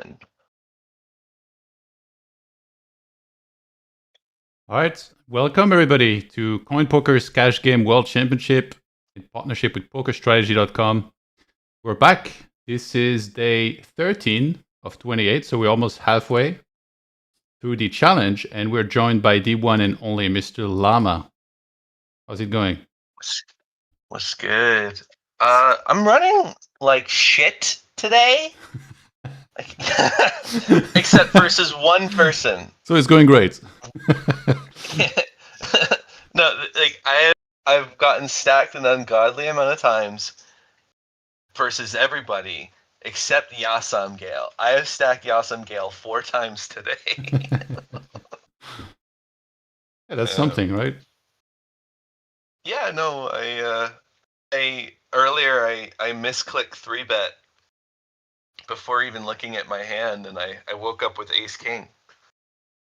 in. All right, welcome everybody to Coin Poker's Cash Game World Championship in partnership with PokerStrategy.com. We're back. This is day 13 of 28, so we're almost halfway through the challenge, and we're joined by the one and only Mr. Llama. How's it going? What's good? I'm running like shit today. Except versus one person. So it's going great. No, like I've gotten stacked an ungodly amount of times versus everybody except Yasam Gale. I have stacked Yasam Gale 4 times today. Yeah, that's something, right? Yeah, no, I earlier I misclicked 3-bet before even looking at my hand, and I woke up with Ace King.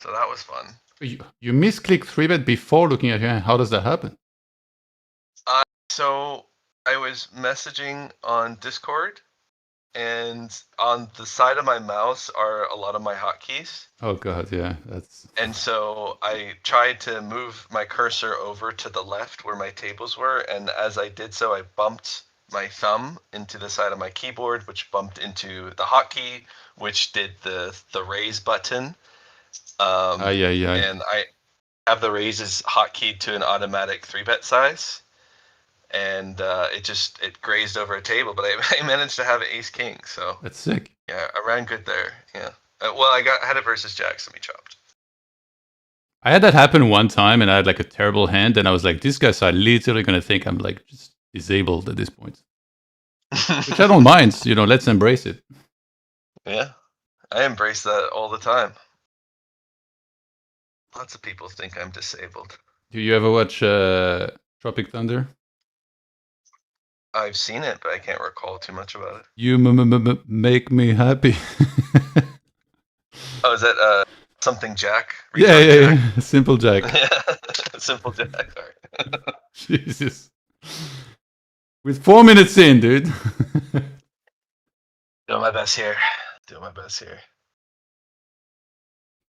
So that was fun. You misclick 3-bet before looking at your hand. How does that happen? So I was messaging on Discord, and on the side of my mouse are a lot of my hotkeys. Oh god, yeah, that's. And so I tried to move my cursor over to the left where my tables were, and as I did so, I bumped my thumb into the side of my keyboard, which bumped into the hotkey, which did the raise button. And I have the raises hotkeyed to an automatic 3-bet size, and it grazed over a table, but I managed to have Ace King, so That's sick. yeah, I ran good there. Yeah, well, I had it versus Jacks, and we chopped. I had that happen one time, and I had like a terrible hand, and I was like, "These guys are literally gonna think I'm like just disabled at this point," which I don't mind. Let's embrace it. Yeah, I embrace that all the time. Lots of people think I'm disabled. Do you ever watch Tropic Thunder? I've seen it, but I can't recall too much about it. You make me happy. Oh, is that something Jack? Yeah. Simple Jack. Yeah, Simple Jack. Sorry. Jesus. With 4 minutes in, dude. Doing my best here.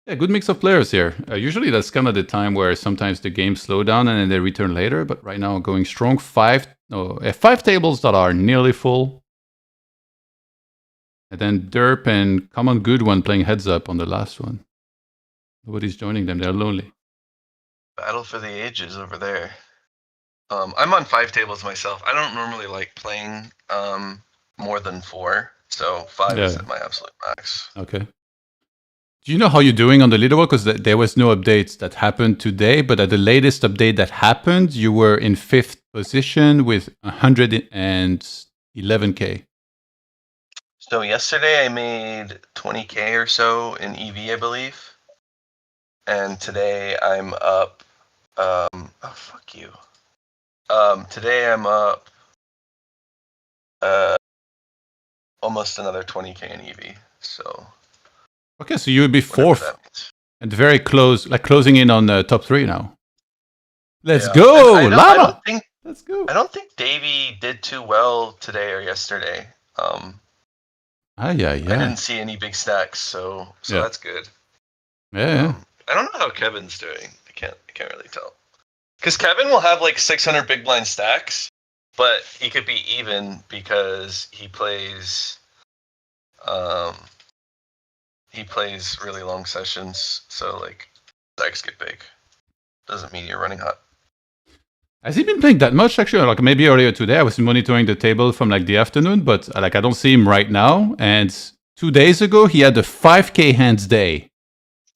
Yeah, good mix of players here. Usually that's kind of the time where sometimes the games slow down and then they return later, but right now going strong. 5 tables that are nearly full. And then Derp and Common Good One playing heads up on the last one. Nobody's joining them, they're lonely. Battle for the ages over there. I'm on 5 tables myself. I don't normally like playing more than 4, so 5 is at my absolute max. Okay. Do you know how you're doing on the leaderboard? Because there was no updates that happened today, but at the latest update that happened, you were in 5th position with 111K. So yesterday I made 20K or so in EV, I believe. And today I'm up, fuck you. Today I'm up almost another 20K in EV, so... Okay, so you would be 4th and very close, like closing in on the top 3 now. Let's go, Llama! Let's go. I don't think Davey did too well today or yesterday. I didn't see any big stacks, so that's good. Yeah. I don't know how Kevin's doing. I can't really tell. Because Kevin will have like 600 big blind stacks, but he could be even because he plays really long sessions, so like stacks get big. Doesn't mean you're running hot. Has he been playing that much actually? Like maybe earlier today, I was monitoring the table from like the afternoon, but like I don't see him right now. And 2 days ago, he had the 5K hands day.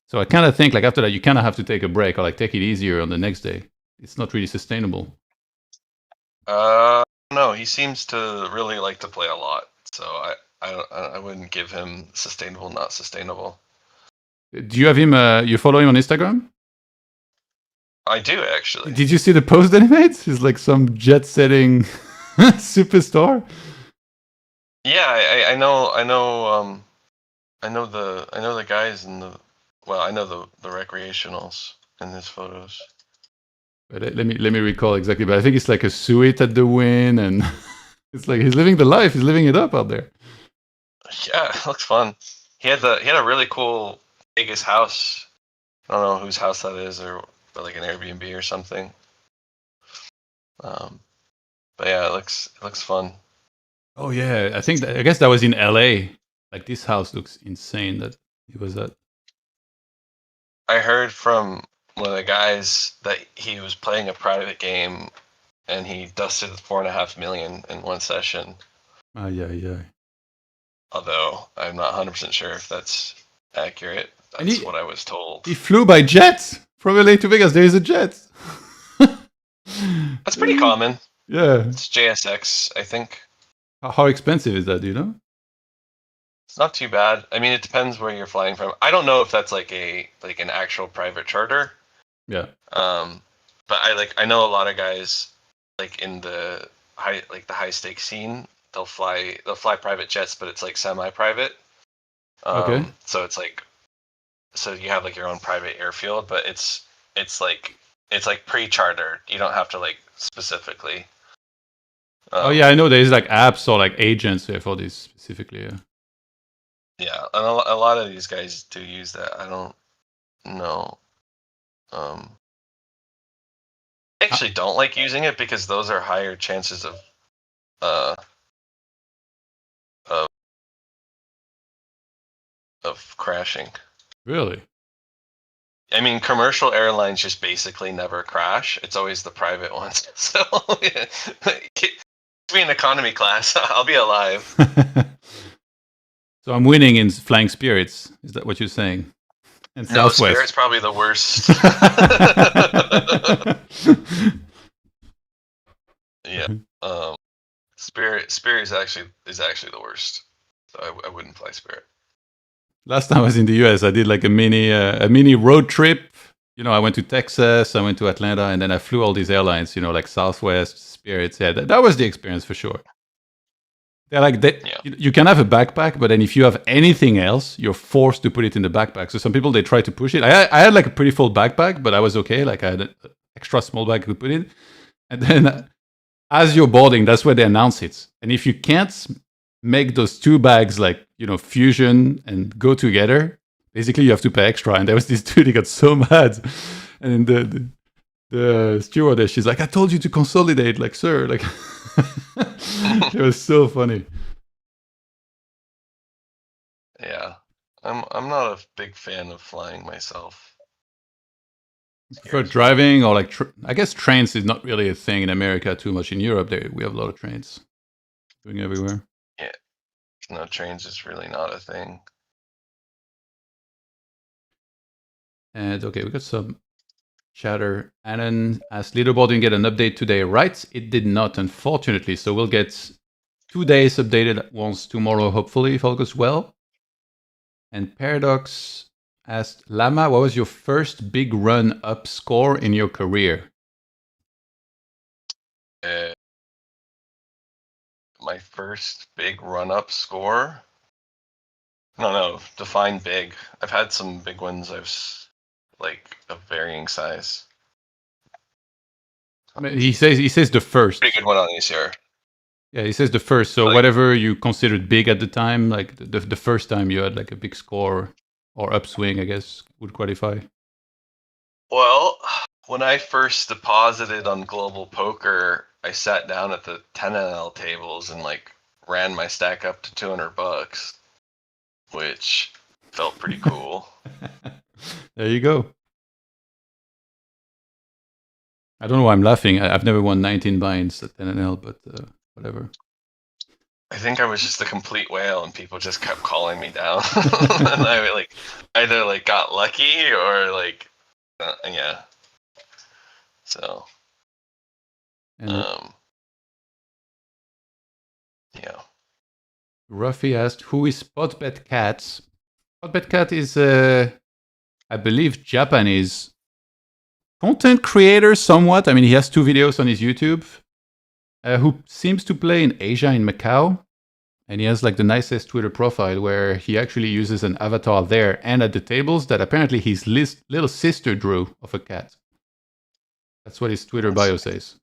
So I kind of think like after that, you kind of have to take a break or like take it easier on the next day. It's not really sustainable. No, he seems to really like to play a lot. So I wouldn't give him sustainable, not sustainable. Do you have him? You follow him on Instagram? I do actually. Did you see the post that he made? He's like some jet-setting superstar. Yeah, I know the guys in the. Well, I know the recreationals in his photos. But let me recall exactly. But I think it's like a suite at the Wynn, and it's like he's living the life. He's living it up out there. Yeah, it looks fun. he had a really cool Vegas house. I don't know whose house that is, or like an Airbnb or something. But yeah, it looks fun. Oh yeah, I guess that was in LA. Like this house looks insane that he was at. I heard from one of the guys that he was playing a private game and he dusted 4.5 million in one session. Yeah. Although I'm not 100% sure if that's accurate. That's what I was told. He flew by jet from LA to Vegas. There is a jet. That's pretty common. Yeah. It's JSX, I think. How expensive is that? Do you know? It's not too bad. I mean, it depends where you're flying from. I don't know if that's like an actual private charter. Yeah. But I know a lot of guys like in the high stakes scene. They'll fly private jets, but it's like semi-private. Okay. So it's like, so you have like your own private airfield, but it's like pre-chartered. You don't have to like specifically. Oh yeah, I know there's like apps or like agents here for this specifically. Yeah. Yeah, and a lot of these guys do use that. I don't know. I actually don't like using it because those are higher chances of crashing. Really? I mean, commercial airlines just basically never crash. It's always the private ones. So, keep me in economy class. I'll be alive. So I'm winning in flying spirits. Is that what you're saying? And no, Southwest. Spirit's probably the worst. Yeah. Spirit is actually the worst. So I wouldn't fly Spirit. Last time I was in the US, I did like a mini road trip. You know, I went to Texas, I went to Atlanta, and then I flew all these airlines. You know, like Southwest, Spirits. Yeah, that was the experience for sure. They're like you can have a backpack, but then if you have anything else, you're forced to put it in the backpack. So some people they try to push it. I had like a pretty full backpack, but I was okay. Like I had an extra small bag to put in, and then as you're boarding, that's where they announce it. And if you can't make those two bags like fusion and go together, basically you have to pay extra. And there was this dude, he got so mad, and the stewardess, she's like, "I told you to consolidate, like sir, like." It was so funny. Yeah, I'm not a big fan of flying myself. For driving or like I guess trains is not really a thing in America too much. In Europe, we have a lot of trains going everywhere. Yeah, no, trains is really not a thing. And okay, we got some chatter. Annan asked, leaderboard didn't get an update today, right? It did not, unfortunately. So we'll get 2 days updated once tomorrow, hopefully, if all goes well. And Paradox asked, Lama, what was your first big run-up score in your career? My first big run-up score? No, define big. I've had some big ones. Like of varying size. He says the first. Pretty good one on ECR. Yeah, he says the first. So like, whatever you considered big at the time, like the first time you had like a big score or upswing, I guess would qualify. Well, when I first deposited on Global Poker, I sat down at the 10NL tables and like ran my stack up to $200, which felt pretty cool. There you go. I don't know why I'm laughing. I've never won 19 binds at 10NL, but whatever. I think I was just a complete whale, and people just kept calling me down, and I like either like got lucky or like yeah. So, yeah. Ruffy asked, "Who is Spotbet Cat?" Spotbet Cat is, I believe, Japanese content creator somewhat. I mean, he has 2 videos on his YouTube. Who seems to play in Asia, in Macau. And he has like the nicest Twitter profile where he actually uses an avatar there and at the tables that apparently his little sister drew of a cat. That's what his Twitter bio says.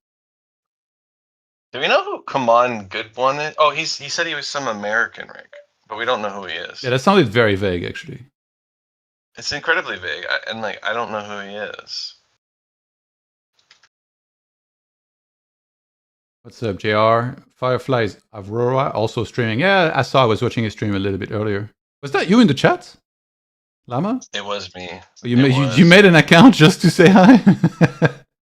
Do we know who Come On Good One is? Oh, he said he was some American, Rick. but we don't know who he is. Yeah, that sounded very vague, actually. It's incredibly vague, and like I don't know who he is. What's up, JR? Fireflies Aurora also streaming. Yeah, I saw. I was watching his stream a little bit earlier. Was that you in the chat, Lama? It was me. Oh, you made an account just to say hi?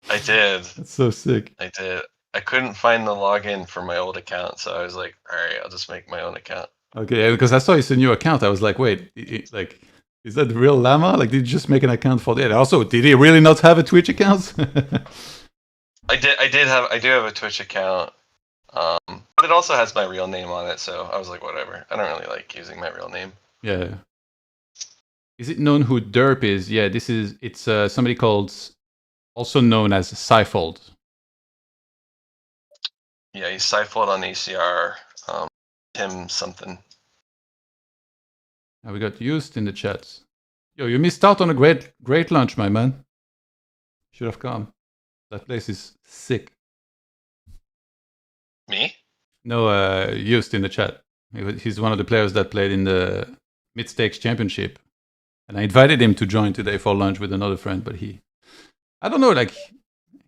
I did. That's so sick. I did. I couldn't find the login for my old account, so I was like, all right, I'll just make my own account. Okay, because I saw it's a new account. I was like, wait, like, is that the real Lama? Like, did you just make an account for that? Also, did he really not have a Twitch account? I do have a Twitch account, but it also has my real name on it. So I was like, whatever. I don't really like using my real name. Yeah. Is it known who Derp is? Yeah, it's somebody called, also known as Seifold. Yeah, he's Seifold on ACR. Tim something. Now we got used in the chats. Yo, you missed out on a great lunch, my man. Should have come. That place is sick. Me? No, used in the chat. He's one of the players that played in the Mid-Stakes Championship. And I invited him to join today for lunch with another friend, but I don't know, like,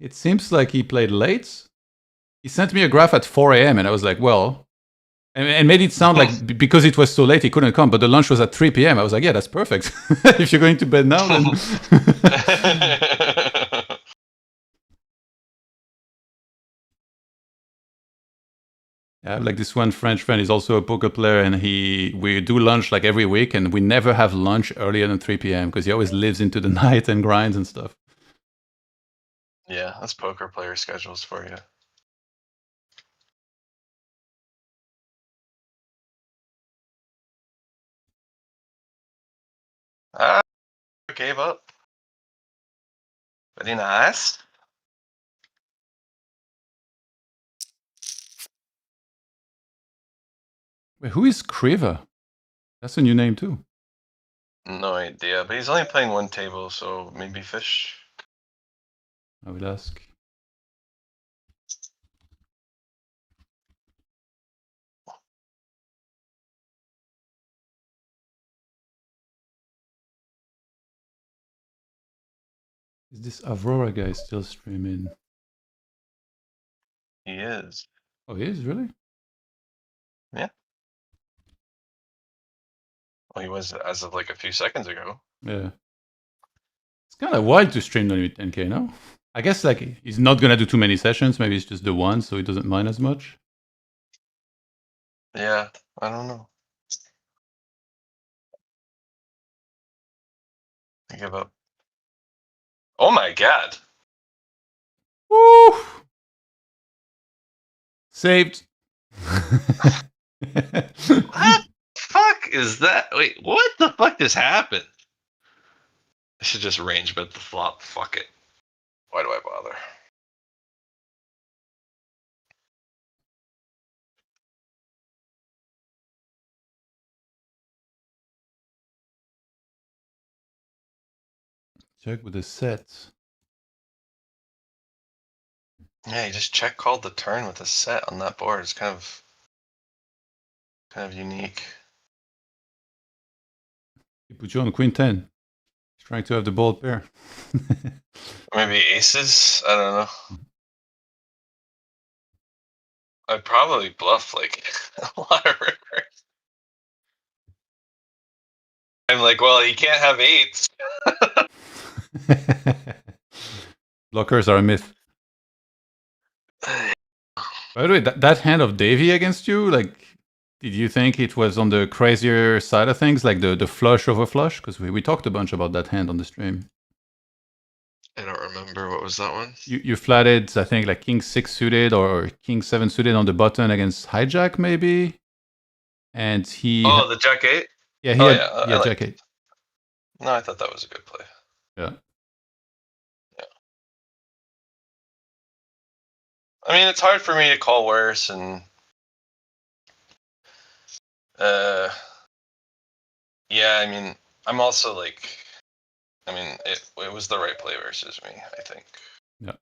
it seems like he played late. He sent me a graph at 4 a.m. and I was like, well, and made it sound like because it was so late he couldn't come, but the lunch was at 3 p.m. I was like, yeah, that's perfect. If you're going to bed now, then... I have like this one French friend. He's also a poker player, and we do lunch like every week, and we never have lunch earlier than 3 p.m. because he always lives into the night and grinds and stuff. Yeah, that's poker player schedules for you. Gave up. Very nice. Wait, who is Kriva? That's a new name too. No idea, but he's only playing one table, so maybe fish. I will ask. Is this Aurora guy still streaming? He is. Oh, he is? Really? Yeah. Well, he was as of like a few seconds ago. Yeah. It's kind of wild to stream only with 10k, no? I guess like he's not gonna do too many sessions. Maybe it's just the one, so he doesn't mind as much. Yeah, I don't know. I give up. Oh my god. Woo! Saved. What the fuck is that? Wait, what the fuck just happened? I should just range bet the flop. Fuck it. Why do I bother? Check with the set. Yeah, you just check called the turn with a set on that board. It's kind of unique. He put you on Queen 10. He's trying to have the bold pair. Maybe aces? I don't know. I'd probably bluff like a lot of rivers. I'm like, well, you can't have eights. Blockers are a myth. By the way, that hand of Davy against you, like, did you think it was on the crazier side of things, like the flush over flush? Because we talked a bunch about that hand on the stream. I don't remember. What was that one? You flatted, I think, like King 6 suited or King 7 suited on the button against hijack, maybe? And he... Oh, the Jack 8? Yeah, he had Jack 8. No, I thought that was a good play. Yeah. I mean, it's hard for me to call worse, and yeah, I mean, I'm also like, I mean, it was the right play versus me, I think. Yeah.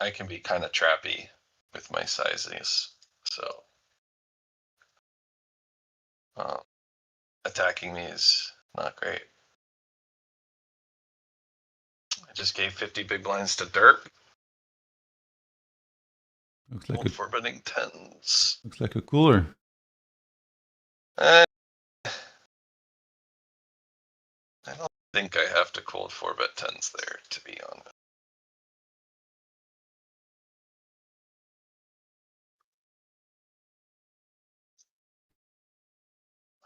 I can be kind of trappy with my sizes, so attacking me is not great. I just gave 50 big blinds to Dirt. Looks like Old 4-betting tens. looks like a cooler. I don't think I have to cold 4-bet tens there, to be honest.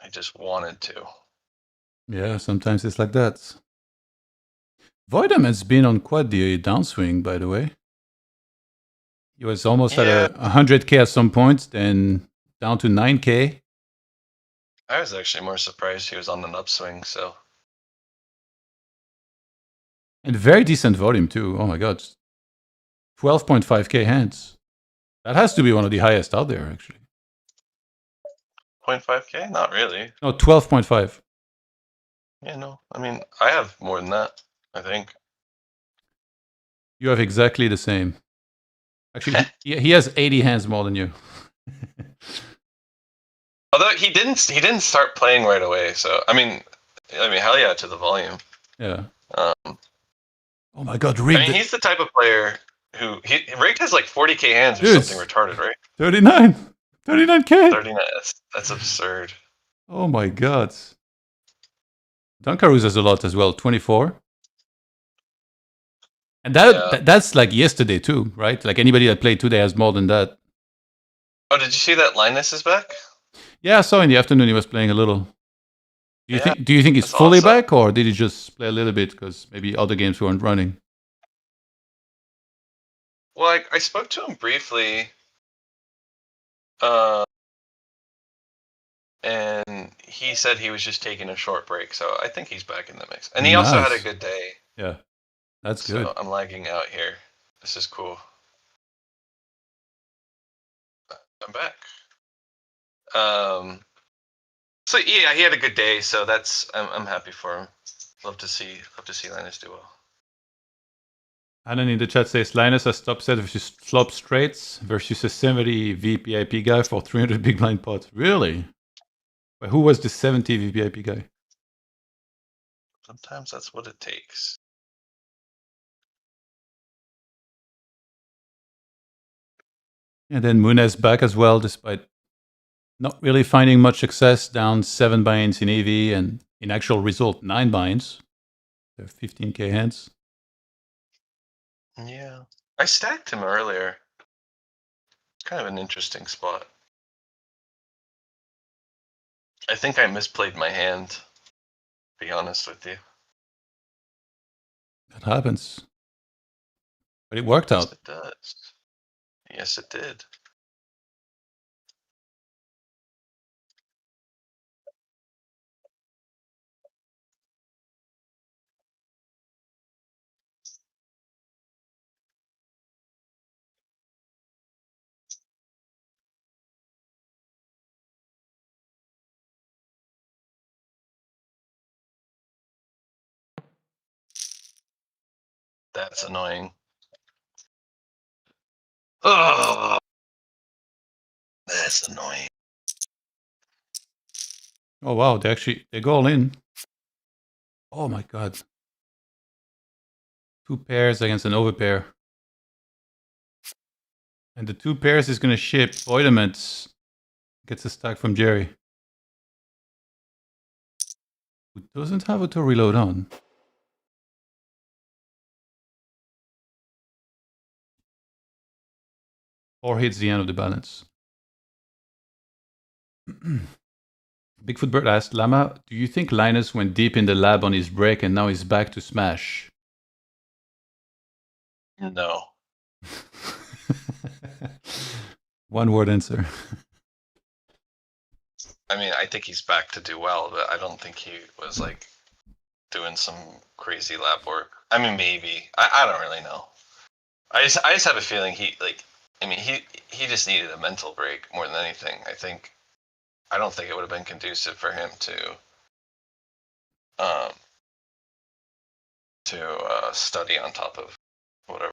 I just wanted to. Yeah, sometimes it's like that. Voidem has been on quite the downswing, by the way. He was almost at a 100K at some point, then down to 9K. I was actually more surprised he was on an upswing, so. And very decent volume, too. Oh my god. 12.5K hands. That has to be one of the highest out there, actually. 0.5K? Not really. No, 12.5. Yeah, no. I mean, I have more than that, I think. You have exactly the same. Actually, he has 80 hands more than you. Although he didn't start playing right away, so I mean hell yeah to the volume. Yeah. Oh my god, Rigged. I mean, he's the type of player who Rigged has like 40K hands or something retarded, right? 39. 39K. 39. That's absurd. Oh my god. Dunkaroos has a lot as well, 24. And that's like yesterday too, right? Like anybody that played today has more than that. Oh, did you see that Linus is back? Yeah, I saw in the afternoon he was playing a little. Do you think he's fully back, or did he just play a little bit because maybe other games weren't running? Well, I spoke to him briefly, and he said he was just taking a short break, so I think he's back in the mix. And he also had a good day. Yeah, that's good. So I'm lagging out here. This is cool. I'm back. So yeah, he had a good day, so I'm happy for him. Love to see Linus do well. Alan in the chat says Linus has top set versus flop straights versus a 70 VPIP guy for 300 big blind pots. Really? But who was the 70 VPIP guy? Sometimes that's what it takes. And then Munez back as well, despite not really finding much success, down 7 binds in EV and in actual result 9 binds. They're 15K hands. Yeah. I stacked him earlier. Kind of an interesting spot. I think I misplayed my hand, to be honest with you. That happens. But it worked out. Yes, it does. Yes, it did. That's annoying. Oh, that's annoying. Oh wow, they go all in. Oh my god. 2 pairs against an overpair. And the 2 pairs is gonna ship Voidements. Gets a stack from Jerry. Who doesn't have auto reload on. Or hits the end of the balance. Bigfoot Bird asked, Lama, do you think Linus went deep in the lab on his break and now he's back to smash? No. One word answer. I mean, I think he's back to do well, but I don't think he was like doing some crazy lab work. I mean, maybe. I don't really know. I just have a feeling he just needed a mental break more than anything. I don't think it would have been conducive for him to study on top of whatever.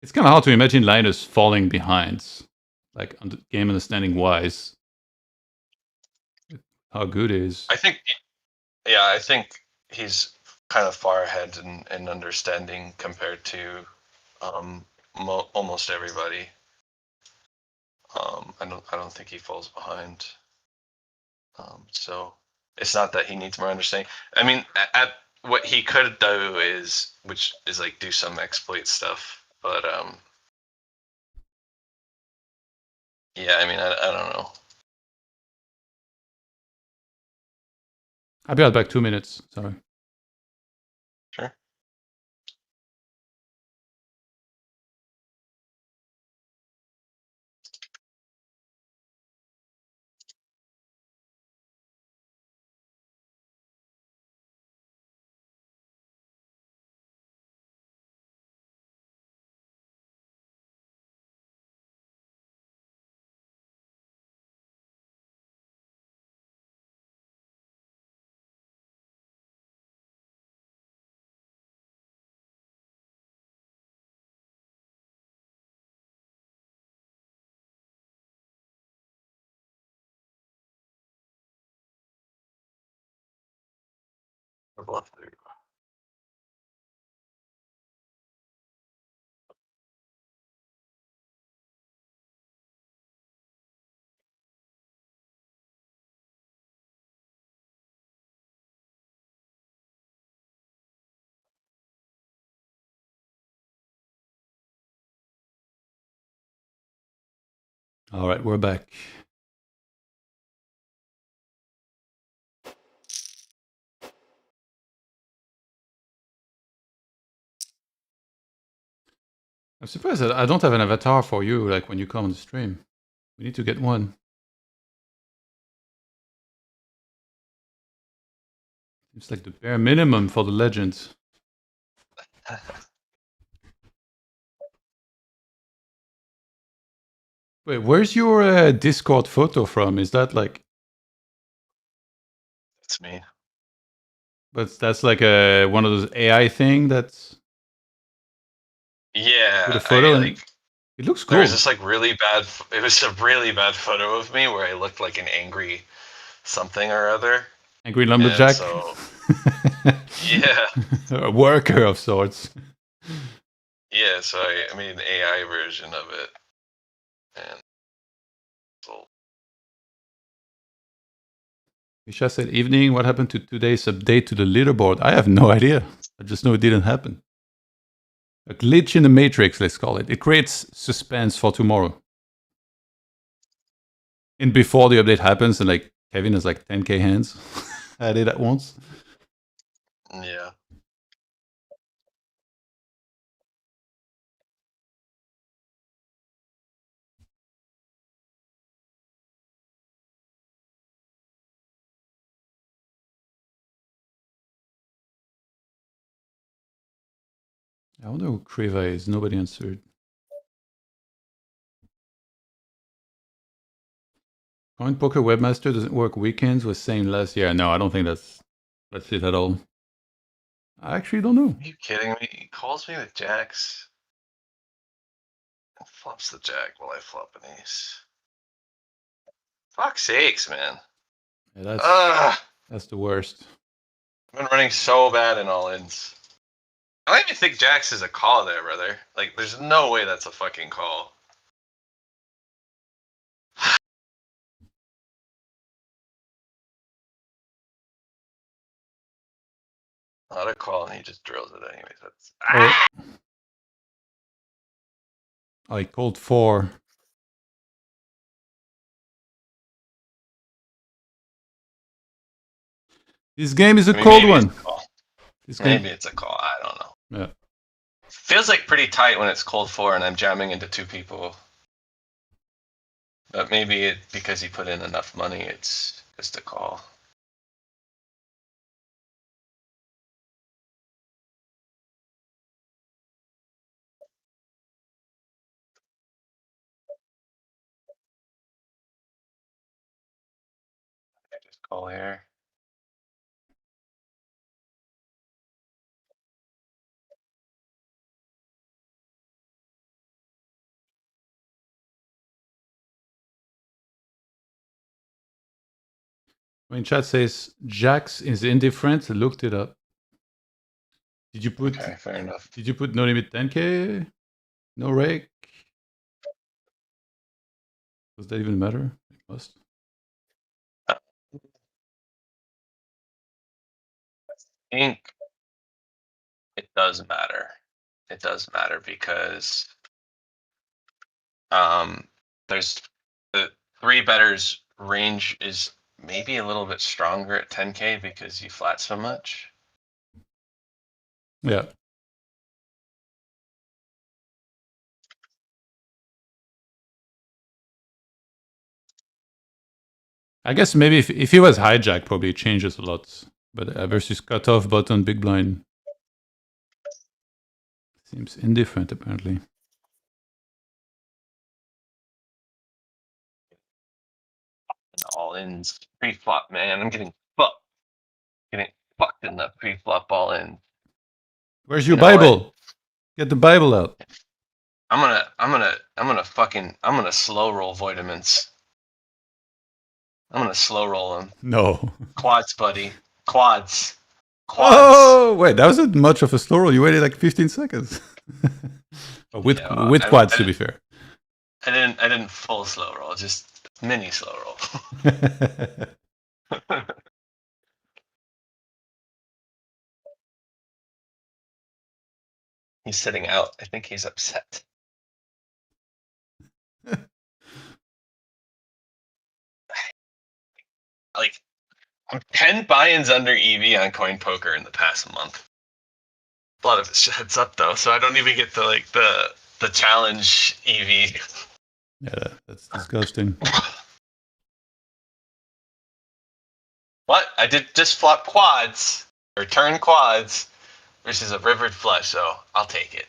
It's kind of hard to imagine Linus falling behind, like on the game understanding wise. how good he is. I think he's kind of far ahead in understanding compared to almost everybody. I don't think he falls behind. So it's not that he needs more understanding. I mean, at what he could do which is like do some exploit stuff, but yeah, I mean, I don't know. I'll be out back 2 minutes. Sorry. Sure. Bluff through. All right, we're back. I'm surprised that I don't have an avatar for you, like when you come on the stream. We need to get one. It's like the bare minimum for the legends. Wait, where's your Discord photo from? Is that like... It's me. But that's like one of those AI thing that's... Yeah, With a photo and like it looks cool. there was this like really bad. It was a really bad photo of me where I looked like an angry something or other. Angry lumberjack. So, yeah, A worker of sorts. yeah. So I made an AI version of it, and so Misha said, evening, what happened to today's update to the leaderboard? I have no idea. I just know it didn't happen. A glitch in the matrix, let's call it. It creates suspense for tomorrow. And before the update happens, and like Kevin has like 10k hands at it at once. yeah. I wonder who Kriva is. Nobody answered. Coin Poker Webmaster doesn't work weekends, was saying last year. No, I don't think that's it at all. I actually don't know. Are you kidding me? He calls me with jacks and flops the jack while I flop an ace. Fuck's sakes, man. Yeah, that's the worst. I've been running so bad in all-ins. I don't even think jacks is a call there, brother. Like, there's no way that's a fucking call. Not a call, and he just drills it anyways. That's I called 4. This game is a cold one. Maybe it's a call. I don't know. Yeah. Feels like pretty tight when it's cold 4 and I'm jamming into 2 people. But maybe because he put in enough money, it's just a call. I just call here. When chat says Jax is indifferent, I looked it up. Did you put Okay, fair enough. Did you put no limit 10k? No rake? Does that even matter? It must. I think it does matter. It does matter because there's the three betters range is maybe a little bit stronger at 10k because you flat so much. Yeah. I guess maybe if he was hijack, probably it changes a lot. But versus cutoff button big blind seems indifferent apparently. All ins pre-flop, man. I'm getting fucked. Getting fucked in the pre-flop all in. Where's your You know Bible? what? Get the Bible out. I'm gonna slow roll Voidaments. I'm gonna slow roll him. No. Quads, buddy. Quads. Oh wait, that wasn't much of a slow roll. You waited like 15 seconds. with quads, to be fair. I didn't full slow roll, just mini slow roll. He's sitting out. I think he's upset. Like, I'm 10 buy-ins under EV on Coin Poker in the past month. A lot of it's heads up though, so I don't even get the challenge EV. Yeah, that's disgusting. What? I did just flop quads or turn quads versus a rivered flush, so I'll take it.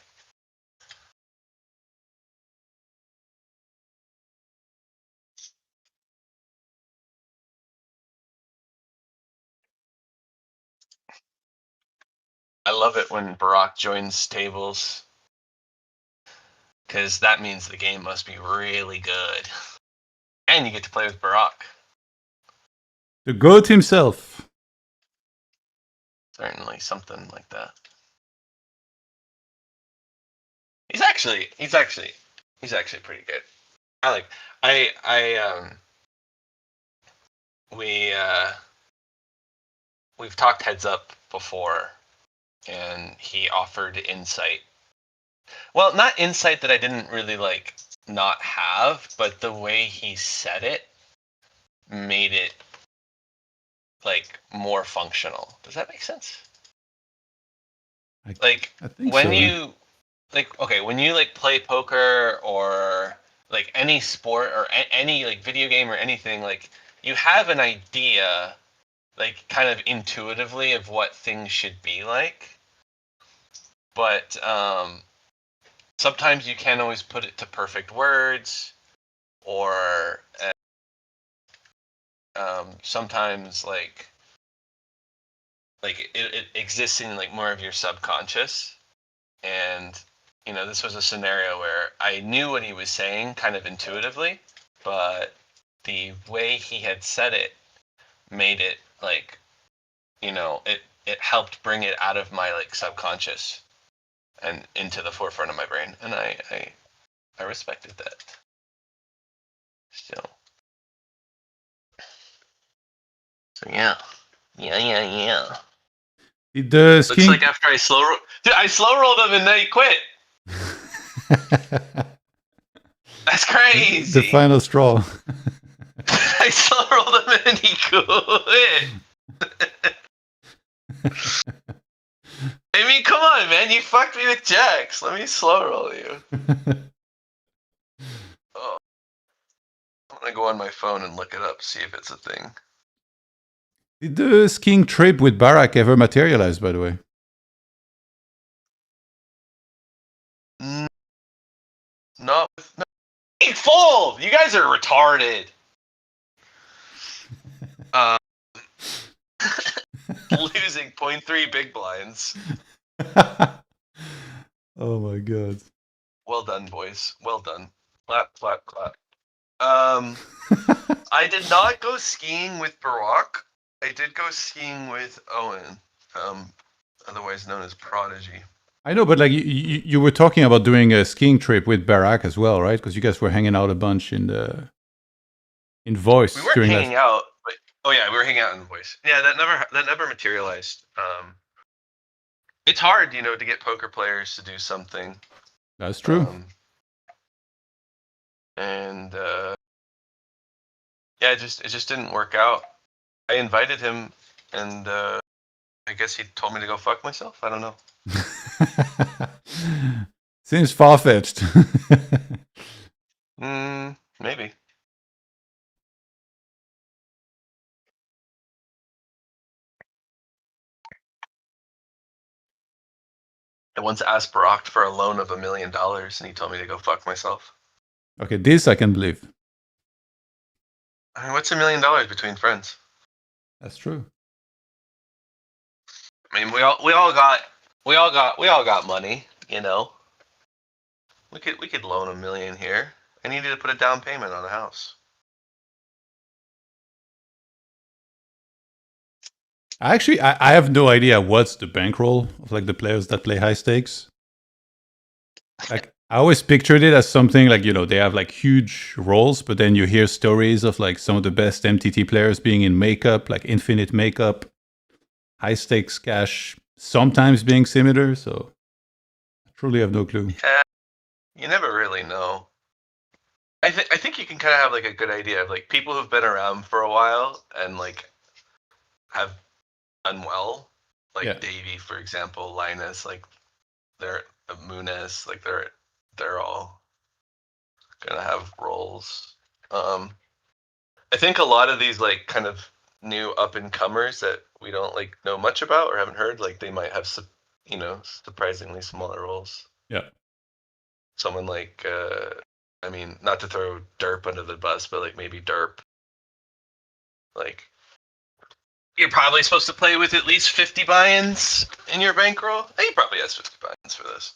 I love it when Barack joins tables, because that means the game must be really good. And you get to play with Barack. The goat himself. Certainly something like that. He's actually pretty good. We've talked heads up before, and he offered insight. Well, not insight that I didn't really like not have, but the way he said it made it like more functional. Does that make sense? I think when so. you when you like play poker or like any sport or any like video game or anything, like you have an idea like kind of intuitively of what things should be like, but sometimes you can't always put it to perfect words, or sometimes like it exists in like more of your subconscious. And you know, this was a scenario where I knew what he was saying kind of intuitively, but the way he had said it made it like, you know, it helped bring it out of my like subconscious and into the forefront of my brain, and I respected that. Still. So yeah. The Looks like after I slow rolled him and then he quit. That's crazy. The final straw. I slow rolled him and he quit. I mean, come on, man. You fucked me with jacks. Let me slow roll you. Oh. I'm gonna go on my phone and look it up, see if it's a thing. Did the skiing trip with Barack ever materialize, by the way? No. Hey, fold! You guys are retarded. Losing 0.3 big blinds. Oh my god. Well done, boys. Well done. Clap, clap, clap. I did not go skiing with Barack. I did go skiing with Owen, otherwise known as Prodigy. I know, but like you were talking about doing a skiing trip with Barack as well, right? Because you guys were hanging out a bunch in We Voice weren't during hanging that. out, but oh yeah, we were hanging out in Voice. Yeah, that never materialized. It's hard, to get poker players to do something. That's true. And yeah, it just didn't work out. I invited him, and I guess he told me to go fuck myself. I don't know. Seems far-fetched. Maybe. I once asked Barack for a loan of $1 million, and he told me to go fuck myself. Okay, this I can believe. I mean, what's $1 million between friends? That's true. I mean, we all got money, We could loan $1 million here. I needed to put a down payment on a house. Actually, I have no idea what's the bankroll of like the players that play high stakes. Like I always pictured it as something like, they have like huge rolls, but then you hear stories of like some of the best MTT players being in makeup, like infinite makeup, high stakes cash, sometimes being similar. So I truly have no clue. Yeah, you never really know. I think you can kind of have like a good idea of like people who've been around for a while and like have done well, like Yeah. Davey, for example, Linus, like they're Muniz, like they're all gonna have roles. I think a lot of these like kind of new up and comers that we don't like know much about or haven't heard, like they might have surprisingly smaller roles. Yeah. Someone like I mean, not to throw Derp under the bus, but like maybe Derp. Like you're probably supposed to play with at least 50 buy-ins in your bankroll. He probably has 50 buy-ins for this.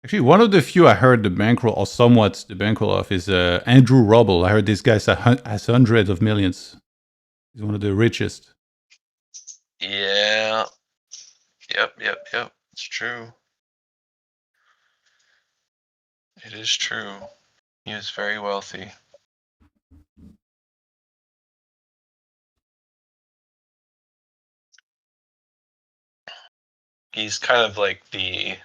Actually, one of the few I heard the bankroll, or somewhat the bankroll of, is Andrew Rubble. I heard this guy has hundreds of millions. He's one of the richest. Yeah. Yep. It's true. It is true. He is very wealthy. He's kind of like the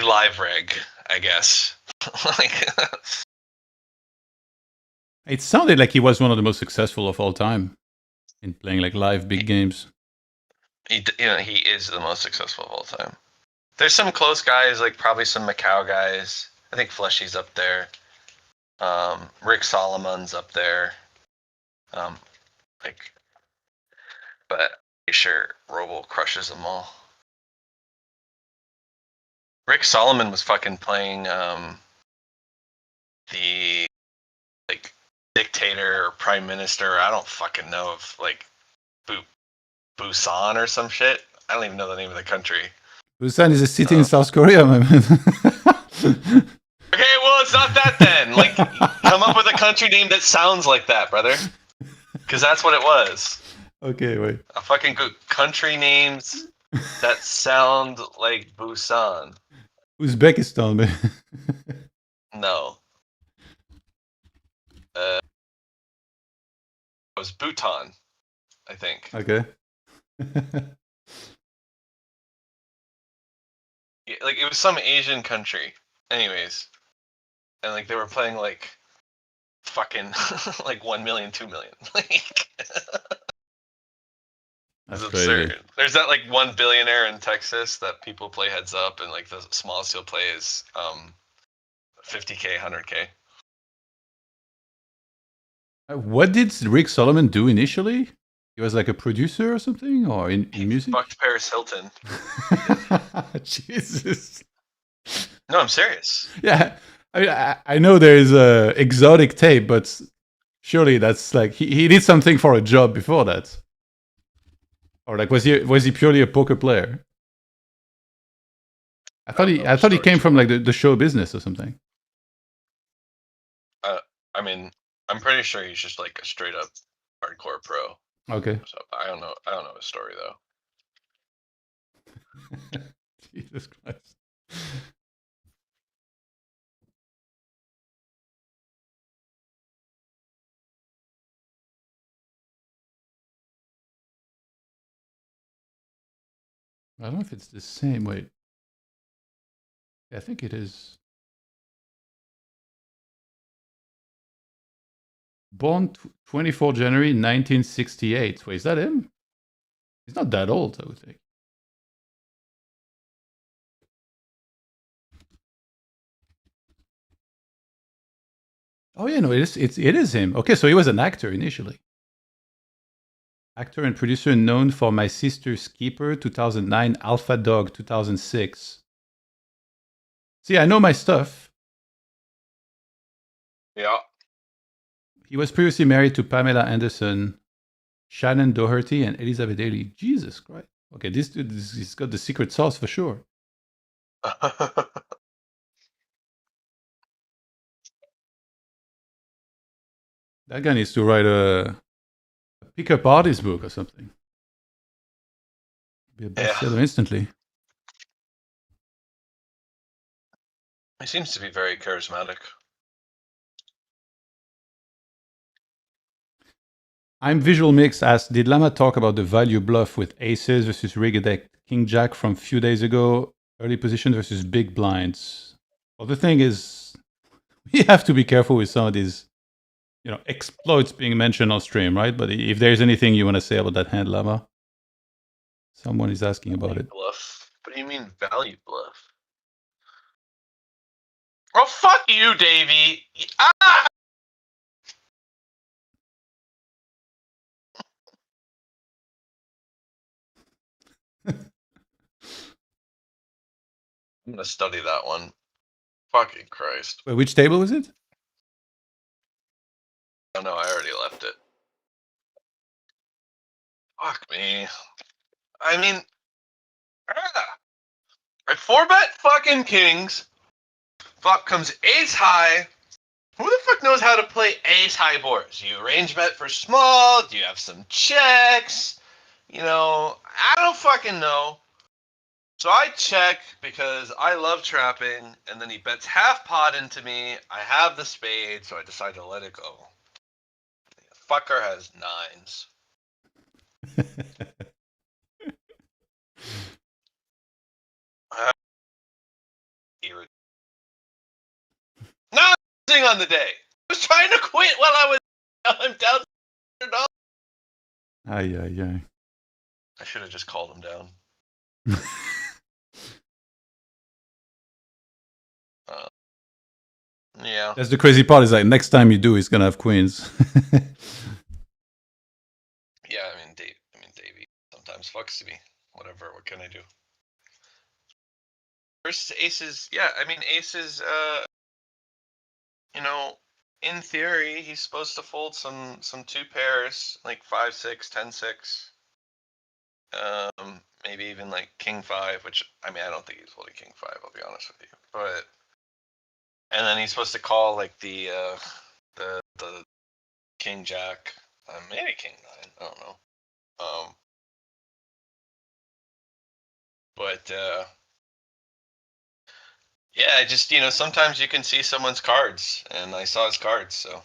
live reg, I guess. Like It sounded like he was one of the most successful of all time in playing like live big games. he is the most successful of all time. There's some close guys, like probably some Macau guys. I think Fleshy's up there. Rick Solomon's up there. But I'm pretty sure Robo crushes them all. Rick Solomon was fucking playing the like dictator or prime minister. I don't fucking know of like Busan or some shit. I don't even know the name of the country. Busan is a city in South Korea, my man. Okay, well, it's not that then. Like, come up with a country name that sounds like that, brother. Because that's what it was. Okay, wait. A fucking good country names that sound like Busan. Uzbekistan, man. No. It was Bhutan, I think. Okay. Yeah, like, it was some Asian country. Anyways. And, like, they were playing, like, fucking, like, 1 million, 2 million. Like, it's absurd. Crazy. There's that, like, one billionaire in Texas that people play heads up, and, like, the smallest he'll play is 50K, 100K. What did Rick Solomon do initially? He was like a producer or something, or in music? Fucked Paris Hilton. Jesus. No, I'm serious. Yeah, I know there is a exotic tape, but surely that's like he did something for a job before that, or like was he purely a poker player? I thought he came from like the show business or something. I mean, I'm pretty sure he's just like a straight up hardcore pro. Okay. So I don't know his story though. Jesus Christ. I don't know if it's the same. Wait. I think it is. Born 24 January 1968. Wait, is that him? He's not that old, I would think. Oh yeah, no, it is him. Okay, so he was an actor initially. Actor and producer known for My Sister's Keeper 2009, Alpha Dog 2006. See, I know my stuff. Yeah. He was previously married to Pamela Anderson, Shannon Doherty, and Elizabeth Daly. Jesus Christ. Okay, this dude, he's got the secret sauce for sure. That guy needs to write a pickup artist book or something. Be a bestseller instantly. He seems to be very charismatic. I'm Visual Mix asked, did Lama talk about the value bluff with aces versus rig deck King Jack from few days ago? Early position versus big blinds. Well, the thing is, we have to be careful with some of these, exploits being mentioned on stream, right? But if there's anything you want to say about that hand, Lama, someone is asking about it. Bluff? What do you mean value bluff? Oh, fuck you, Davey! Ah! I'm gonna study that one. Fucking Christ. Wait, which table was it? Oh no, I already left it. Fuck me. I mean, I 4-bet fucking kings. Flop comes ace high. Who the fuck knows how to play ace high boards? You range bet for small? Do you have some checks? I don't fucking know. So I check because I love trapping, and then he bets half pot into me. I have the spade, so I decide to let it go. The fucker has nines. Nothing on the day. I was trying to quit while I'm down $100. Aye. I should have just called him down. Yeah. That's the crazy part. Is like next time you do, he's gonna have queens. Yeah, I mean, Davey sometimes fucks me. Whatever. What can I do? Versus aces. Yeah, I mean, aces. In theory, he's supposed to fold some two pairs, like 5-6, 10-6. Maybe even like king 5, which I mean, I don't think he's folding king 5. I'll be honest with you. And then he's supposed to call like the king jack, maybe king 9. I don't know. But yeah, I just sometimes you can see someone's cards, and I saw his cards, so.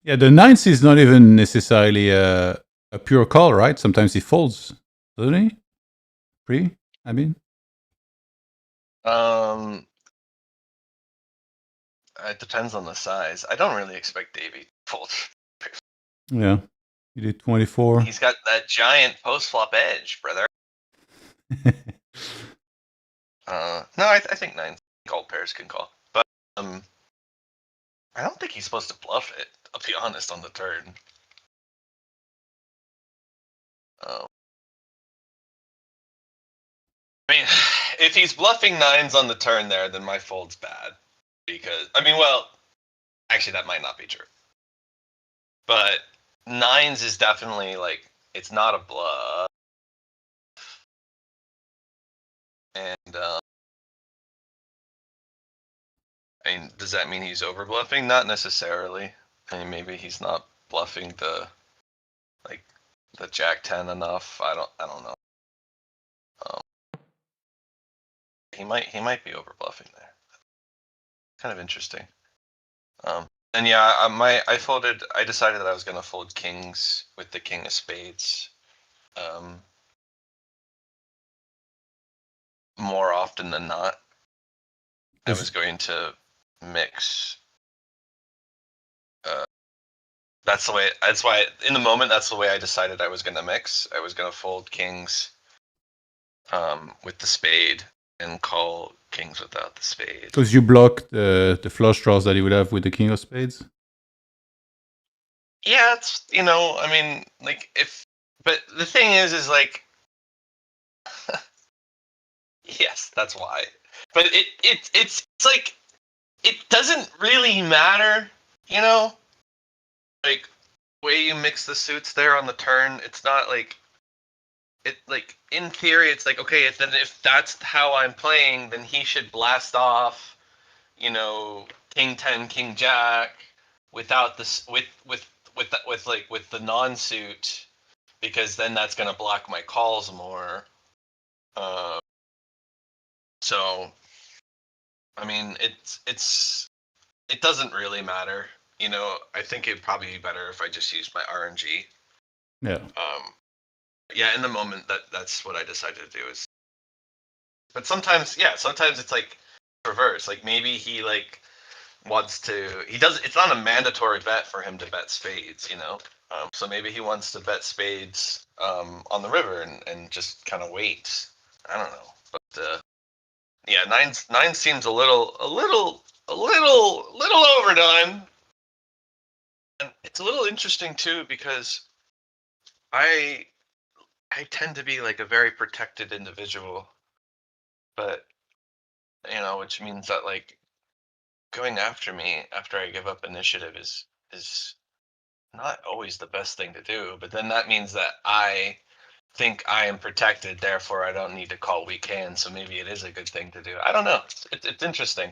Yeah, the nines is not even necessarily a pure call, right? Sometimes he folds, doesn't he? I mean. It depends on the size. I don't really expect Davey to fold. Yeah, he did 24. He's got that giant post flop edge, brother. No, I think 9 called pairs can call, but I don't think he's supposed to bluff it. I'll be honest on the turn. I mean, if he's bluffing 9s on the turn there, then my fold's bad. Because, I mean, well, actually, that might not be true. But nines is definitely like, it's not a bluff. And I mean, does that mean he's over bluffing? Not necessarily. I mean, maybe he's not bluffing the Jack 10 enough. I don't know. He might be over bluffing there. Kind of interesting. And yeah, I decided that I was gonna fold kings with the king of spades. More often than not, I was going to mix. That's why in the moment, that's the way I decided I was gonna mix. I was gonna fold kings with the spade and call kings without the spade. Because you block the flush draws that he would have with the king of spades? Yeah, it's, I mean, like, but the thing is like, yes, that's why. But it's like, it doesn't really matter, like, way you mix the suits there on the turn. It's not like, in theory, it's like, okay, if that's how I'm playing, then he should blast off, king 10, king jack without this with the non-suit, because then that's gonna block my calls more. So, I mean, it doesn't really matter. I think it'd probably be better if I just used my RNG. Yeah. Yeah, in the moment, that's what I decided to do is. But sometimes it's like reverse. Like, maybe he wants to. He does. It's not a mandatory bet for him to bet spades. So maybe he wants to bet spades on the river and just kind of wait. I don't know, but yeah, nine seems a little overdone. And it's a little interesting too, because I tend to be like a very protected individual, but which means that like going after me after I give up initiative is not always the best thing to do. But then that means that I think I am protected, therefore I don't need to call weak hands. So maybe it is a good thing to do. I don't know. It's interesting.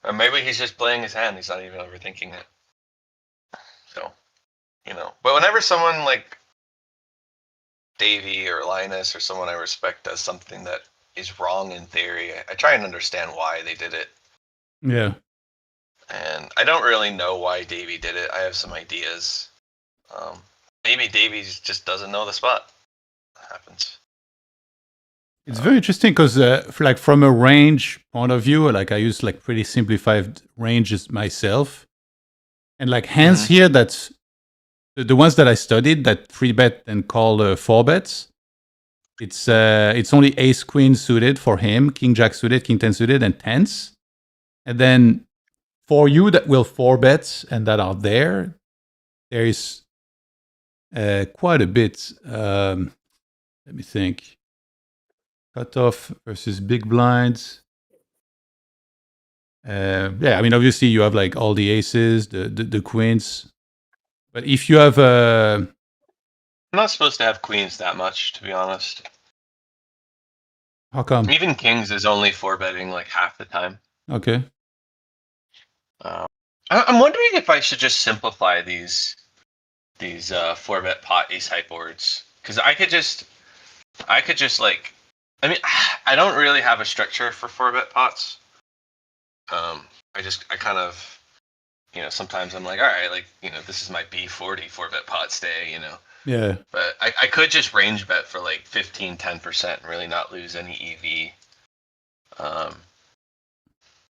Or maybe he's just playing his hand. He's not even overthinking it. So, But whenever someone like Davey or Linus or someone I respect does something that is wrong in theory, I try and understand why they did it. Yeah. And I don't really know why Davey did it. I have some ideas. Maybe Davey just doesn't know the spot. That happens. It's very interesting because, like, from a range point of view, like I use like pretty simplified ranges myself, and like hands here that's the ones that I studied that 3-bet and call 4-bets. It's only ace queen suited for him, king jack suited, king 10 suited, and tens. And then for you that will 4-bet and that are there is quite a bit. Let me think. Cutoff versus big blinds. Yeah, I mean, obviously you have like all the aces, the queens. But if you have I'm not supposed to have queens that much, to be honest. how come? Even kings is only 4-betting like half the time. Okay. I'm wondering if I should just simplify these 4-bet pot ace high boards, because I could just like, I mean, I don't really have a structure for 4-bet pots. I kind of, sometimes I'm like, all right, like, this is my B40 4-bet pot stay, Yeah. But I could just range bet for like 15-10% and really not lose any EV.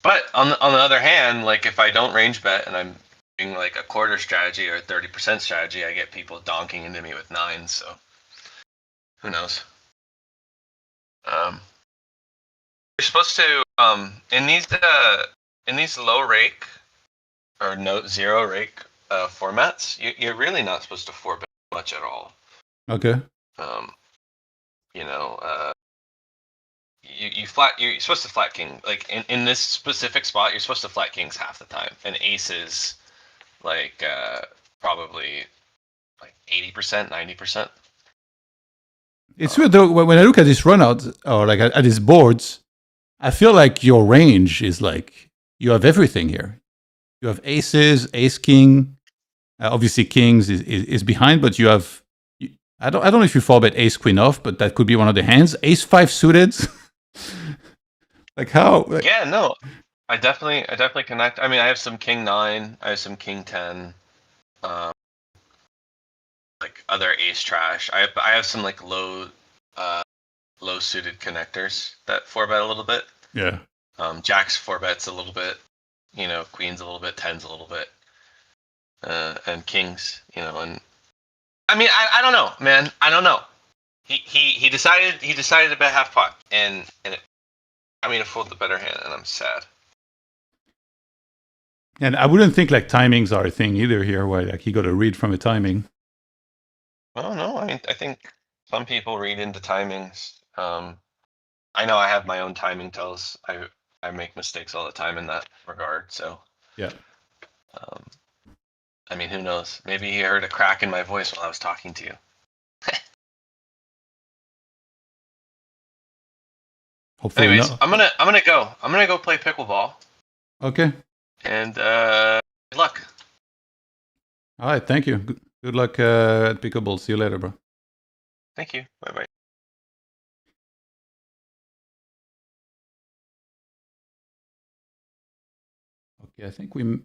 But on the other hand, like, if I don't range bet and I'm doing like a quarter strategy or a 30% strategy, I get people donking into me with nines. So who knows? You're supposed to in these low rake or zero rake formats, you're really not supposed to 4-bet much at all. Okay. You're supposed to flat king, like in this specific spot, you're supposed to flat kings half the time, and aces like probably like 80%, 90%. It's weird though, when I look at this runout or like at these boards, I feel like your range is like you have everything here. You have aces, ace king. Obviously, kings is behind, but you have. I don't know if you fall bet ace queen off, but that could be one of the hands. Ace five suited. Like how? Like, Yeah, no, I definitely connect. I mean, I have some king 9, I have some king 10, like other ace trash. I have some like low suited connectors that 4-bet a little bit. yeah. Jacks 4-bets a little bit, queens a little bit, 10s a little bit, and kings, and I mean, I don't know, man. I don't know. He decided to bet half pot, and it folded the better hand, and I'm sad. And I wouldn't think like timings are a thing either here, where like you got to read from a timing. Well, no, I think some people read into timings. I know I have my own timing tells. I make mistakes all the time in that regard. So Yeah. I mean, who knows? Maybe he heard a crack in my voice while I was talking to you. Hopefully Anyways, not. I'm gonna go play pickleball. Okay. And good luck. All right. Thank you. Good luck at pickleball. See you later, bro. Thank you. Bye bye. Okay. I think we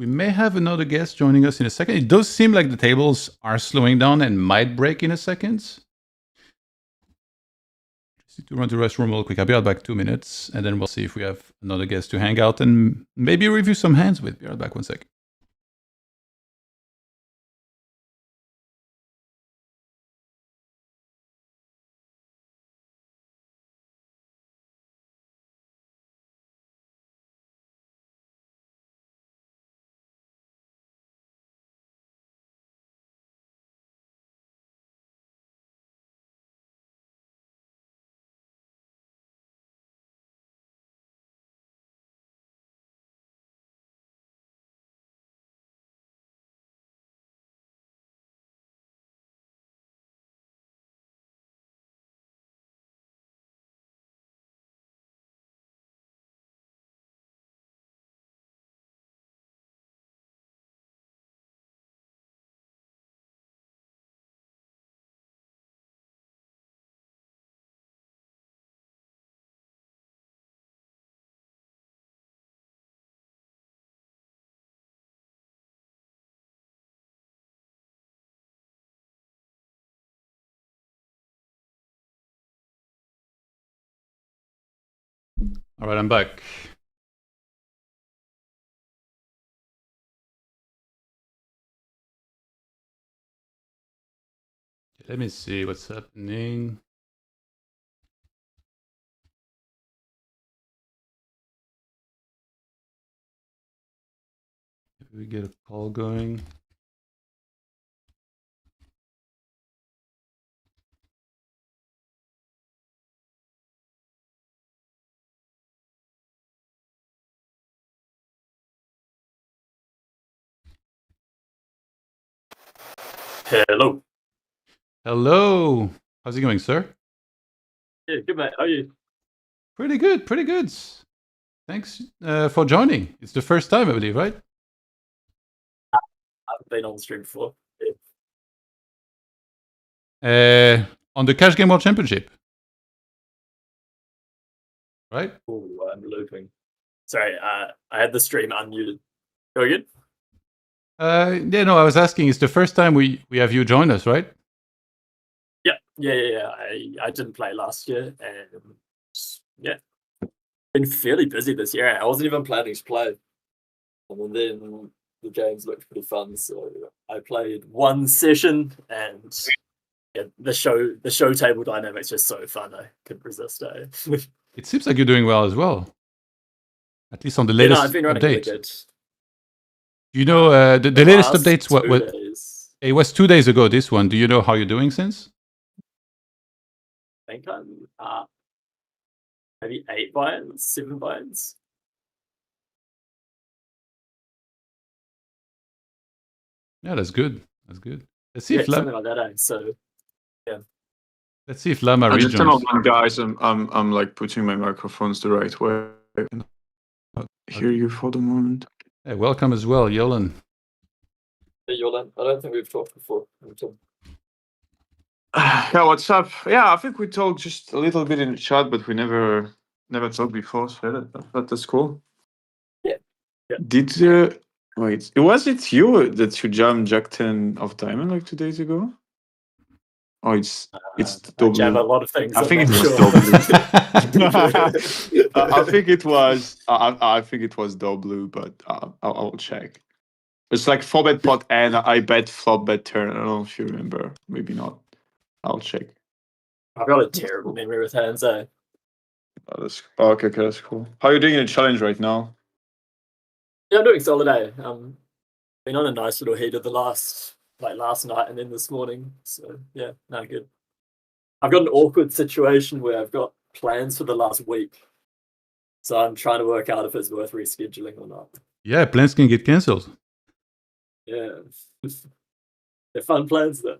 may have another guest joining us in a second. It does seem like the tables are slowing down and might break in a second. Just need to run to the restroom real quick. I'll be out back 2 minutes, and then we'll see if we have another guest to hang out and maybe review some hands with. Be right back 1 sec. All right, I'm back. Let me see what's happening. Maybe we get a call going. Hello. Hello. How's it going, sir? Yeah, good mate. How are you? Pretty good. Pretty good. Thanks for joining. It's the first time, I believe, right? I've been on the stream before. On the Cash Game World Championship, right? Oh, I'm looping. Sorry, I had the stream unmuted. Go again? Yeah, no, I was asking. It's the first time we have you join us, right? Yeah. I didn't play last year, and yeah, been fairly busy this year. I wasn't even planning to play, and then the games looked pretty fun, so I played one session, and yeah, the show table dynamic's just so fun. I couldn't resist it. It seems like you're doing well as well. At least on the Yeah, latest no, I've been running really update. good. Do you know the latest last updates? 2 days. It was 2 days ago. This one. Do you know how you're doing since? I think I'm maybe 8 buy-ins, 7 buy-ins. Yeah, that's good. That's good. Let's see if something like that. So let's see if Lama I just turn on rejoins. one, guys. I'm like putting my microphones the right way. I cannot hear you for the moment. Hey, welcome as well, Yolan. Hey, Yolan, I don't think we've talked before. Yeah, what's up? Yeah, I think we talked just a little bit in the chat, but we never talked before. So that's cool. Yeah. Did wait? Was it you that you jammed Jack 10 of Diamond like 2 days ago? Oh, it's I double. jam a lot of things. I I'm think it not was sure. double. I think it was. I think it was double, but I'll check. It's like 4-bet pot and I bet flop bet turn. I don't know if you remember. Maybe not. I'll check. I've got a terrible memory with hands. Okay, that's cool. How are you doing in the challenge right now? Yeah, I'm doing solid. Been on a nice little heater the last night and then this morning. So yeah, no, good. I've got an awkward situation where I've got plans for the last week, so I'm trying to work out if it's worth rescheduling or not. Yeah, plans can get cancelled. Yeah, they're fun plans though.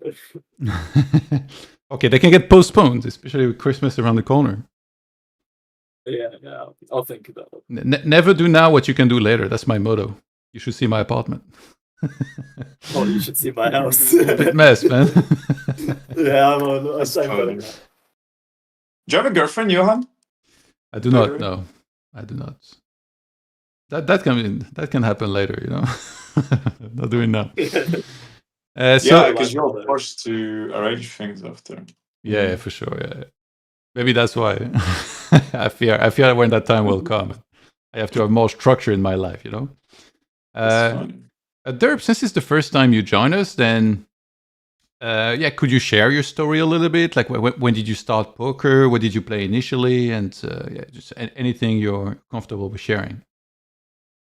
Okay, they can get postponed, especially with Christmas around the corner. Yeah, I'll think about it. Never do now what you can do later. That's my motto. You should see my apartment. Oh, you should see my house. Bit mess, man. Yeah, I'm on a same thing. Do you have a girlfriend, Johan? I do not. No, I do not. That can happen later. You know, not doing now. Yeah, because you're forced to arrange things after. Yeah, for sure. Yeah, maybe that's why. I fear when that time will come, I have to have more structure in my life. You know. Derp, since it's the first time you join us, then could you share your story a little bit? Like, when did you start poker? What did you play initially? And just anything you're comfortable with sharing.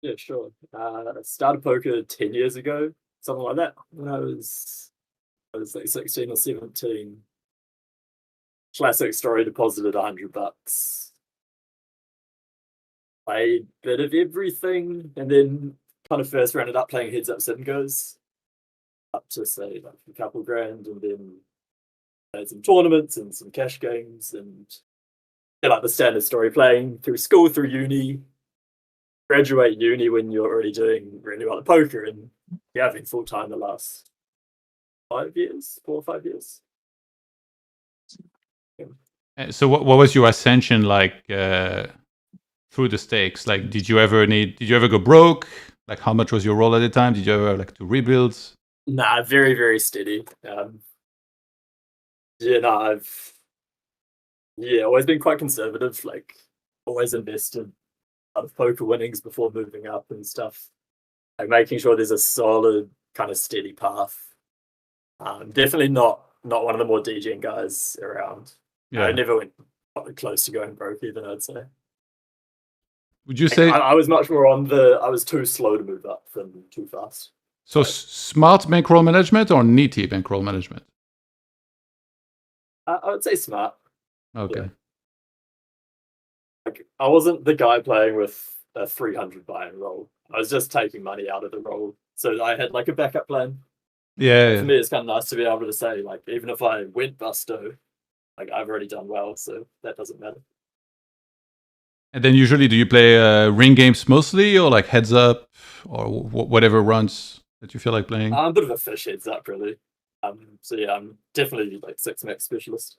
Yeah, sure. I started poker 10 years ago, something like that. When I was like 16 or 17. Classic story, deposited $100. Played a bit of everything, and then kind of first rounded up playing heads up sit goes up to say like a couple grand, and then played some tournaments and some cash games, and like the standard story, playing through school, through uni, graduate uni when you're already doing really well at poker, and yeah, I've been full time the last 4 or 5 years. So what was your ascension like through the stakes? Like, did you ever go broke? Like, how much was your roll at the time? Did you ever like to rebuild? Nah, very, very steady. I've always been quite conservative, like always invested out of poker winnings before moving up and stuff. Like making sure there's a solid kind of steady path. Definitely not one of the more DJing guys around. Yeah. I never went close to going broke even, I'd say. Would you say I was much more I was too slow to move up than too fast. So smart bankroll management or nitty bankroll management? I would say smart. Okay. Yeah. Like, I wasn't the guy playing with a 300 buy and roll. I was just taking money out of the roll. So I had like a backup plan. Yeah. For me, it's kind of nice to be able to say, like, even if I went busto, like I've already done well, so that doesn't matter. And then usually, do you play ring games mostly, or like heads up, or whatever runs that you feel like playing? I'm a bit of a fish heads up, really. So yeah, I'm definitely like 6-max specialist.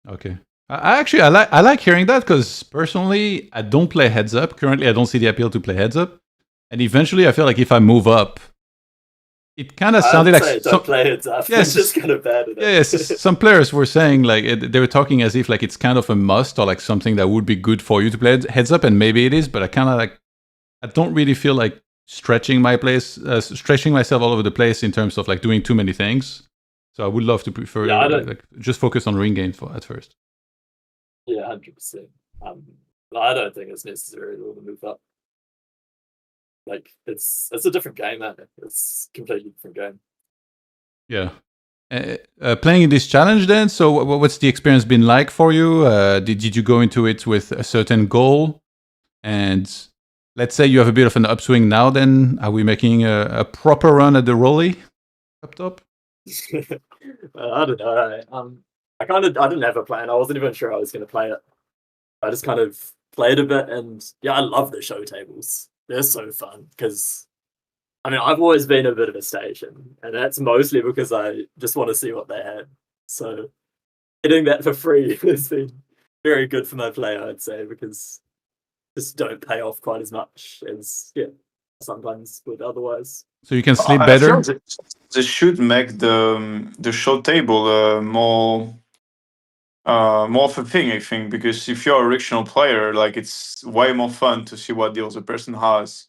Okay. I like hearing that, because personally, I don't play heads up. Currently, I don't see the appeal to play heads up. And eventually, I feel like if I move up, it kind of sounded like don't play heads up. Yes, it's just kind of bad at it. Yes, some players were saying like they were talking as if like it's kind of a must, or like something that would be good for you to play heads up, and maybe it is, but I don't really feel like stretching myself all over the place in terms of like doing too many things. So I would love to prefer like just focus on ring games at first. Yeah, 100%. I don't think it's necessary to move up. Like it's a different game, man. It's a completely different game. Yeah. Playing in this challenge then, so what's the experience been like for you? Did you go into it with a certain goal? And let's say you have a bit of an upswing now, then are we making a proper run at the rolly up top? I don't know. I didn't have a plan. I wasn't even sure I was going to play it. I just kind of played a bit, and yeah, I love the show tables. They're so fun because, I mean, I've always been a bit of a station, and that's mostly because I just want to see what they had. So getting that for free has been very good for my play, I'd say, because just don't pay off quite as much as sometimes would otherwise. So you can sleep I better. feel they should make the show table more of a thing, I think, because if you're a recreational player, like it's way more fun to see what deals a person has.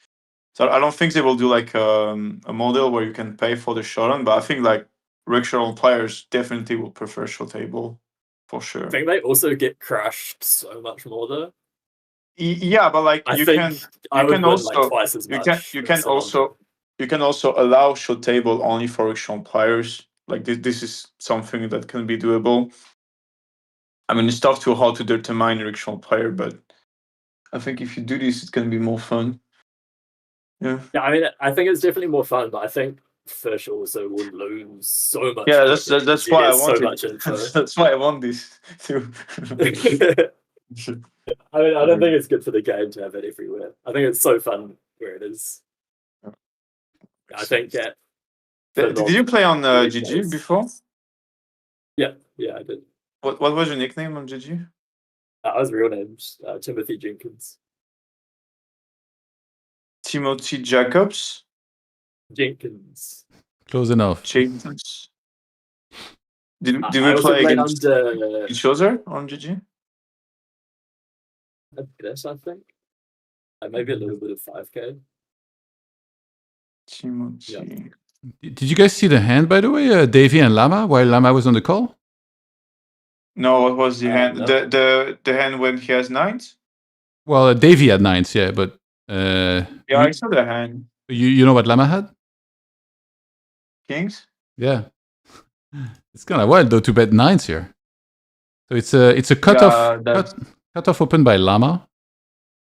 So I don't think they will do like a model where you can pay for the showdown, but I think like recreational players definitely will prefer show table for sure. I think they also get crushed so much more though. Yeah, but like I you think can I would win also like twice as much. you can also allow show table only for recreational players. Like this is something that can be doable. I mean, it's tough to how to determine a recreational player, but I think if you do this, it can be more fun. Yeah. Yeah, I mean, I think it's definitely more fun, but I think Fish also will lose so much. Yeah, leverage that's because why I he has want so it. much info. That's why I want this too. I mean, I don't think it's good for the game to have it everywhere. I think it's so fun where it is. I think that. Did you play on GG players. before? Yeah, I did. What was your nickname on GG? I was real names Timothy Jenkins. Timothy Jacobs. Jenkins. Close enough. Jenkins. Did I we also play played against under each other on GG? this, I think. Maybe a little bit of 5K. Timothy. Yeah. Did you guys see the hand, by the way, Davey and Lama, while Lama was on the call? No, what was the hand? No. The hand when he has nines? Well, Davey had nines, yeah, but Yeah, I saw the hand. you know what Lama had? Kings? Yeah. It's kind of wild though to bet nines here. So it's a cutoff cutoff open by Lama.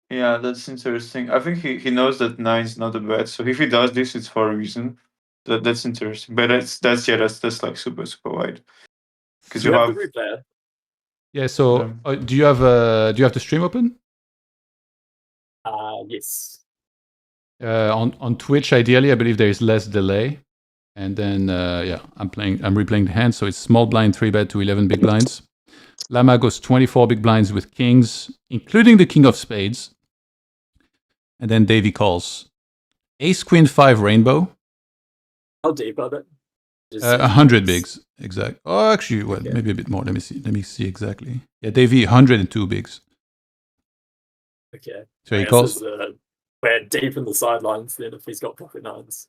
Yeah, that's interesting. I think he knows that nine's not a bet. So if he does this, it's for a reason. That's interesting. But that's like super wide. Because you have the replay. Yeah. So do you have the stream open? Yes. On Twitch, ideally, I believe there is less delay. And then I'm replaying the hand. So it's small blind 3-bet to 11 big blinds. Lama goes 24 big blinds with kings, including the king of spades. And then Davey calls ace queen 5 rainbow. How deep are they? 100 bigs, exact. Oh, actually, well, maybe a bit more. Let me see exactly. Yeah, Davey 102 bigs. Okay. So he calls. We're deep in the sidelines then if he's got pocket nines.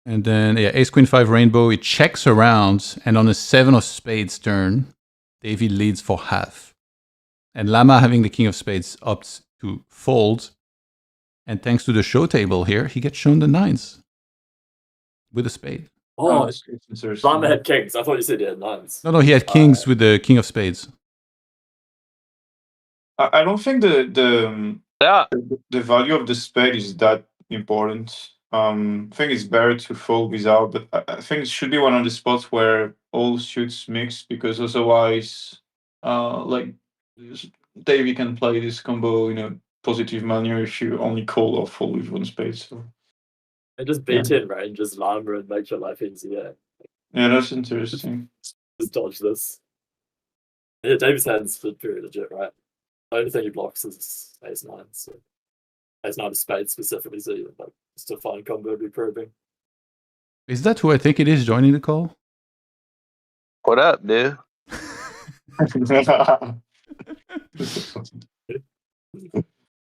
And then ace queen 5 rainbow. He checks around, and on a 7 of spades turn, Davey leads for half. And Lama, having the king of spades, opts to fold. And thanks to the show table here, he gets shown the nines with a spade. Oh, Lama had kings. I thought you said he had nines. No, he had kings with the king of spades. I don't think the value of the spade is that important. I think it's better to fold without, but I think it should be one of the spots where all suits mix, because otherwise, like Davey can play this combo in a positive manner if you only call or fold with one spade. So and just B10 range, just Lama and make your life easier. Yeah, that's interesting. Just dodge this. Yeah, Davey's hand's pretty legit, right? The only thing he blocks is ace 9. So ace 9 of spades specifically, so like just a fine combo to be probing. Is that who I think it is joining the call? What up, dude?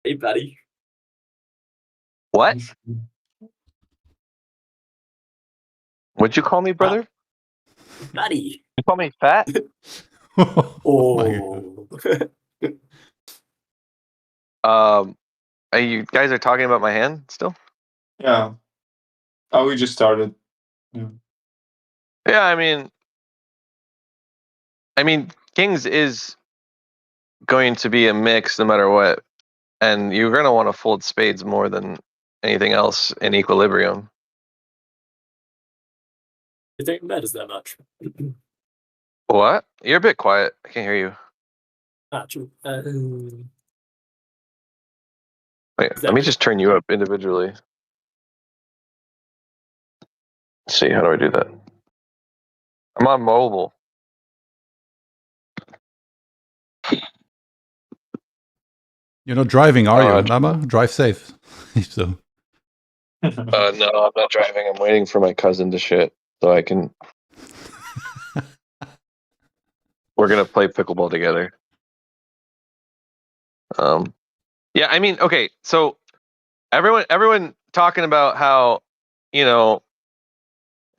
Hey, buddy. What? What'd you call me, brother? Buddy. You call me fat? Oh. Are you guys are talking about my hand still? Yeah. Oh, we just started. Yeah, I mean, Kings is going to be a mix no matter what. and you're going to want to fold spades more than anything else in equilibrium. You think it matters that much? What? You're a bit quiet. I can't hear you. True. Wait, let me just turn you up individually. Let's see, how do I do that? I'm on mobile. You're not driving, are you, Uh, Lama? Drive safe. If so. No, I'm not driving. I'm waiting for my cousin to shit so I can. We're gonna play pickleball together. Yeah, I mean, okay, so everyone talking about how, you know,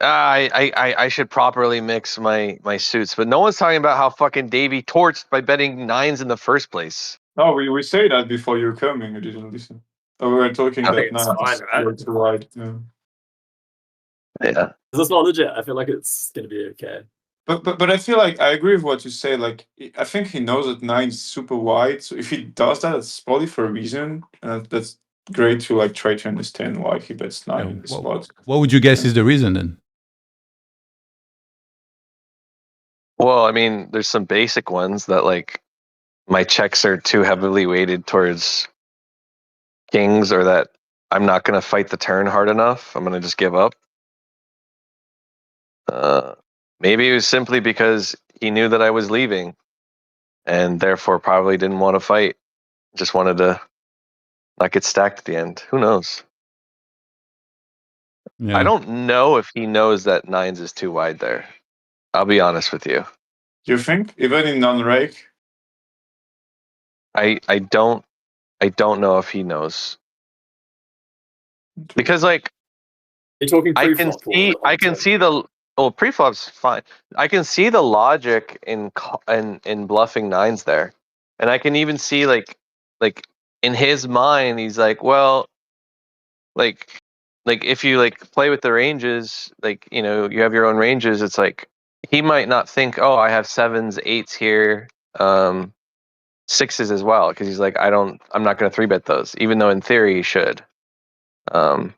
I should properly mix my suits, but no one's talking about how fucking Davey torched by betting nines in the first place. No, we say that before you're coming. You didn't listen. Oh, we were talking I that think it's night. fine, right? It's right. Yeah. Yeah. It's not legit. I feel like it's gonna be okay. But I feel like I agree with what you say. Like I think he knows that nine is super wide. So if he does that, it's probably for a reason, and that's great to like try to understand why he bets nine in the spot. What would you guess is the reason then? Well, I mean, there's some basic ones that like my checks are too heavily weighted towards kings, or that I'm not going to fight the turn hard enough. I'm going to just give up. Maybe it was simply because he knew that I was leaving and therefore probably didn't want to fight. Just wanted to not get stacked at the end. Who knows? Yeah. I don't know if he knows that nines is too wide there. I'll be honest with you. You think even in non-rake? I don't know if he knows. Because like You're talking I can pre-flop. see the pre-flop's fine. I can see the logic in bluffing nines there. And I can even see like in his mind he's like, well, like if you like play with the ranges, like, you know, you have your own ranges, it's like he might not think, oh, I have sevens, eights here, sixes as well, because he's like, I'm not going to 3-bet those, even though in theory he should. Sometimes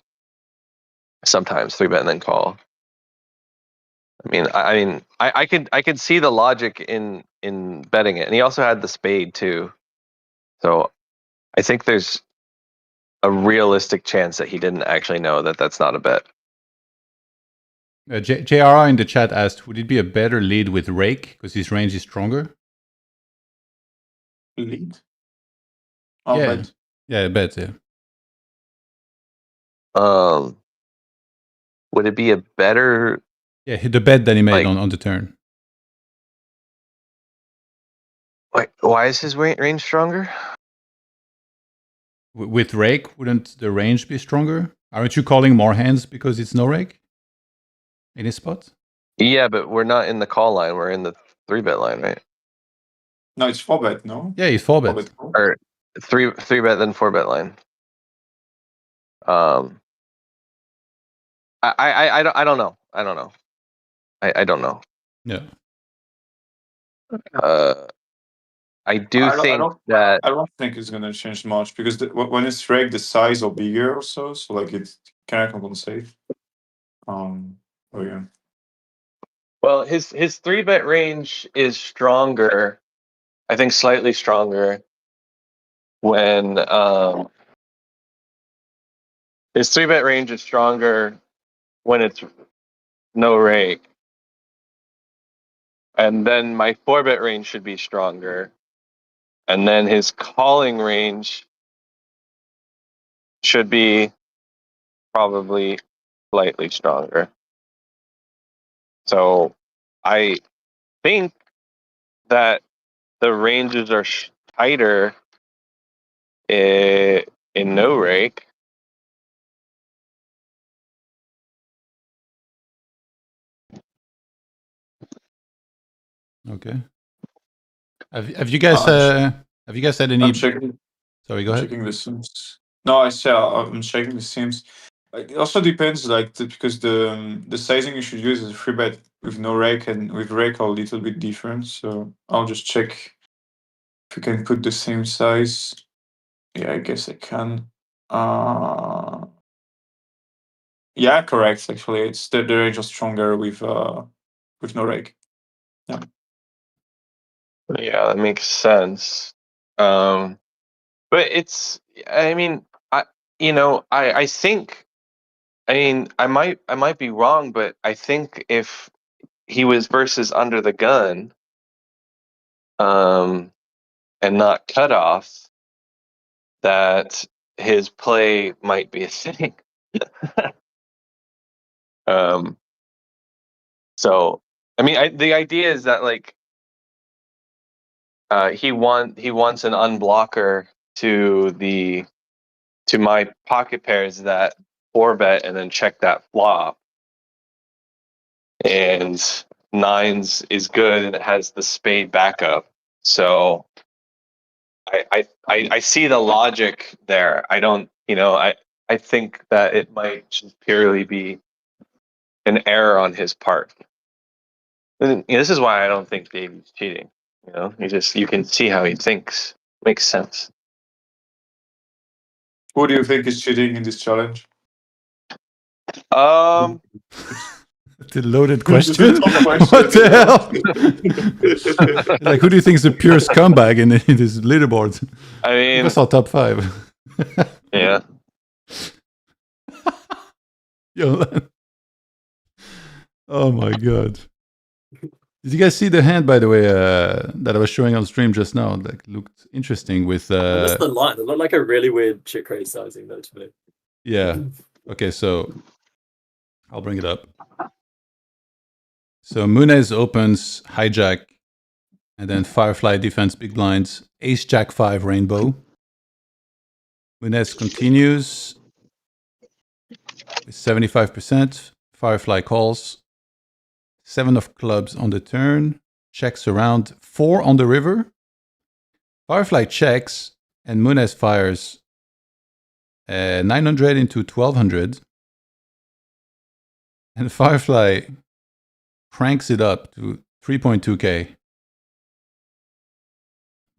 3-bet and then call. I could see the logic in betting it, and he also had the spade too, so I think there's a realistic chance that he didn't actually know that that's not a bet. JRR in the chat asked, would it be a better lead with rake because his range is stronger? Lead? Yeah. Bet. Yeah, bet, yeah. Would it be a better... Yeah, the bet that he made on the turn. Why is his range stronger? With rake, wouldn't the range be stronger? Aren't you calling more hands because it's no rake in his spot? Yeah, but we're not in the call line. We're in the 3-bet line, right? No, it's 4-bet, no? Yeah, he's 4-bet. Or 3-bet, then 4-bet line. I don't know. I don't know. I don't know. Yeah. I think that I don't think it's gonna change much because when it's rake, the size are bigger also, so like it can compensate. Yeah. Well, his 3-bet range is stronger. I think slightly stronger when his 3-bet range is stronger when it's no rake. And then my 4-bet range should be stronger. And then his calling range should be probably slightly stronger. So I think that the ranges are tighter in no rake. Okay. Have you guys had any? I'm checking. Sorry, go ahead. Checking the sims. No, I'm checking the sims. It also depends, because the sizing you should use is 3-bet with no rake, and with rake are a little bit different. So I'll just check if you can put the same size. Yeah, I guess I can. Yeah, correct. Actually, it's the range is stronger with no rake. Yeah, that makes sense. But it's, I mean, I think, I mean, I might be wrong, but I think if he was versus under the gun, and not cut off, that his play might be a thing. So I mean, the idea is that like he wants an unblocker to my pocket pairs that 4-bet and then check that flop, and nines is good and it has the spade backup. So I see the logic there. I don't, I think that it might just purely be an error on his part. And, this is why I don't think Davey's cheating. You can see how he thinks. Makes sense. Who do you think is cheating in this challenge? The loaded This is question. a tough question. What the hell? Like, who do you think is the pure scumbag in this leaderboard? I mean, Give us our top 5. yeah. Oh my god. Did you guys see the hand, by the way, that I was showing on stream just now? Like, looked interesting with. I missed the line. It looked like a really weird check raise sizing though to me. Yeah. Okay, so I'll bring it up. So Munez opens hijack, and then Firefly defense big blinds, Ace Jack 5 rainbow. Munez continues with 75%. Firefly calls. 7 of clubs on the turn. Checks around 4 on the river. Firefly checks, and Munez fires 900 into 1200. And Firefly cranks it up to 3.2k.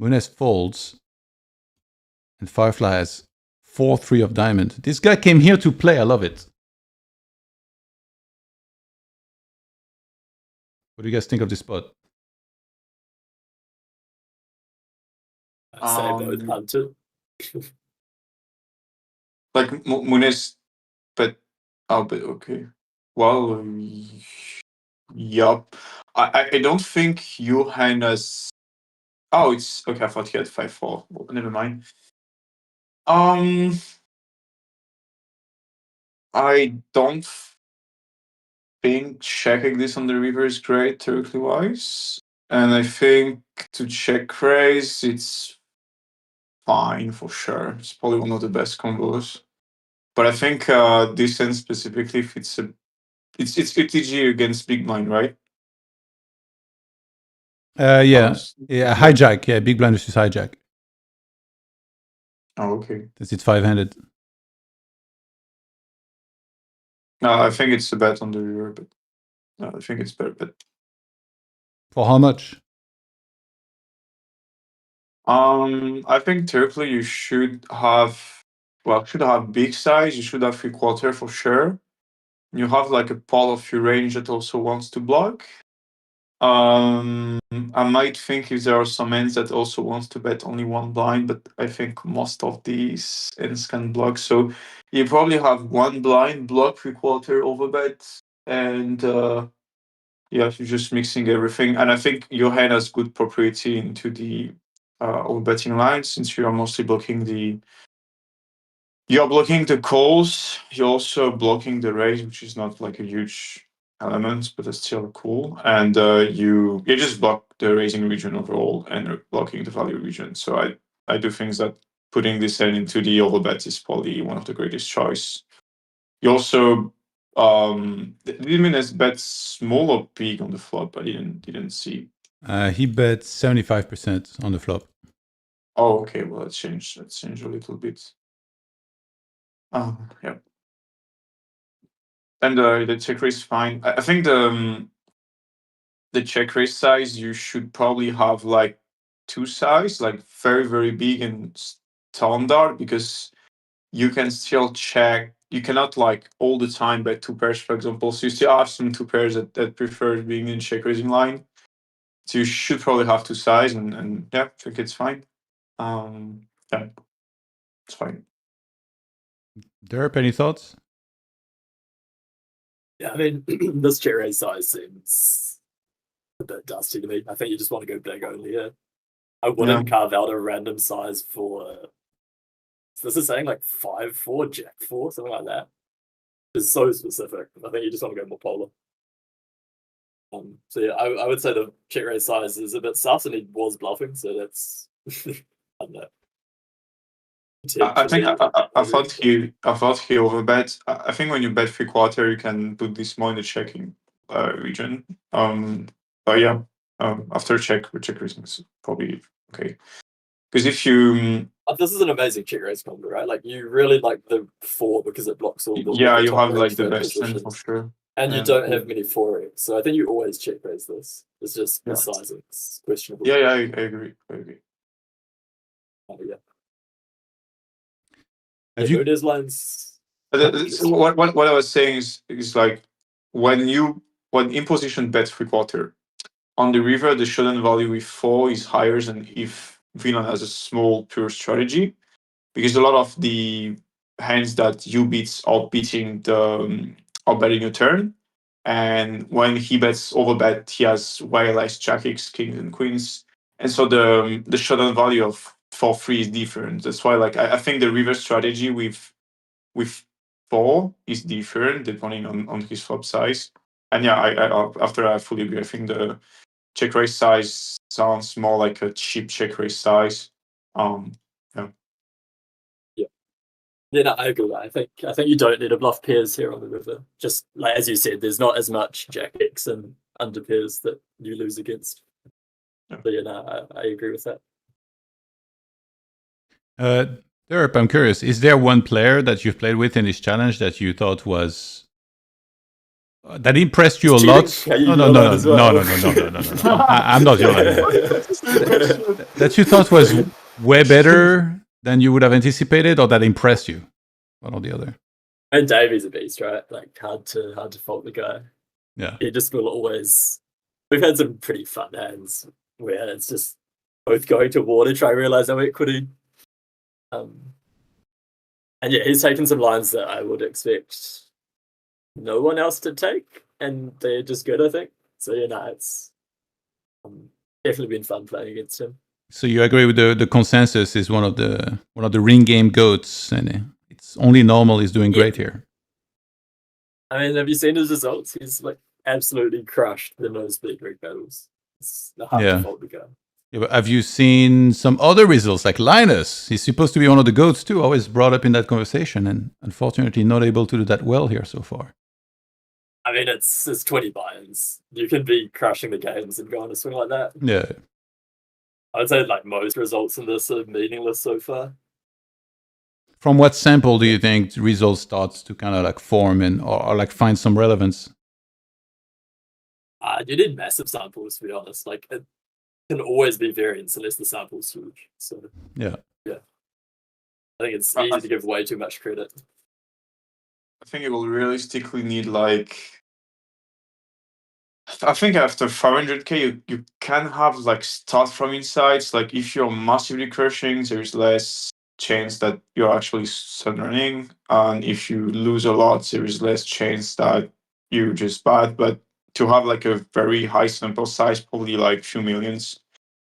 Munez folds, and Firefly has 4-3 of diamond. This guy came here to play. I love it. What do you guys think of this spot? I say both hunted. Like Munez, but okay. Well, yup. I don't think Johannes. Oh, it's okay. I thought he had 5-4. Well, never mind. I don't think checking this on the river is great territory wise, and I think to check raise it's fine for sure. It's probably one of the best combos. But I think this end specifically, if it's 50G against big blind, right? Yeah, hijack. Yeah, big blind versus hijack. Oh, okay. It's 5-handed. No, I think it's a bet on the river, but I think it's better bet. For how much? I think typically you should have big size. You should have 3/4 for sure. You have like a part of your range that also wants to block. I might think if there are some ends that also wants to bet only one blind, but I think most of these ends can block. So you probably have one blind block 3/4 overbet, and you're just mixing everything. And I think your hand has good propriety into the overbetting line since you are mostly blocking you're blocking the calls. You're also blocking the raise, which is not like a huge element, but it's still cool. And you just block the raising region overall and blocking the value region. So I do think that putting this hand into the overbet is probably one of the greatest choice. You also Jimenez bet small or big on the flop. I didn't see. He bet 75% on the flop. Oh, okay. Well, let's change a little bit. Yeah. And the check raise fine. I think the check raise size you should probably have like 2 size, like very very big and standard because you can still check. You cannot like all the time bet 2 pairs, for example. So you still have some 2 pairs that prefer being in check raising line. So you should probably have 2 sides, and yeah, I think it's fine. Yeah, it's fine. Derp, any thoughts? Yeah, I mean, this check raise size seems a bit dusty to me. I think you just want to go big only here. I wouldn't carve out a random size for. This is saying like 5-4, Jack-4, something like that. It's so specific. I think you just want to go more polar. So yeah, I would say the check raise size is a bit sus, and he was bluffing, so that's I don't know. I think I thought he overbet. I think when you bet 3/4, you can put this more in the checking region. But yeah, after check raising is probably okay. Because if you this is an amazing check raise combo, right? Like you really like the 4 because it blocks all the you top have like range the bet best hand for positions. sure. And you don't have many 4x, so I think you always check raise this. It's just the size is questionable. Yeah, I agree. Yeah. Have you? There's lines. What I was saying is like when in position bet 3/4 on the river, the showdown value with 4 is higher than if villain has a small pure strategy, because a lot of the hands that you beats are beating are betting a turn, and when he bets overbet, he has way less jack X, kings, and queens, and so the showdown value of 4-3 is different. That's why like I think the river strategy with 4 is different depending on his flop size. And yeah, I fully agree. I think the check raise size sounds more like a cheap check raise size. Yeah, no, I agree. I think you don't need to bluff pairs here on the river. Just like as you said, there's not as much jack X and under pairs that you lose against. Yeah. But yeah, no, I agree with that. Derp, I'm curious. Is there one player that you've played with in this challenge that you thought was that impressed you a lot? No. I'm not yelling. That you thought was way better than you would have anticipated, or that impressed you? One or the other. And Davey's a beast, right? Like hard to fault the guy. Yeah. He just will always. We've had some pretty fun hands where it's just both going to water, try to realize our equity. And yeah, he's taken some lines that I would expect no one else to take, and they're just good, I think. So yeah, it's definitely been fun playing against him. So you agree with the consensus is one of the ring game goats, and it's only normal he's doing great here. I mean, have you seen his results? He's like absolutely crushed the nosebleed rig battles. It's hard to fault the guy. Yeah, but have you seen some other results like Linus? He's supposed to be one of the GOATs too, always brought up in that conversation, and unfortunately not able to do that well here so far. I mean, it's 20 buy-ins. You can be crushing the games and go on a swing like that. Yeah. I would say like most results in this are meaningless so far. From what sample do you think the results starts to kind of like form in or like find some relevance? You need massive samples, to be honest. Like it can always be variance unless the sample's huge. So yeah. I think it's easy to give way too much credit. I think it will realistically need like. I think after 500k, you can have like start from insights. Like if you're massively crushing, there's less chance that you're actually sunrunning, and if you lose a lot, there is less chance that you just bad. But to have like a very high sample size, probably like few millions.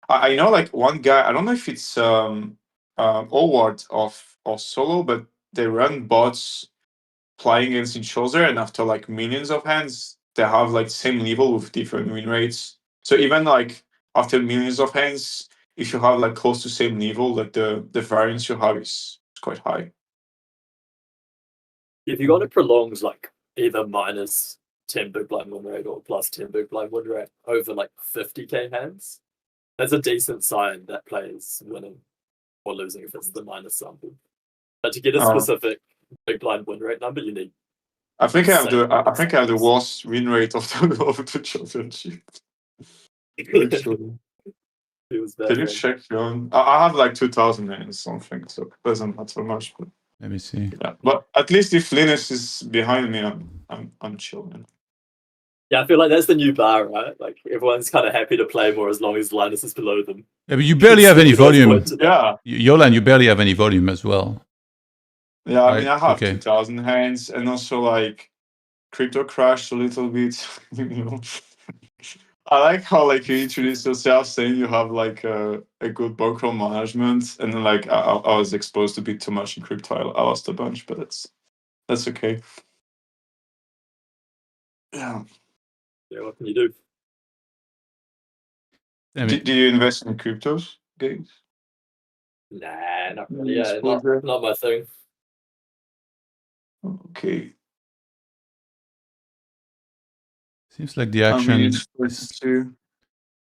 I know like one guy. I don't know if it's Howard or Solo, but they run bots playing against each other, and after like millions of hands, they have like same level with different win rates. So even like after millions of hands, if you have like close to same level, like the variance you have is quite high. If you got it prolongs like either minus 10 big blind win rate or plus 10 big blind win rate over like 50k hands, that's a decent sign that player's winning or losing if it's the minus sample. But to get a specific big blind win rate number, you need. I think I have the worst win rate of the championship. It was bad. Can you Then. check your own? I have like 2,000 and something, so it doesn't matter much. But Let me see. yeah, but at least if Linus is behind me, I'm chilling. Yeah, I feel like that's the new bar, right? Like everyone's kind of happy to play more as long as Linus is below them. Yeah, but you barely have any volume. Yeah, Yolan, you barely have any volume as well. yeah. I Right, mean, I have okay. 2,000 hands, and also like crypto crashed a little bit. You know, I like how like you introduce yourself saying you have like a good bankroll management, and then like I was exposed a bit too much in crypto. I lost a bunch, but that's okay. Yeah. Yeah, what can you do? Did you invest in cryptos games? Nah, not really. Yes, Yeah, poker. not my thing. Okay. Seems like the I action mean, is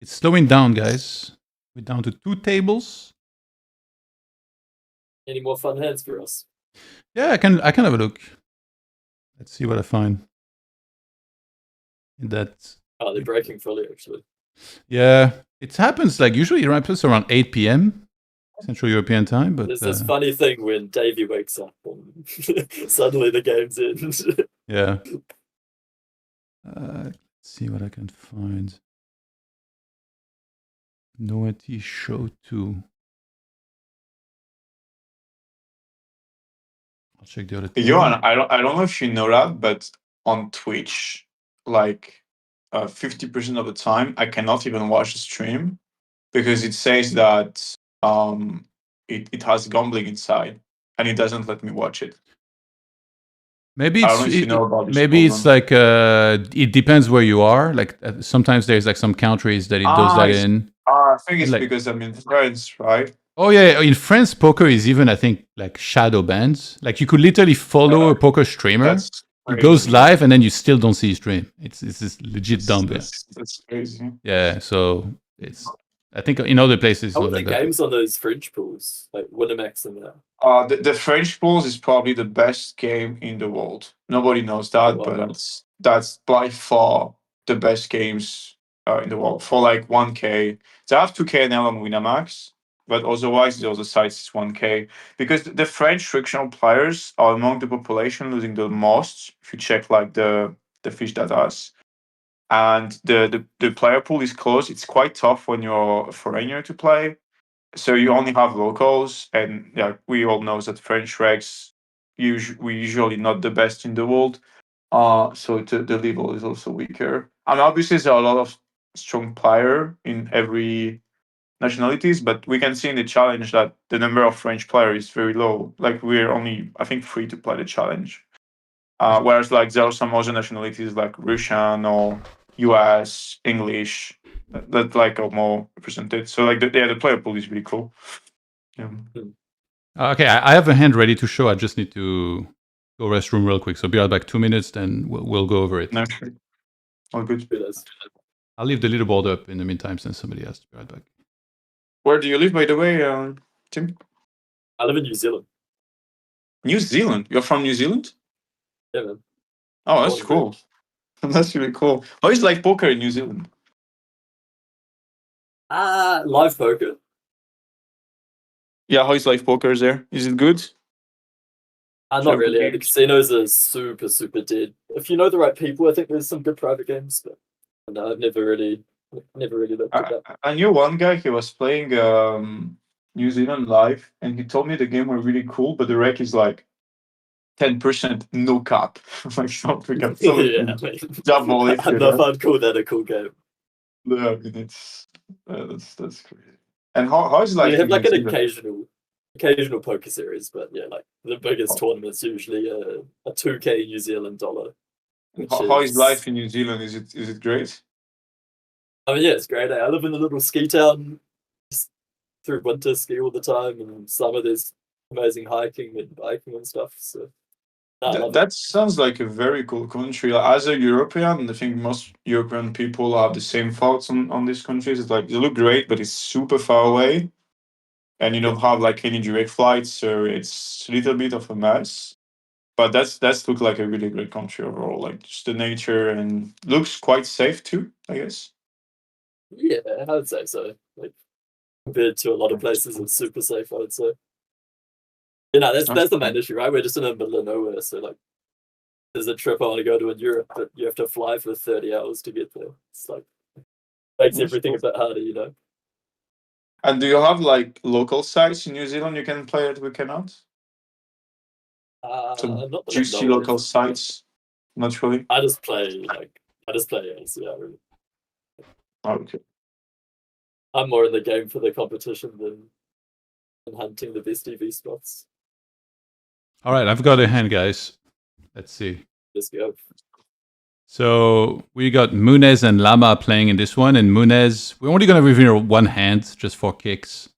it's slowing down, guys. We're down to 2 tables. Any more fun hands for us? Yeah, I can have a look. Let's see what I find. In that. Oh, they're breaking fully actually. Yeah, it happens like usually it happens around 8 p.m. Central European time, but There's this funny thing when Davey wakes up and suddenly the game's in. yeah. Let's see what I can find. Noety show 2. I'll check the other table. Johan, I don't know if you know that, but on Twitch, like 50% of the time, I cannot even watch the stream because it says that it has gambling inside and it doesn't let me watch it. Maybe I don't know if you know about this maybe it's problem. like it depends where you are. Like sometimes there's like some countries that it does that in. I think it's like- because I'm in France, right? Oh yeah, in France, poker is even I think like shadow bans. Like you could literally follow a poker streamer. That's It goes crazy. live and then you still don't see his stream. It's just legit dumb. That's crazy. Yeah, so it's. I think in other places it's How are not the like that. games on those French pools, like Winamax and that? The French pools is probably the best game in the world. Nobody knows that, Wow. but that's by far the best games in the world for like 1K. They have 2K now on Winamax, but otherwise the other sites is 1K because the French frictional players are among the population losing the most. If you check like the fish data, and the player pool is close. It's quite tough when you're a foreigner to play. So you only have locals, and yeah, we all know that French regs we usually not the best in the world. So the level is also weaker. And obviously there are a lot of strong player in every nationalities, but we can see in the challenge that the number of French players is very low. Like we're only I think 3 to play the challenge. Whereas like there are some other nationalities like Russian or US, English that like are more represented. So like the player pool is really cool. Yeah. Okay, I have a hand ready to show. I just need to go restroom real quick. So be right back 2 minutes, then we'll go over it. No, all good. I'll leave the leaderboard up in the meantime since somebody has to be right back. Where do you live, by the way, Tim? I live in New Zealand. New Zealand. You're from New Zealand? Yeah, man. Oh, that's cool. That's really cool. How is like poker in New Zealand? Live poker. Yeah, how is live poker there? Is it good? Not really. The casinos are super, super dead. If you know the right people, I think there's some good private games, but no, I've never really looked at that. I knew one guy, he was playing New Zealand live, and he told me the game was really cool, but the rec is like 10% no cap. Like something absolutely diabolic. I don't know if I'd call that a cool game. Yeah, I mean it's that's crazy. And how is like you have like an occasional poker series, but yeah, like the biggest tournament's usually a 2K New Zealand dollar. How is life in New Zealand? Is it great? I mean, yeah, it's great. I live in a little ski town. Just through winter, ski all the time, and summer there's amazing hiking and biking and stuff. So that sounds like a very cool country. Like, as a European, I think most European people have the same thoughts on these countries. It's like they look great, but it's super far away, and you don't have like any direct flights, so it's a little bit of a mess. But that's look like a really great country overall. Like just the nature and looks quite safe too, I guess. Yeah, I would say so. Like compared to a lot of places. It's super safe, I would say. You know, that's the main issue, right? We're just in the middle of nowhere, so like, there's a trip I want to go to in Europe, but you have to fly for 30 hours to get there. It's like makes everything a bit harder, you know. And do you have like local sites in New Zealand you can play that we cannot? Some Not that I juicy know local of. sites? Not really. I just play Ace, yeah, really. Oh, okay. I'm more in the game for the competition than hunting the best EV spots. All right, I've got a hand, guys. Let's see. Let's go. So we got Munez and Lama playing in this one, and Munez, we're only going to reveal one hand just for kicks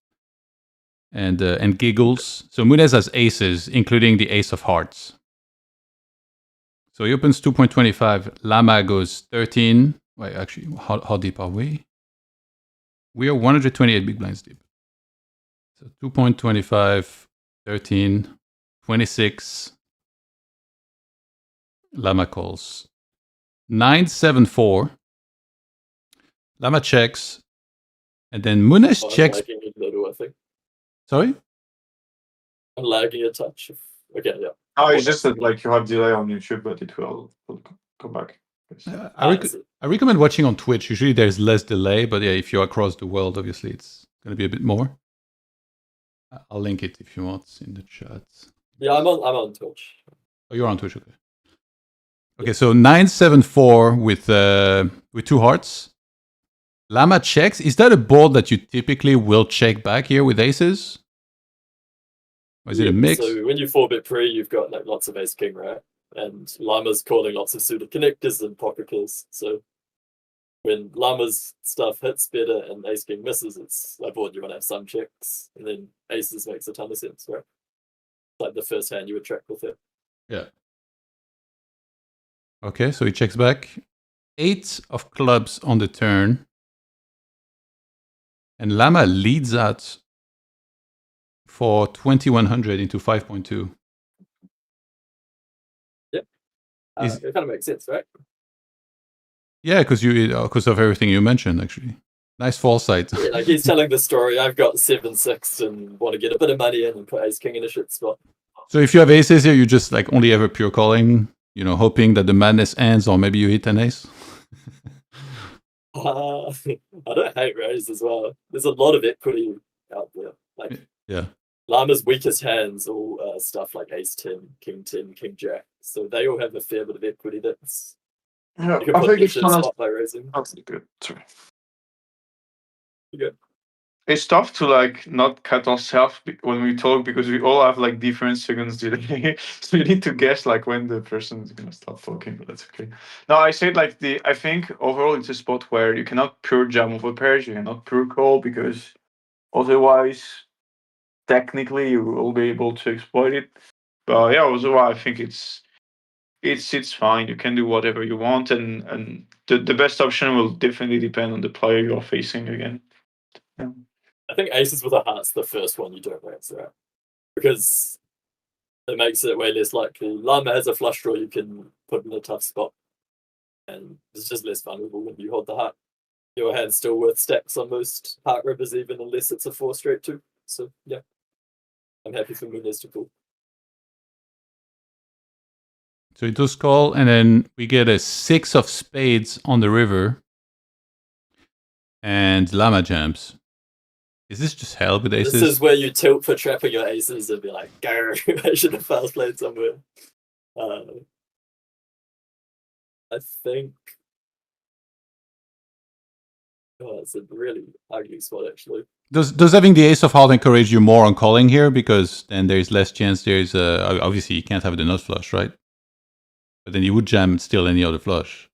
and giggles. So Munez has aces, including the ace of hearts. So he opens 2.25. Lama goes 13. Wait, actually, how deep are we? We are 128 big blinds deep. So 2.25, 13, 26. Lama calls. 9-7-4. Lama checks. And then Munez checks. I'm lagging a little, I think. Sorry? I'm lagging a touch. Okay, yeah. Oh, it's just that like you have delay on YouTube, but it will come back. I recommend watching on Twitch. Usually there's less delay, but yeah, if you're across the world, obviously it's going to be a bit more. I'll link it if you want in the chat. Yeah, I'm on Twitch. Oh, you're on Twitch, okay. Okay, so 9-7-4 with two hearts. Lama checks. Is that a board that you typically will check back here with aces? Or is it a mix? So when you 4-bet pre, you've got like lots of ace king, right? And Lama's calling lots of suited connectors and pocket kills. So when Lama's stuff hits better and ace king misses, it's like, board you want to have some checks, and then aces makes a ton of sense, right? Like the first hand you would track with it. Yeah. Okay, so he checks back. 8 of clubs on the turn. And Lama leads out for 2100 into 5.2. Yep. It kind of makes sense, right? Yeah, because of everything you mentioned, actually. Nice foresight. Yeah, like he's telling the story. I've got 7-6 and want to get a bit of money in and put ace king in a shit spot. So if you have aces here, you just like only ever pure calling, hoping that the madness ends, or maybe you hit an ace. I don't hate raise as well. There's a lot of equity out there. Like, yeah, Lama's weakest hands all stuff like ace 10, king 10, king jack. So they all have a fair bit of equity that's Yeah, you can I put think in it's shit not spot by raising. that's good. Sorry. You're good. It's tough to like not cut ourselves when we talk because we all have like different seconds delay. So you need to guess like when the person is gonna stop talking, but that's okay. No, I said like I think overall it's a spot where you cannot pure jam over pairs, you cannot pure call because otherwise technically you will be able to exploit it. But yeah, otherwise I think it's fine. You can do whatever you want, and the best option will definitely depend on the player you're facing again. Yeah. I think aces with a heart's the first one you don't raise, right? Because it makes it way less likely. Lama has a flush draw you can put in a tough spot, and it's just less vulnerable when you hold the heart. Your hand's still worth stacks on most heart rivers, even unless it's a 4 straight 2. So yeah, I'm happy for Munez to call. So he does call, and then we get a 6 of spades on the river, and Lama jams. Is this just hell with aces? This is where you tilt for trapping your aces and be like, "Go! I should have fast played somewhere." I think. Oh, it's a really ugly spot, actually. Does having the ace of heart encourage you more on calling here, because then there's less chance there's obviously you can't have the nut flush, right? But then you would jam still any other flush.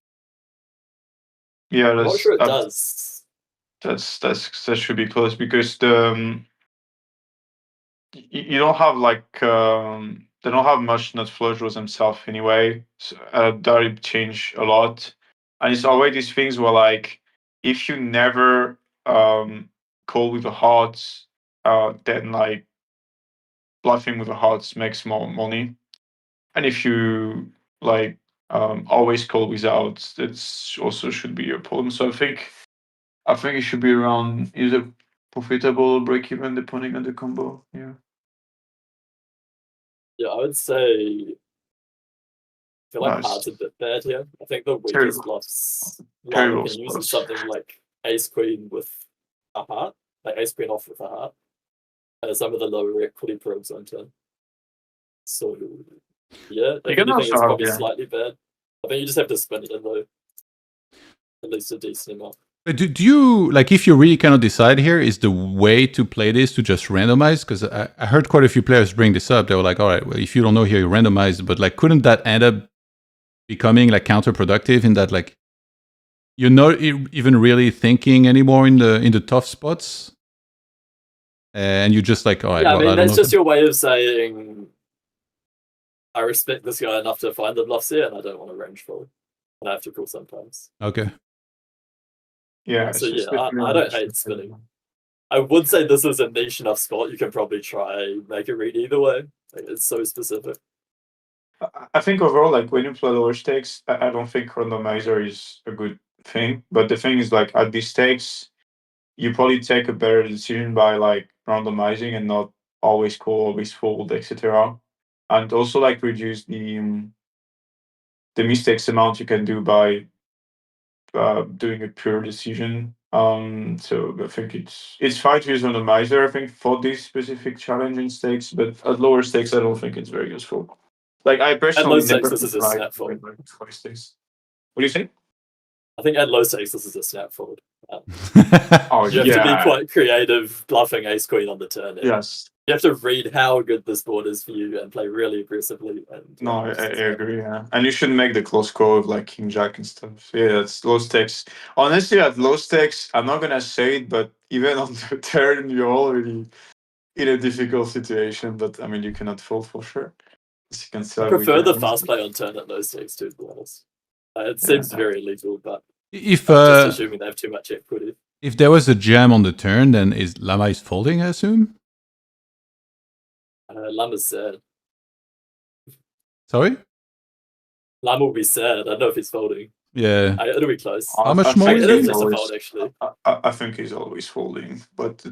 Yeah, I'm not sure it does. That should be close because you don't have like they don't have much nut flush draws themselves anyway. So, that change a lot, and it's always these things where like if you never call with the hearts, then like bluffing with the hearts makes more money, and if you like always call without, that's also should be your problem. So I think it should be around either profitable break even depending on the combo. Yeah. Yeah, I would say I feel like Nice. heart's a bit bad here. I think the weakest Terrible. bluffs Lama Terrible can use is spots. something like ace queen with a heart, like ace queen off with a heart, and some of the lower equity probes on turn. So yeah, if can anything, also it's have, probably yeah. slightly bad. I think you just have to spin it in though, at least a decent amount. But do you, like, if you really cannot decide here, is the way to play this to just randomize? Because I heard quite a few players bring this up. They were like, all right, well, if you don't know here, you randomize. But, like, couldn't that end up becoming, like, counterproductive in that, like, you're not even really thinking anymore in the tough spots? And you're just like, all right, Yeah, well, I mean, I don't that's know. just your way of saying, I respect this guy enough to find the bluffs here, and I don't want to range forward. And I have to call sometimes. Okay. Yeah. So it's yeah, definitely I on don't the hate spin. spinning. I would say this is a niche enough spot you can probably try make it read either way. Like, it's so specific. I think overall, like when you play lower stakes, I don't think randomizer is a good thing. But the thing is, like at these stakes, you probably take a better decision by like randomizing and not always call, always fold, etc. And also like reduce the mistakes amount you can do by doing a pure decision. So I think it's fine to use randomizer. I think for this specific challenging stakes, but at lower stakes, I don't think it's very useful. Like I At low personally stakes, never this is a tried snap fold. for stakes. What do you say? I think at low stakes, this is a snap fold. Oh You have to be quite creative, bluffing ace queen on the turn. Yes. You have to read how good this board is for you and play really aggressively. And No, I agree. Yeah, and you should make the close call with like king jack and stuff. Yeah, that's low stakes. Honestly, at low stakes, I'm not gonna say it, but even on the turn, you're already in a difficult situation. But I mean, you cannot fold for sure. You can still I have prefer the weaker fast hands. play on turn at low stakes too, to be honest. It seems very legal, but If just assuming they have too much equity. if there was a jam on the turn, then Lama is folding, I assume? Lama's sad. Sorry? Lama will be sad. I don't know if he's folding. Yeah. It'll be close. How much I more think is It is he? just a always- fold, actually. I think he's always folding, but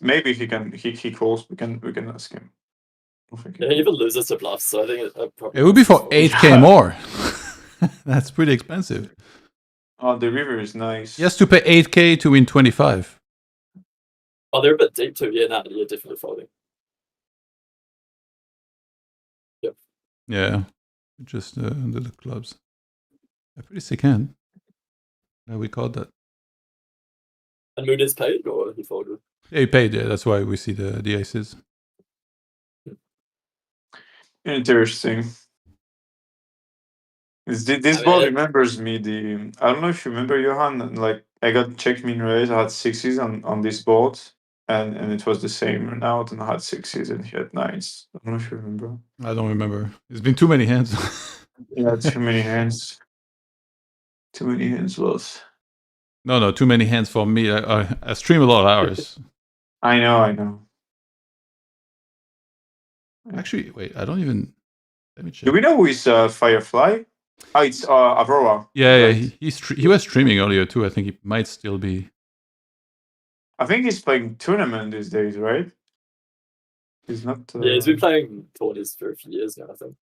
maybe he calls. We can ask him. I don't think Yeah, he even loses to bluffs, so I think it probably. It would be for is 8K more. That's pretty expensive. Oh, the river is nice. He has to pay 8K to win 25. Oh, they're a bit deep too. Yeah, you're definitely folding. Yep. Yeah. Just the little clubs. A pretty sick hand. Yeah, we called that. And Moon is paid, or he folded? Yeah, he paid. Yeah, that's why we see the aces. Interesting. This board remembers me. I don't know if you remember, Johan. Like I got check min raise. I had sixes on this board, and it was the same out, and I had sixes and he had nines. I don't know if you remember. I don't remember. It's been too many hands. Yeah, too many hands. Too many hands was. No, too many hands for me. I stream a lot of hours. I know. Actually, wait. I don't even. Let me check. Do we know who is Firefly? Oh, it's Aurora. Yeah, right? he was streaming earlier too. I think he might still be. I think he's playing tournament these days, right? He's not. Yeah, he's been playing tourneys for a few years now, I think.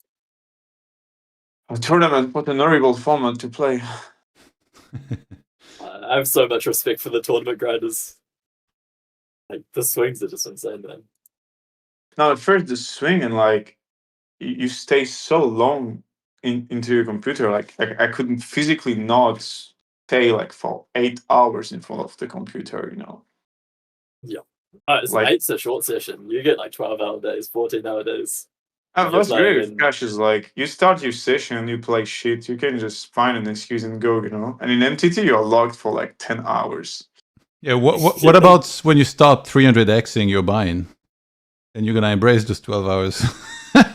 A tournament. What an horrible format to play. I have so much respect for the tournament grinders. Like, the swings are just insane, man. Now, at first, the swing and like you stay so long into your computer. Like I couldn't physically not stay like for 8 hours in front of the computer. You know. Yeah. It's Like- 8's a short session. You get like 12-hour days, 14-hour days. And You're what's great playing with in- Cash is like you start your session, you play shit, you can just find an excuse and go, you know. And in MTT, you're locked for like 10 hours. Yeah. What about when you start 300xing your buy-in? And you're gonna embrace those 12 hours.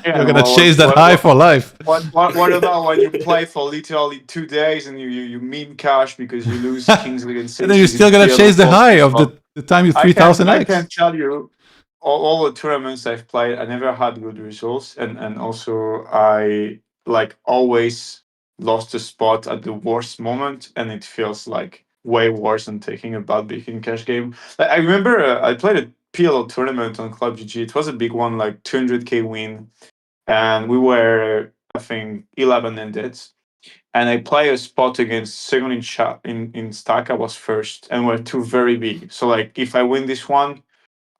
You're gonna chase that high for life. What about when you play for literally 2 days and you meme cash because you lose kings against And then you're aces still in gonna PL chase the or high of something? the time you I 3000x. can tell you all the tournaments I've played, I never had good results, and also I like always lost a spot at the worst moment, and it feels like way worse than taking a bad beat in cash game. I remember I played a PLO tournament on Club GG. It was a big one, like 200k win, and we were, I think, 11-ended. And I play a spot against second in stack. I was first, and we're two very big. So like, if I win this one,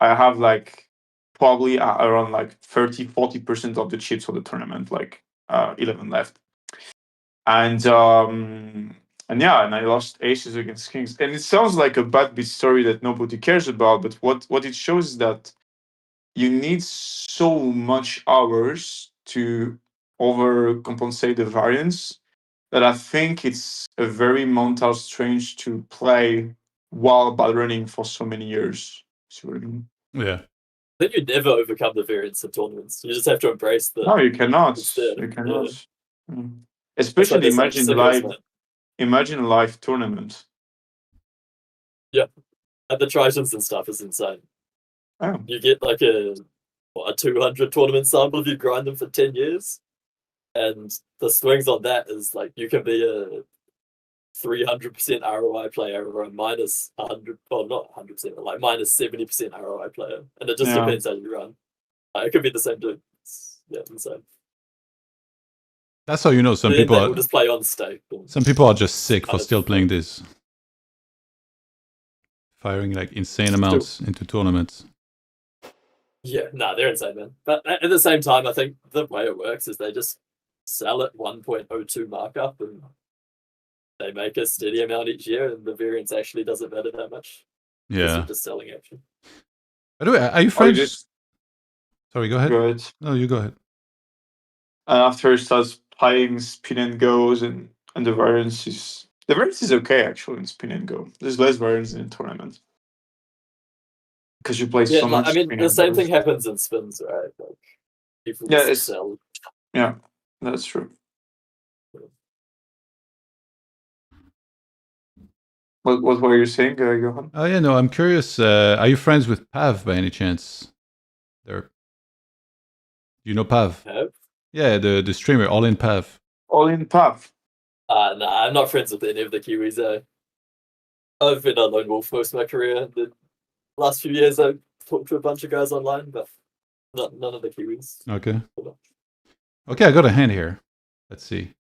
I have like probably around like 30-40% of the chips of the tournament, like 11 left. And yeah, and I lost aces against kings. And it sounds like a bad beat story that nobody cares about, but what it shows is that you need so much hours to overcompensate the variance that I think it's a very mental strange to play while bad running for so many years. See what I mean? Yeah. Then you never overcome the variance in tournaments. You just have to embrace the. No, you cannot. Instead. You cannot. Yeah. Mm. That's why Especially there's like imagine singles, live. man. Imagine a live tournament. And the Tritons and stuff is insane. Oh. You get like a 200 tournament sample if you grind them for 10 years. And the swings on that is like you can be a 300% ROI player or a minus 100, well, not 100%, but like minus 70% ROI player. And it just Yeah. depends how you run. It could be the same dude. Yeah, insane. That's how you know some Then people they are, will just play on stake. some people are just sick for Kind of- still playing this. Firing like insane amounts into tournaments. Yeah, no, they're insane, man. But at the same time, I think the way it works is they just sell at 1.02 markup and they make a steady amount each year, and the variance actually doesn't matter that much. Yeah. Just selling action. By the way, are you Or friends? just Sorry, go ahead. good. No, you go ahead. And after it starts playing spin and goes, and the variance is okay actually in spin and go. There's less variance in tournament because you play Yeah, so much. I mean, spin the and same goes. thing happens in spins, right? Like people Yeah, just it's- sell. Yeah, that's true. What were you saying, Johan? Oh yeah, no, I'm curious. Are you friends with Pav by any chance? There. Do you know Pav? Have? Yeah, the streamer, All In Pav. All in path. No, I'm not friends with any of the Kiwis. I've been a lone wolf most of my career. The last few years, I've talked to a bunch of guys online, but none of the Kiwis. Okay. Okay, I got a hand here. Let's see.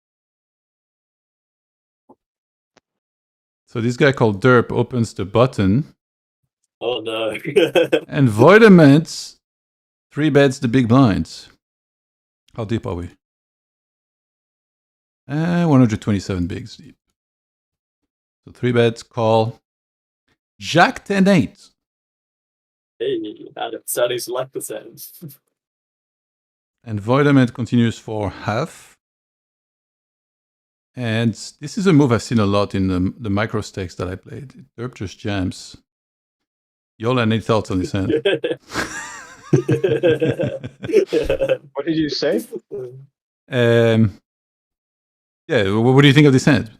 So this guy called Derp opens the button, Oh no. and Voidament 3-bets the big blinds. How deep are we? 127 bigs deep. So 3-bets, call. Jack 10-8. Hey, I'm starting to like the sound. And Voidament continues for half. And this is a move I've seen a lot in the micro stakes that I played. Derp just jams. Yola, any thoughts on this hand? What did you say? Yeah, what do you think of this hand?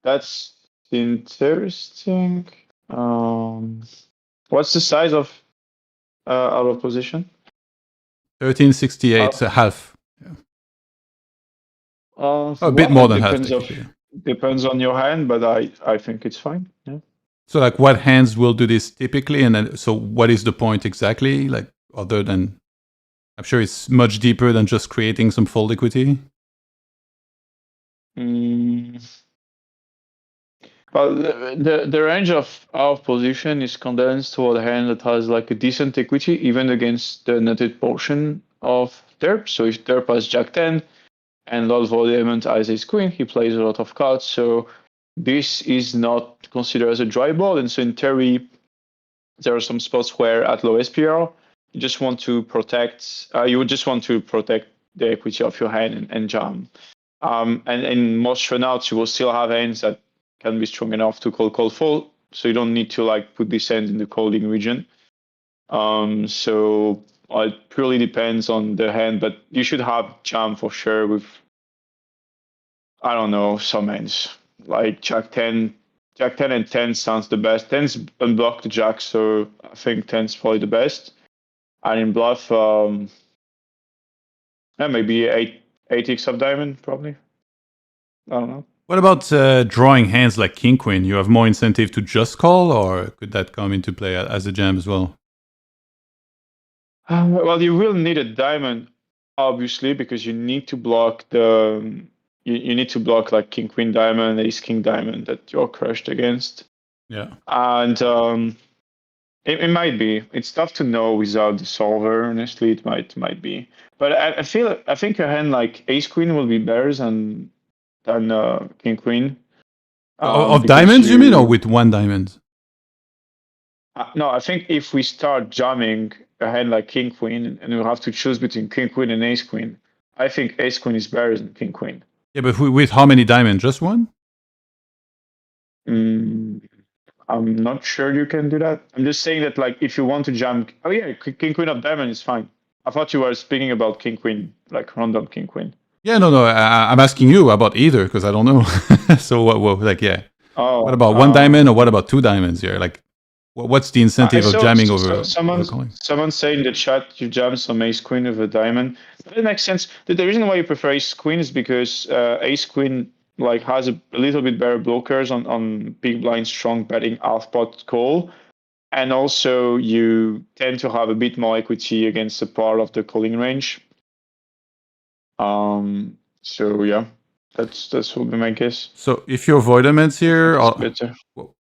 That's interesting. What's the size of out of position? 1368, so half. A bit more than half, technically. Depends on your hand, but I think it's fine. Yeah. So, like, what hands will do this typically? And then, so what is the point exactly? Like, other than, I'm sure it's much deeper than just creating some fold equity. Well, the range of our position is condensed toward a hand that has like a decent equity, even against the netted portion of Derp. So if Derp has Jack 10 and Lord Voldemort has Ace Queen, he plays a lot of cards. So this is not considered as a dry board. And so in theory, there are some spots where at low SPR, you just want to protect. You would just want to protect the equity of your hand and jam. And in most showouts, you will still have hands that can be strong enough to call fold, so you don't need to like put this hand in the calling region. So it purely depends on the hand, but you should have jam for sure with, I don't know, some hands like Jack 10 and 10 sounds the best. 10's unblock the Jack, so I think 10's probably the best. And in bluff, maybe 8x of diamond probably. I don't know. What about drawing hands like king queen? You have more incentive to just call, or could that come into play as a jam as well? Well, you will need a diamond, obviously, because you need to block the. You need to block like king queen diamond, ace king diamond that you're crushed against. Yeah. And it might be. It's tough to know without the solver. Honestly, it might be. But I think a hand like ace queen will be better than king queen. Of Because diamonds, you mean, or with one diamond? No, I think if we start jamming a hand like king queen and we have to choose between king queen and ace queen, I think ace queen is better than king queen. Yeah, but with how many diamonds? Just one? I'm not sure you can do that. I'm just saying that, like, if you want to jam, oh yeah, king queen of diamond is fine. I thought you were speaking about king queen, like random king queen. Yeah, no. I'm asking you about either because I don't know. So what? Like, yeah. Oh, What about one diamond or what about two diamonds here? Like, what's the incentive of jamming over calling? Someone saying in the chat you jam some ace queen with a diamond. That makes sense. The reason why you prefer ace queen is because ace queen like has a little bit better blockers on big blind strong betting half pot call, and also you tend to have a bit more equity against the part of the calling range. So yeah, that would be my guess. So if you're voidaments here, It's better.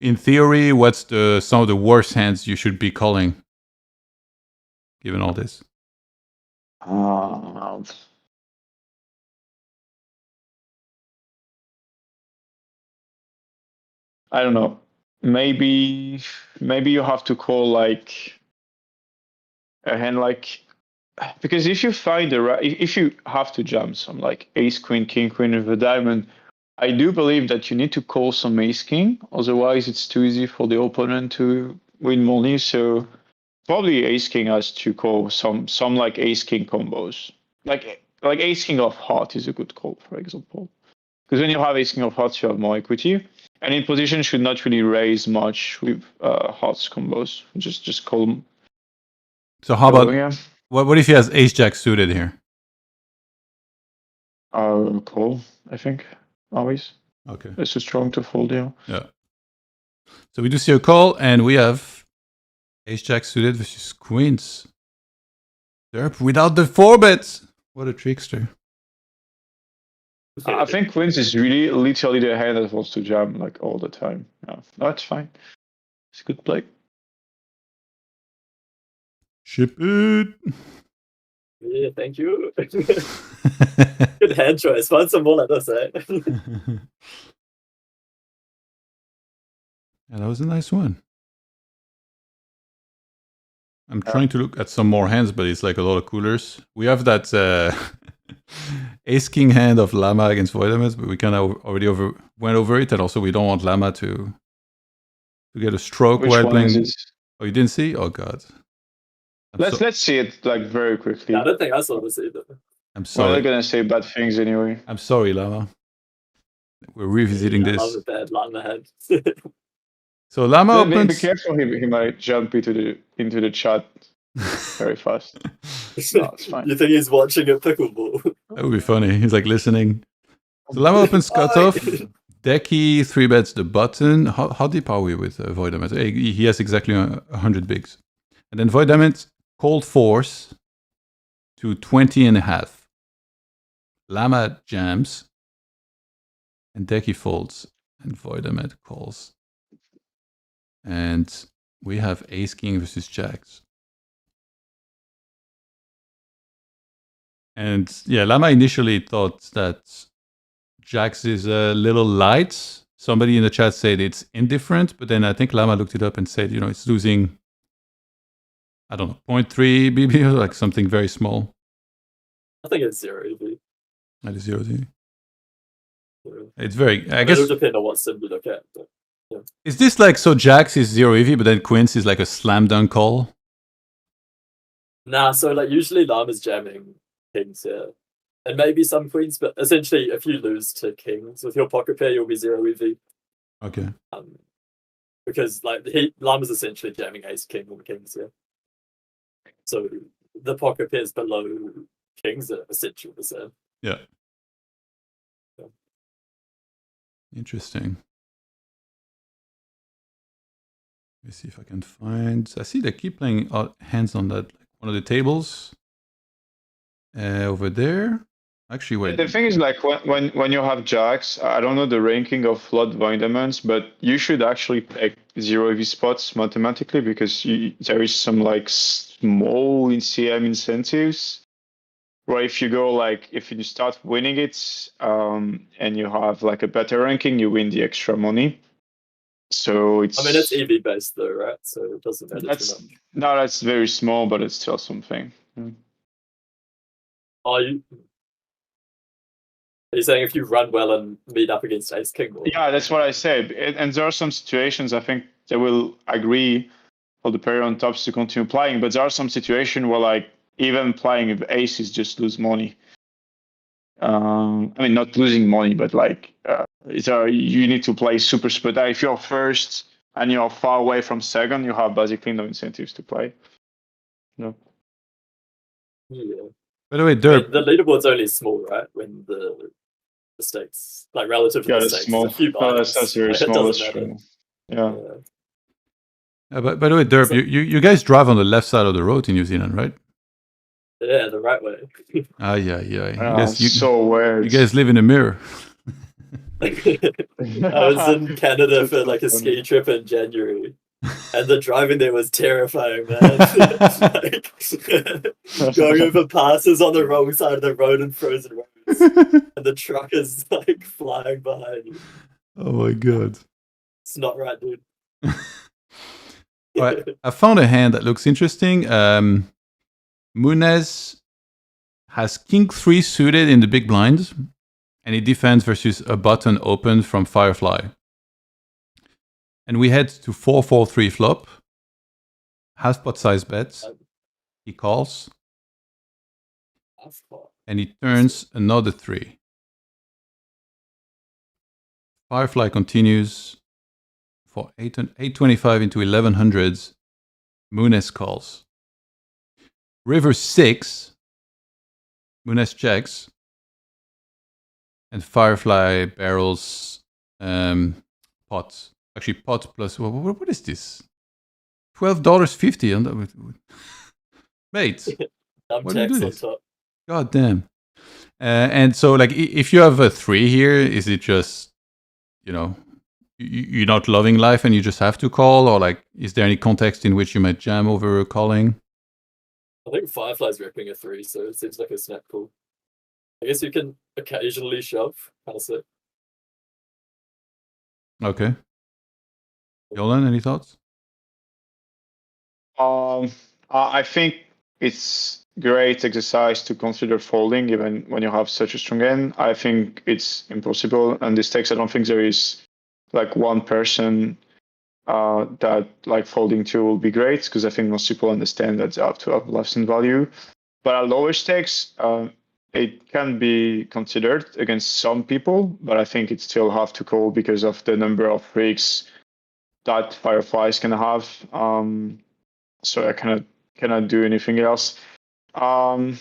in theory, what's some of the worst hands you should be calling, given all this? I don't know. Maybe you have to call like a hand like, because if you find if you have to jam some like ace queen king queen with a diamond, I do believe that you need to call some ace king. Otherwise, it's too easy for the opponent to win money. So probably ace king has to call some like ace king combos. Like ace king of heart is a good call, for example. Because when you have ace king of hearts, you have more equity, and in position should not really raise much with hearts combos. Just call them. So how about yeah. what if he has ace jack suited here? Call, I think, always. Okay. It's too strong to fold, yeah. Yeah. So we do see a call, and we have ace jack suited versus queens. Derp without the 4-bets. What a trickster. I think queens is really literally the hand that wants to jam like all the time. Yeah, that's fine. It's a good play. Ship it. Yeah, thank you. Good hand choice. Find some more like this, eh? Yeah, that was a nice one. I'm trying to look at some more hands, but it's like a lot of coolers. We have that ace king hand of Llama against Voidamets, but we kind of already went over it, and also we don't want Llama to get a stroke while playing. Oh, you didn't see? Oh god. Let's see it like very quickly. Yeah, I don't think I saw this either. I'm sorry. Well, they're gonna say bad things anyway. I'm sorry, Llama. We're revisiting this. I love a bad Llama hand. So Llama opens. Be careful, he might jump into the chat very fast. No, it's fine. You think he's watching a pickleball? That would be funny. He's like listening. So Llama opens cutoff. Decky 3-bets the button. How deep are we with Voidament? He has exactly 100 bigs. And then Voidament cold force to 20.5. Llama jams. And Decky folds. And Voidament calls. And we have ace king versus jacks. And yeah, Llama initially thought that jacks is a little light. Somebody in the chat said it's indifferent, but then I think Llama looked it up and said, it's losing, I don't know, 0.3 BB or like something very small. I think it's 0 EV. That is 0 EV. Yeah. It's very, I guess. It'll depend on what sim you look at. But, yeah. Is this like, so jacks is 0 EV, but then queens is like a slam dunk call? Nah, so like usually Llama's jamming kings here. And maybe some queens, but essentially if you lose to kings with your pocket pair, you'll be 0 EV. Okay. Because like Llama's essentially jamming ace king on kings here. So the pocket pairs below kings are essentially the same. Yeah. Interesting. Let me see if I can find. I see they keep playing hands on that one of the tables over there. Actually, wait. The thing is, like when you have jacks, I don't know the ranking of flood Windemans, but you should actually pick 0 EV spots mathematically because there is some like small CM incentives. Where if you go like if you start winning it, and you have like a better ranking, you win the extra money. So it's. I mean, it's EV based though, right? So it doesn't matter too much. No, that's very small, but it's still something. Are you saying if you run well and meet up against Ace King? Or... Yeah, that's what I said. And there are some situations I think they will agree for the player on tops to continue playing, but there are some situations where like even playing with aces just lose money. I mean, not losing money, but like you need to play super split. If you're first and you're far away from second, you have basically no incentives to play. No. Yeah. By the way, Derp. The leaderboard's only small, right? When the stakes, like relative to the stakes, small. a few buy-ups. That's very small. That's true. Yeah. By the way, Derp, you guys drive on the left side of the road in New Zealand, right? Yeah, the right way. Yeah. So weird. You guys live in a mirror. I was in Canada for like a ski trip in January, and the driving there was terrifying, man. Like, going over passes on the wrong side of the road and frozen roads, and the truck is like flying behind you. Oh my god. It's not right, dude. All right, I found a hand that looks interesting. Munez has King 3 suited in the big blind, and he defends versus a button open from Firefly. And we head to 4-4-3 flop. Half pot size bets. He calls. And he turns another 3. Firefly continues for 825 into 1100s. Munez calls. River 6. Munez checks. And Firefly barrels pot. Actually, pot plus... What is this? $12.50 on that. Mate. What do you do this? God damn. And so, like, if you have a 3 here, is it just, you're not loving life and you just have to call? Or, like, is there any context in which you might jam over calling? I think Firefly's ripping a 3, so it seems like a snap call. I guess you can occasionally shove, pass it. Okay. Yolan, any thoughts? I think it's great exercise to consider folding even when you have such a strong hand. I think it's impossible, and this takes. I don't think there is like one person that like folding to will be great, because I think most people understand that they have to have bluffs in value. But at lower stakes, it can be considered against some people, but I think it still have to call because of the number of freaks that Fireflies can have. So I cannot do anything else. And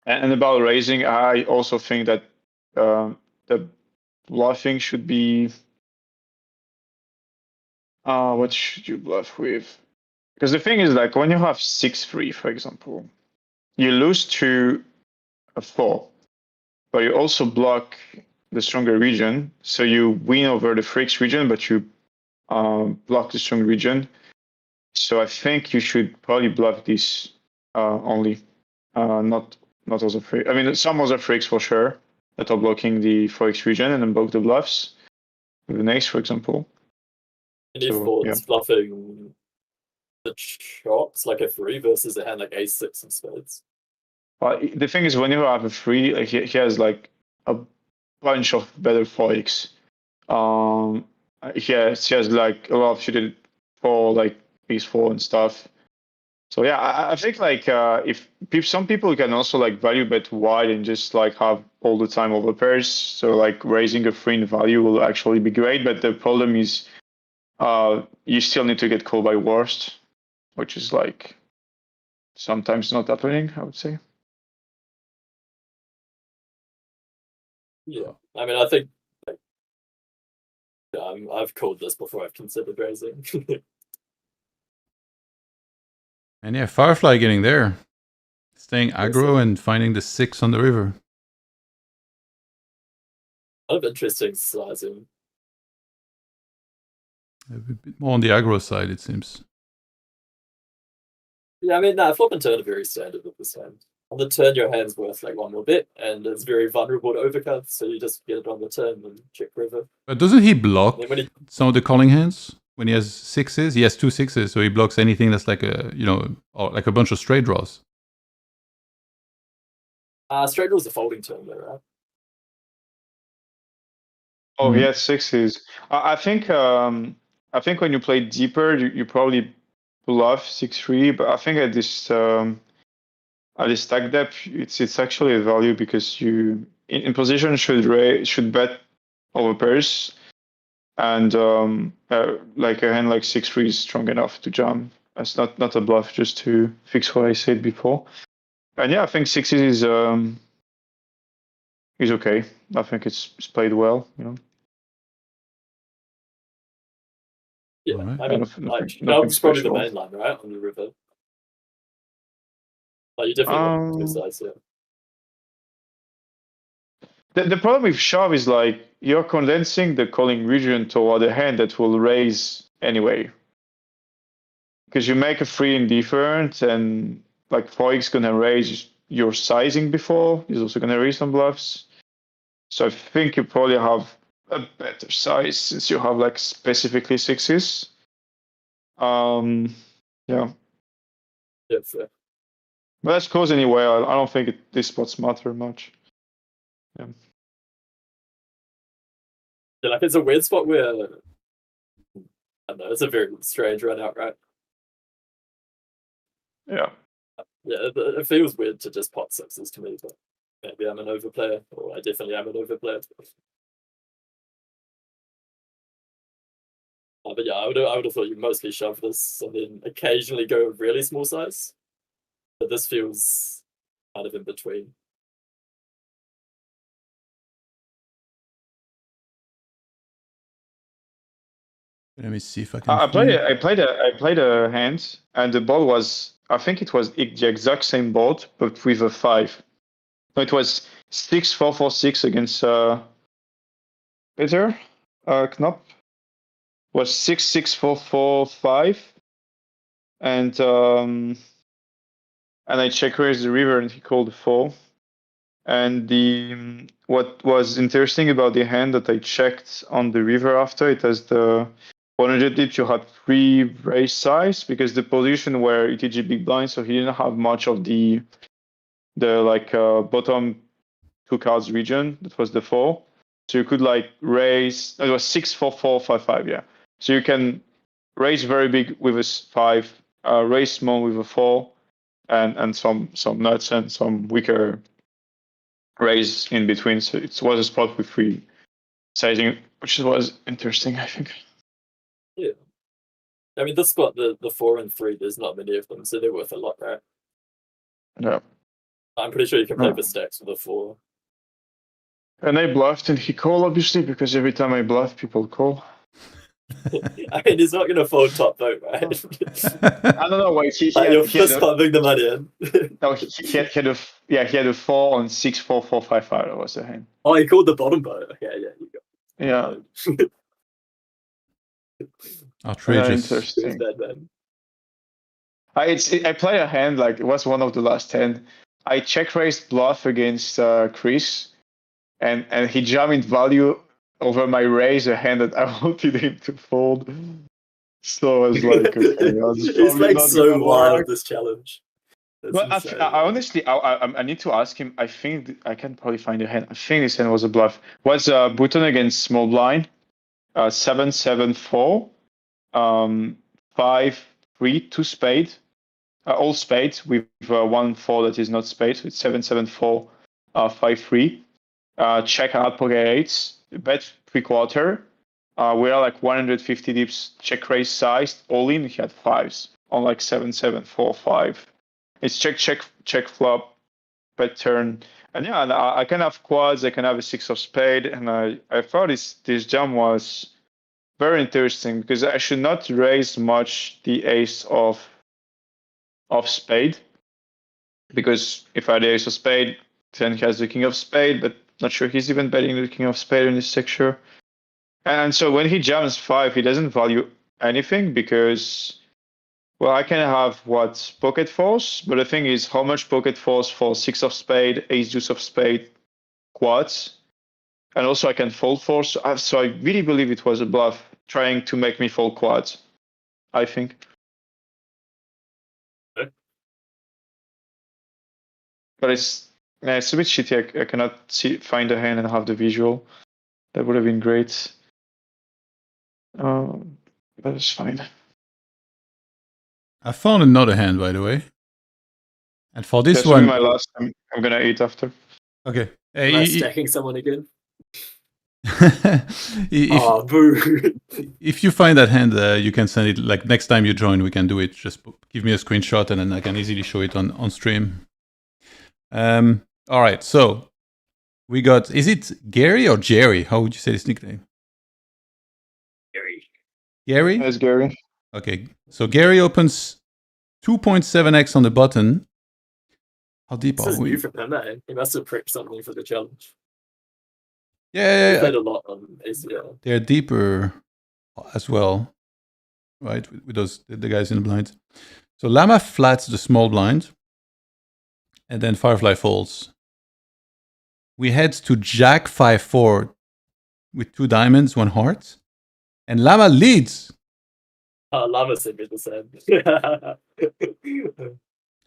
about raising, I also think that the bluffing should be. What should you bluff with? Because the thing is, like, when you have 6-3, for example, you lose to a 4, but you also block the stronger region, so you win over the freaks region, but you block the strong region. So I think you should probably bluff this only, not other freaks. I mean, some other freaks for sure that are blocking the 4x region and then block the bluffs with an ace, for example. And if Ford's bluffing the chops like a 3 versus a hand like ace-6 of spades. The thing is, when you have a 3, like, he has like a bunch of better 4x. He has like a lot of suited 4, like ace 4 and stuff. So yeah, I think like if some people can also like value bet wide and just like have all the time over pairs. So like raising a 3 in value will actually be great, but the problem is you still need to get called by worst, which is like sometimes not happening, I would say. Yeah, I mean, I think like, Yeah, I've called this before I've considered raising. And yeah, Firefly getting there. Staying Yes, aggro sir. and finding the 6 on the river. Kind of interesting sizing. A bit more on the aggro side, it seems. Yeah, I mean, flop and turn are very standard with this hand. On the turn, your hand's worth like one more bit, and it's very vulnerable to overcuts, so you just get it on the turn and check river. But doesn't he block And then when he, some of the calling hands? When he has 6s? He has 2 6s, so he blocks anything that's like a, or like a bunch of straight draws. straight draws a folding turn though, right? Oh, Mhm. he has 6s. I think when you play deeper, you probably bluff 6-3, but I think at this stack depth, it's actually a value because you in position should bet over pairs, and like a hand like 6-3 is strong enough to jam. It's not a bluff, just to fix what I said before. And yeah, I think 6s is okay. I think it's played well, Yeah, Alright. I mean, Nothing shove's probably the special. main line, right, on the river. Like, you definitely want two sides, yeah. The problem with shove is like you're condensing the calling region toward a hand that will raise anyway. Because you make a free indifferent, and like 4x gonna raise your sizing before, he's also gonna raise some bluffs. So I think you probably have a better size since you have like specifically 6s. Yeah. Yeah, fair. But that's close anyway. I don't think these spots matter much. Yeah. Yeah, like, it's a weird spot where, I don't know, it's a very strange run out, right? Yeah. Yeah, it feels weird to just pot sixes to me, but maybe I'm an overplayer, or I definitely am an overplayer. But yeah, I would have thought you mostly shove this and then occasionally go a really small size. But this feels kind of in between. Let me see if I can I find played a hand, and the board was, I think it was the exact same board, but with a 5. No, it was 6-4-4-6 against Peter Knop. Was 6-6-4-4-5, and I check raised the river, and he called a 4. And the what was interesting about the hand that I checked on the river after it, has the 100 dips, you had 3 raise size, because the position were ETG big blind, so he didn't have much of the like bottom 2 cards region. That was the 4. So you could like raise. It was 6-4-4-5-5. Yeah. So you can raise very big with a 5, raise small with a 4, and some nuts and some weaker raise in between. So it was a spot with 3 sizing, which was interesting, I think. Yeah. I mean, this spot, the 4 and 3, there's not many of them, so they're worth a lot, right? Yeah. I'm pretty sure you can play Yeah. for stacks with a 4. And I bluffed, and he called, obviously, because every time I bluff, people call. I mean, he's not going to fold top vote, right? I don't know. Wait, You're fist pumping the money in. No, he had a 4 on 6-4-4-5-5. That was the hand. Oh, he called the bottom vote. Yeah, you got. Yeah. outrageous. Interesting. Bad, man. I play a hand, like it was one of the last 10. I check raised bluff against Chris, and he jammed in value over my raise, a hand that I wanted him to fold. So I was like, okay, he's like so wild this challenge. But I honestly, I need to ask him. I think I can probably find a hand. I think this hand was a bluff. Was button against small blind, 7-7-4, 5-3, 2 spade, all spades with 1-4 that is not spade. So it's 7-7-4, 5-3. Check out poker 8s, bet 3/4. We are like 150 dips, check raise sized, all in. He had 5s on like 7-7-4-5. It's check flop, bet turn, and yeah, and I can have quads. I can have a 6 of spade, and I thought this jam was very interesting because I should not raise much the ace of spade, because if I had the ace of spade, then he has the king of spade, but not sure he's even betting the king of spade in this texture. And so when he jams 5, he doesn't value anything because, well, I can have pocket fours, but the thing is, how much pocket fours for 6 of spade, ace deuce of spade, quads, and also I can fold fours. So I really believe it was a bluff trying to make me fold quads, I think. Okay. But it's a bit shitty. I cannot find a hand and have the visual. That would have been great. But it's fine. I found another hand, by the way. And for this This will be one, my last. I'm gonna eat after. okay. Am I stacking someone again? if, boo. if you find that hand, you can send it, like next time you join, we can do it. Just give me a screenshot and then I can easily show it on stream. All right, so we got, is it Gary or Jerry? How would you say his nickname? Gary. Gary? Yes, Gary. Okay, so Gary opens 2.7x on the button. How deep This are is we? new from him, eh? He must have prepped something for the challenge. Yeah, He played a lot on ACL. they're deeper as well, right? With those the guys in the blind. So Llama flats the small blind, and then Firefly folds. We head to Jack 5-4 with 2 diamonds, 1 heart, and Llama leads. Llama said me the same.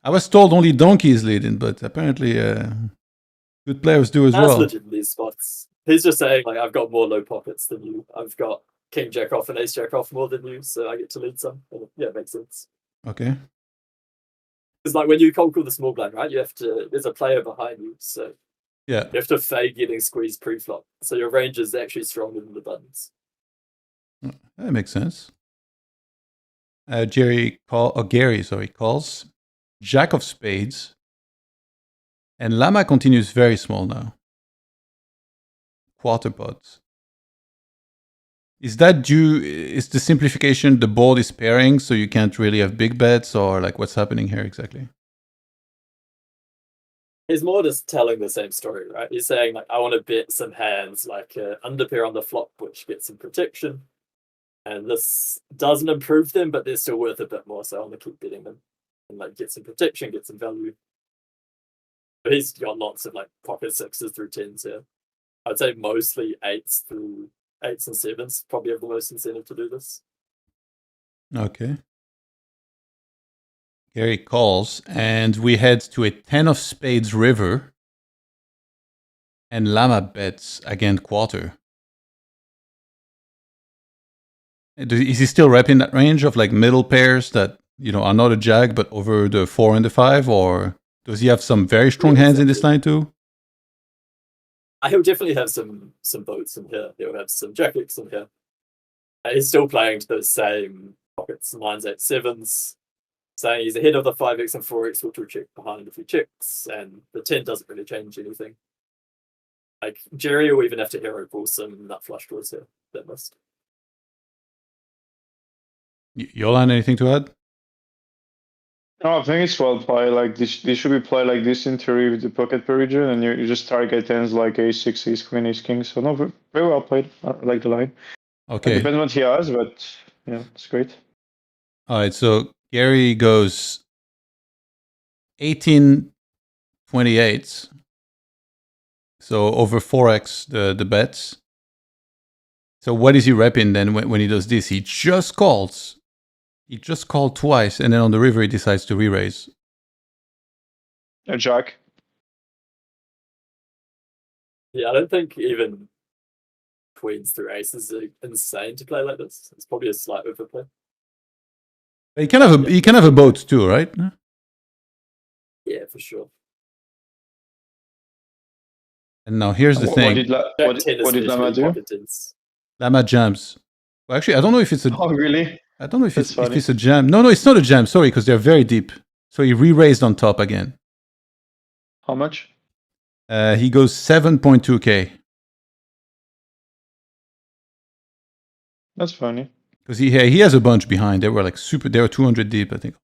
I was told only Donkey is leading, but apparently good players do as That's well. legit these spots. He's just saying, like, I've got more low pockets than you. I've got King Jack off and Ace Jack off more than you, so I get to lead some. And yeah, it makes sense. Okay. It's like when you cold call the small blind, right? You have to. There's a player behind you, so Yeah. you have to fade getting squeezed pre-flop. So your range is actually stronger than the buttons. That makes sense. Gary calls Jack of spades, and Llama continues very small now. Quarter pot. Is that due? Is the simplification the board is pairing, so you can't really have big bets, or like what's happening here exactly? He's more just telling the same story, right? He's saying, like, I want to bet some hands like under pair on the flop, which gets some protection. And this doesn't improve them, but they're still worth a bit more, so I want to keep betting them. And like get some protection, get some value. But he's got lots of like pocket 6s through 10s here. I'd say mostly 8s and 7s probably have the most incentive to do this. Okay. Gary calls, and we head to a 10 of spades river, and Llama bets again quarter. Is he still repping that range of like middle pairs that, you know, are not a jack but over the 4 and the 5, or does he have some very strong hands in this line too? He'll definitely have some boats in here. He'll have some jack X in here. He's still playing to those same pockets, 9s, 8s, 7s, saying he's ahead of the 5x and 4x, which will check behind if he checks, and the 10 doesn't really change anything. Like Jerry will even have to hero pull some nut flush draws here that missed. Yolan, anything to add? No, I think it's well played. Like this should be played like this in theory with the pocket per region, and you just target hands like ace6, ace queen, ace king. So no, very well played. I like the line. Okay. It depends on what he has, but yeah, it's great. All right, so Gary goes 18-28. So over 4x the bets. So what is he repping then when he does this? He just calls. He just called twice, and then on the river he decides to re-raise. A jack. Yeah, I don't think even queens through aces are insane to play like this. It's probably a slight overplay. He can have a boat too, right? Yeah, for sure. And now here's the thing. What did Llama do? Llama jams. Well, actually, I don't know if it's a. Oh, really? I don't know if it's a jam. No, it's not a jam. Sorry, because they're very deep. So he re-raised on top again. How much? He goes 7.2k. That's funny. Because he has a bunch behind. They were like super. They were 200 deep, I think.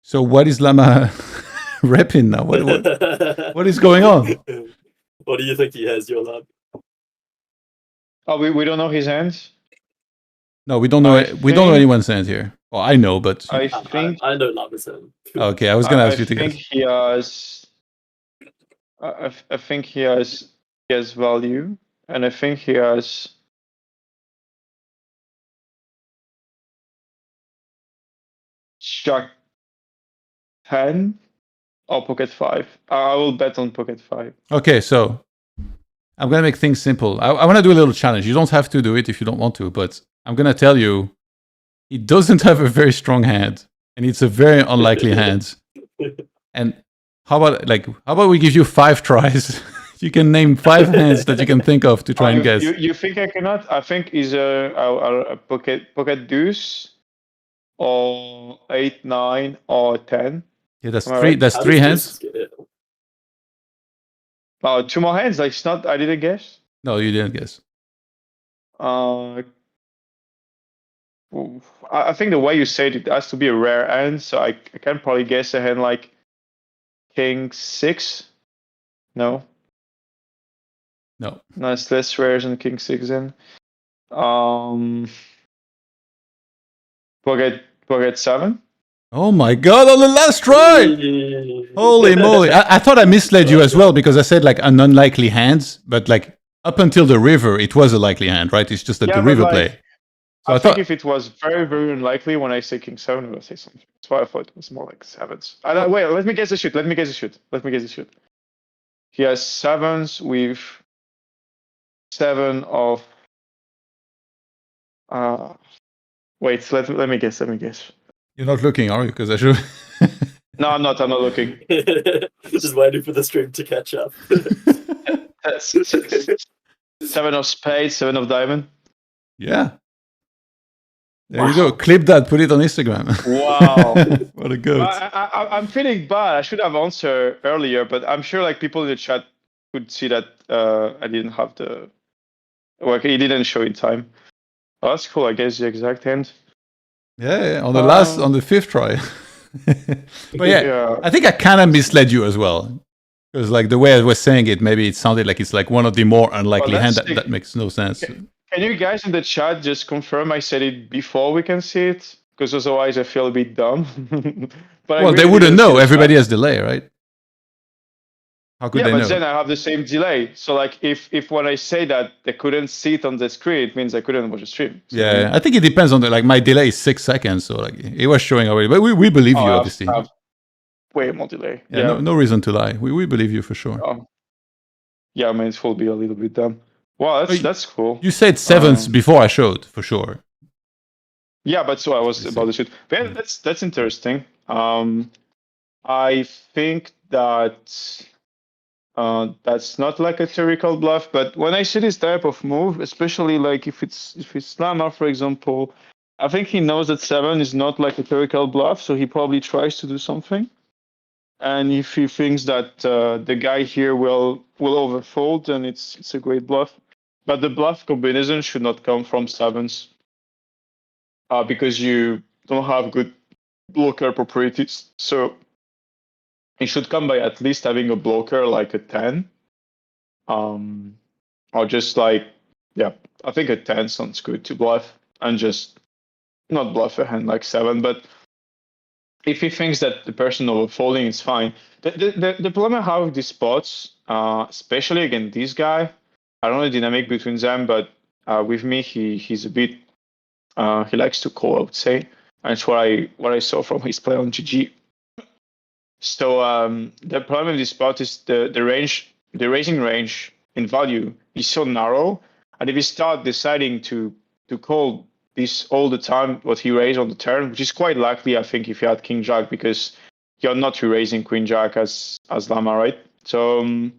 So what is Llama repping now? What is going on? What do you think he has, Yolan? Oh, we don't know his hands. No, we don't know. We don't know think- anyone's hands here. Well, I know, but I think. I know Lama's hand. okay. I was gonna ask you to I think guess. he has. I think he has value, and I think he has. Jack 10 or pocket 5. I will bet on pocket 5. Okay, so I'm gonna make things simple. I want to do a little challenge. You don't have to do it if you don't want to, but I'm gonna tell you, he doesn't have a very strong hand, and it's a very unlikely hand. And how about we give you 5 tries? You can name 5 hands that you can think of to try and guess. You think I cannot? I think is a pocket deuce or 8, 9 or 10. Yeah, that's Am I three. right? That's How 3 does hands. this get it? 2 more hands. Like it's not. I didn't guess. No, you didn't guess. I think the way you said it has to be a rare hand, so I can probably guess a hand like King 6. No, No. it's less rare than King 6 then. Pocket 7. Oh my God! On the last try. Holy moly! I thought I misled you as well because I said like an unlikely hand, but like up until the river, it was a likely hand, right? It's just that Yeah, the but, river like, play. So I I think thought, if it was very, very unlikely when I say King 7, I would say something. That's why I thought it was more like 7s. Wait, let me guess the shoot. He has 7s with 7 of. Wait, let me guess. you're not looking, are you? Because I should. No, I'm not looking. Just waiting for the stream to catch up. 7 of spades, 7 of diamond. Yeah. There you go. Clip that. Put it on Instagram. Wow. What a goat. I'm feeling bad. I should have answered earlier, but I'm sure like people in the chat could see that I didn't have the. Well, he didn't show in time. Oh, that's cool. I guess the exact hand. Yeah, on the 5th try. But yeah, I think I kind of misled you as well. Because like the way I was saying it, maybe it sounded like it's like one of the more unlikely hands. That makes no sense. Can you guys in the chat just confirm I said it before we can see it? Because otherwise I feel a bit dumb. But well, they wouldn't know. Everybody has delay, right? How could they know? But then I have the same delay. So like if when I say that they couldn't see it on the screen, it means I couldn't watch the stream. So yeah, I think it depends on like my delay is 6 seconds, so like it was showing already. But we believe you, obviously. I have way more delay. Yeah. No reason to lie. We believe you for sure. Yeah, I mean it will be a little bit dumb. Wow, that's cool. You said 7s before I showed, for sure. Yeah, but so I was about to shoot. But yeah, that's interesting. I think that that's not like a theoretical bluff, but when I see this type of move, especially like if it's Lama, for example, I think he knows that 7 is not like a theoretical bluff, so he probably tries to do something. And if he thinks that the guy here will overfold, then it's a great bluff. But the bluff combination should not come from 7s because you don't have good blocker properties. So it should come by at least having a blocker like a 10. Or just like, yeah, I think a 10 sounds good to bluff and just not bluff a hand like 7. But if he thinks that the person overfolding is fine. The problem I have with these spots, especially against this guy, I don't know the dynamic between them, but with me, he's a bit, he likes to call, I would say. And it's what I saw from his play on GG. So the problem with this spot is the raising range in value is so narrow. And if you start deciding to call this all the time, what he raised on the turn, which is quite likely, I think, if you had King Jack, because you're not raising Queen Jack as Lama, right? So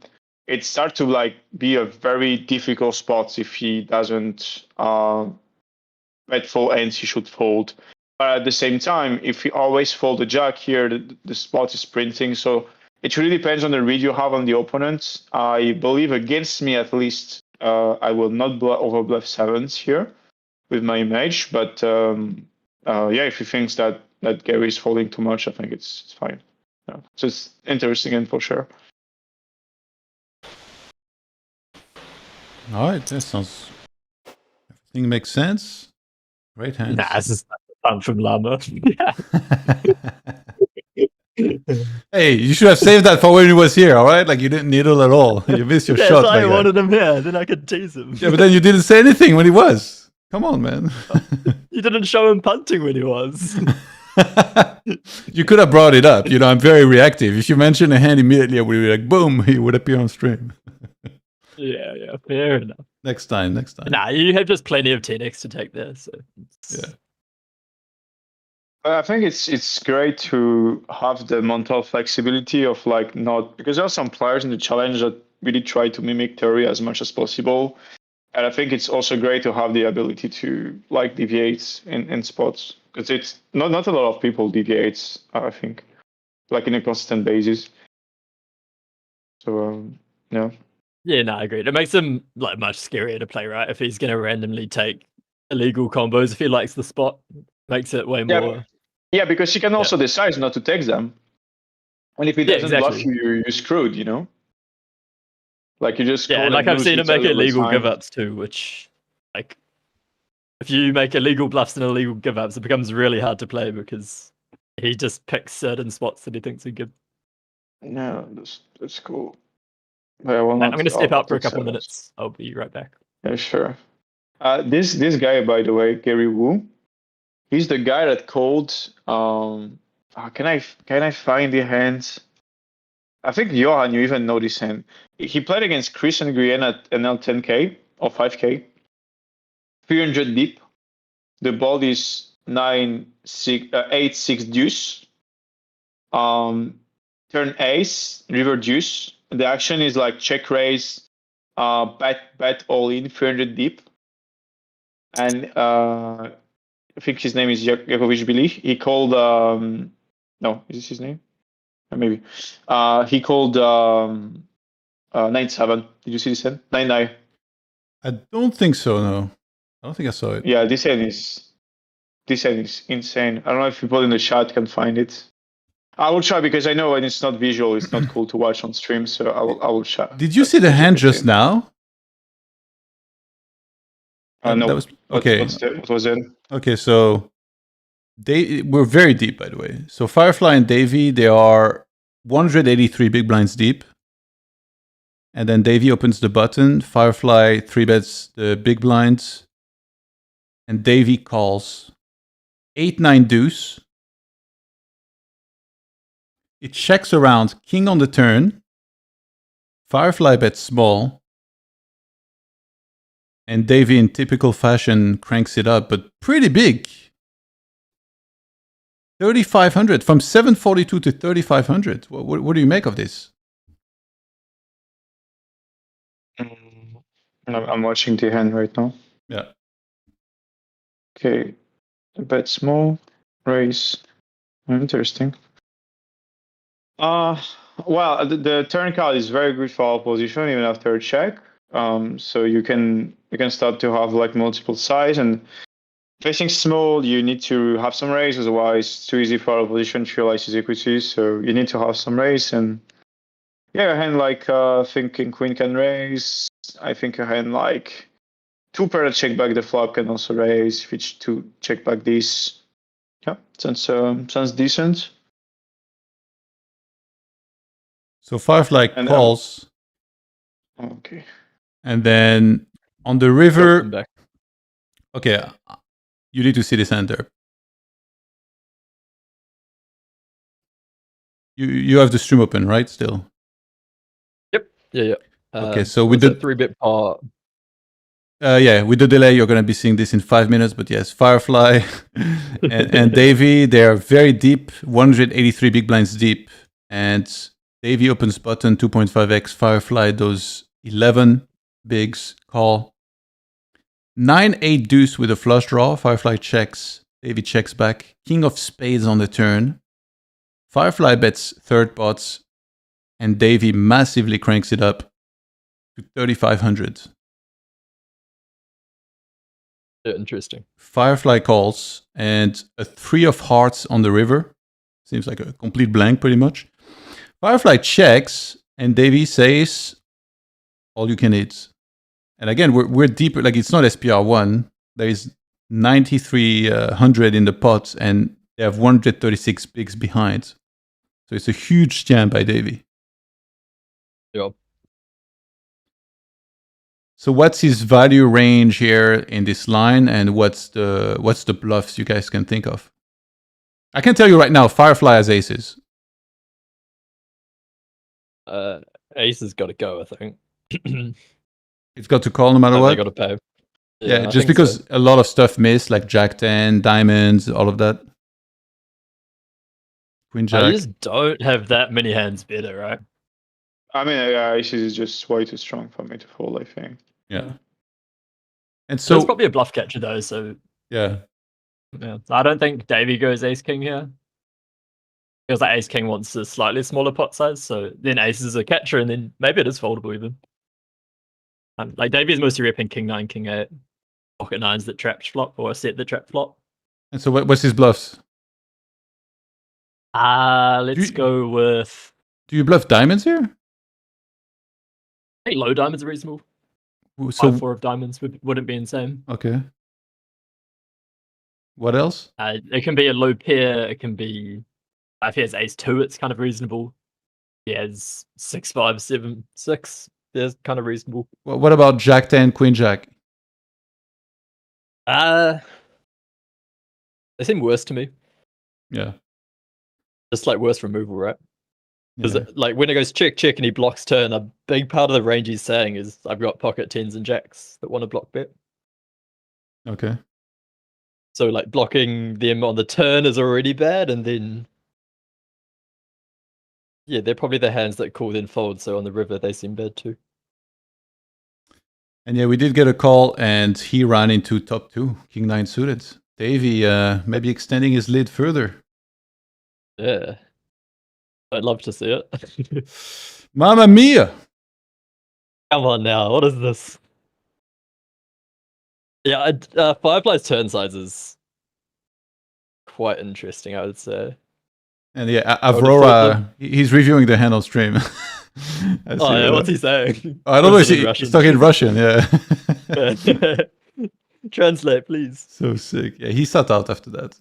it starts to like be a very difficult spot if he doesn't bet full ends, he should fold. But at the same time, if he always fold the Jack here, the spot is printing. So it really depends on the read you have on the opponent. I believe against me, at least, I will not overbluff sevens here with my image, but yeah, if he thinks that Gary is folding too much, I think it's fine. Yeah. So it's interesting and for sure. All right, that sounds. Everything makes sense. Great hands. Nah, this is fun from Llama. Hey, you should have saved that for when he was here, all right? Like you didn't needle at all. You missed your shot. I wanted him here, then I could tease him. Yeah, but then you didn't say anything when he was. Come on, man. You didn't show him punting when he was. You could have brought it up. You know, I'm very reactive. If you mention a hand immediately, I would be like, boom, he would appear on stream. Yeah, fair enough. Next time. Nah, you have just plenty of 10x to take there. So yeah. I think it's great to have the mental flexibility of like not, because there are some players in the challenge that really try to mimic theory as much as possible. And I think it's also great to have the ability to like deviate in spots, because it's not a lot of people deviates, I think, like in a consistent basis. So yeah. Yeah, no, I agree. It makes him like much scarier to play, right? If he's gonna randomly take illegal combos, if he likes the spot, makes it way more. Yeah, because he can also decide not to take them. And if he doesn't bluff you, you're screwed, you know? Like you just like I've seen him make illegal give ups too, which like if you make illegal bluffs and illegal give ups, it becomes really hard to play because he just picks certain spots that he thinks are good. No, that's cool. I'm going to step out for a couple of minutes. I'll be right back. Yeah, sure. This guy, by the way, Gary Wu, he's the guy that called. Can I find the hands? I think Johan, you even know this hand. He played against Chris and Guyen at NL 10K or 5K, 300 deep. The ball is 8-6 deuce. Turn ace, river deuce. The action is like check raise, bet all in, 300 deep. And I think his name is Jakovic Billy. He called, no, is this his name? Maybe. He called 9-7. Did you see this hand? 9-9. I don't think so, no. I don't think I saw it. Yeah, this hand is insane. I don't know if people in the chat can find it. I will try because I know when it's not visual, it's not cool to watch on stream. So I will try. Did you see the hand just now? No. That was, okay. What was it? Okay, so we're very deep, by the way. So Firefly and Davey, they are 183 big blinds deep. And then Davey opens the button. Firefly 3-bets the big blinds. And Davey calls 8-9 deuce. It checks around king on the turn. Firefly bets small. And Davey, in typical fashion, cranks it up, but pretty big. 3,500, from 742 to 3,500. What do you make of this? I'm watching the hand right now. Yeah. Okay. Bet small. Raise. Interesting. Well, the turn card is very good for our position even after a check. So you can start to have like multiple size, and facing small, you need to have some raise, otherwise it's too easy for our position to realize his equities. So you need to have some raise, and yeah, a hand like thinking queen can raise. I think a hand like two pair that check back the flop can also raise. If it's to check back this, yeah, sounds decent. So Firefly calls. Okay. And then on the river. Okay, you need to see this hand there. You have the stream open, right? Still. Yep. Yeah. Okay, so with the 3-bit part. Yeah, with the delay, you're going to be seeing this in 5 minutes. But yes, Firefly and Davey, they are very deep, 183 big blinds deep. And Davey opens button 2.5x. Firefly does 11 bigs, call. 9-8 deuce with a flush draw. Firefly checks. Davey checks back. King of spades on the turn. Firefly bets third pots. And Davey massively cranks it up to 3,500. Yeah, interesting. Firefly calls, and a 3 of hearts on the river. Seems like a complete blank, pretty much. Firefly checks, and Davey says, all you can eat. And again, we're deeper, like it's not SPR1. There is 9,300 in the pot, and they have 136 bigs behind. So it's a huge jam by Davey. Yep. So what's his value range here in this line, and what's the bluffs you guys can think of? I can tell you right now, Firefly has aces. Ace has got to go, I think. It's got to call no matter They what. got to pay. Yeah, I just think because so. a lot of stuff missed, like Jack 10, diamonds, all of that. Queen You Jack. just don't have that many hands better, right? I mean, yeah, aces is just way too strong for me to fold, I think. Yeah. And So it's so, probably a bluff catcher though. So yeah. yeah, I don't think Davey goes ace king here. Feels like ace king wants a slightly smaller pot size, so then ace is a catcher, and then maybe it is foldable even. Like Davey's mostly repping king 9, king 8, pocket 9s that trap flop or a set that trap flop. And so what's his bluffs? Let's go with. Do you bluff diamonds here? I think low diamonds are reasonable. So 5-4 of diamonds wouldn't be insane. okay. What else? It can be a low pair. It can be if he has ace 2, it's kind of reasonable. He has 6, 5, 7, 6. They're kind of reasonable. What about Jack 10, Queen Jack? They seem worse to me. Yeah. Just like worse removal, right? Because Yeah. like when it goes check, check, and he blocks turn, a big part of the range he's saying is I've got pocket 10s and jacks that want to block bet. Okay. So like blocking them on the turn is already bad, and then yeah, they're probably the hands that call then fold. So on the river, they seem bad too. And yeah, we did get a call, and he ran into top 2, King 9 suited. Davey, maybe extending his lead further. Yeah, I'd love to see it. Mamma mia! Come on now, what is this? Yeah, Firefly's turn size is quite interesting, I would say. And yeah, would've Aurora, he's reviewing the hand on stream. Oh yeah, what's he saying? I don't know if What's it in he's Russian? talking Russian, yeah. Translate, please. So sick. Yeah, he sat out after that.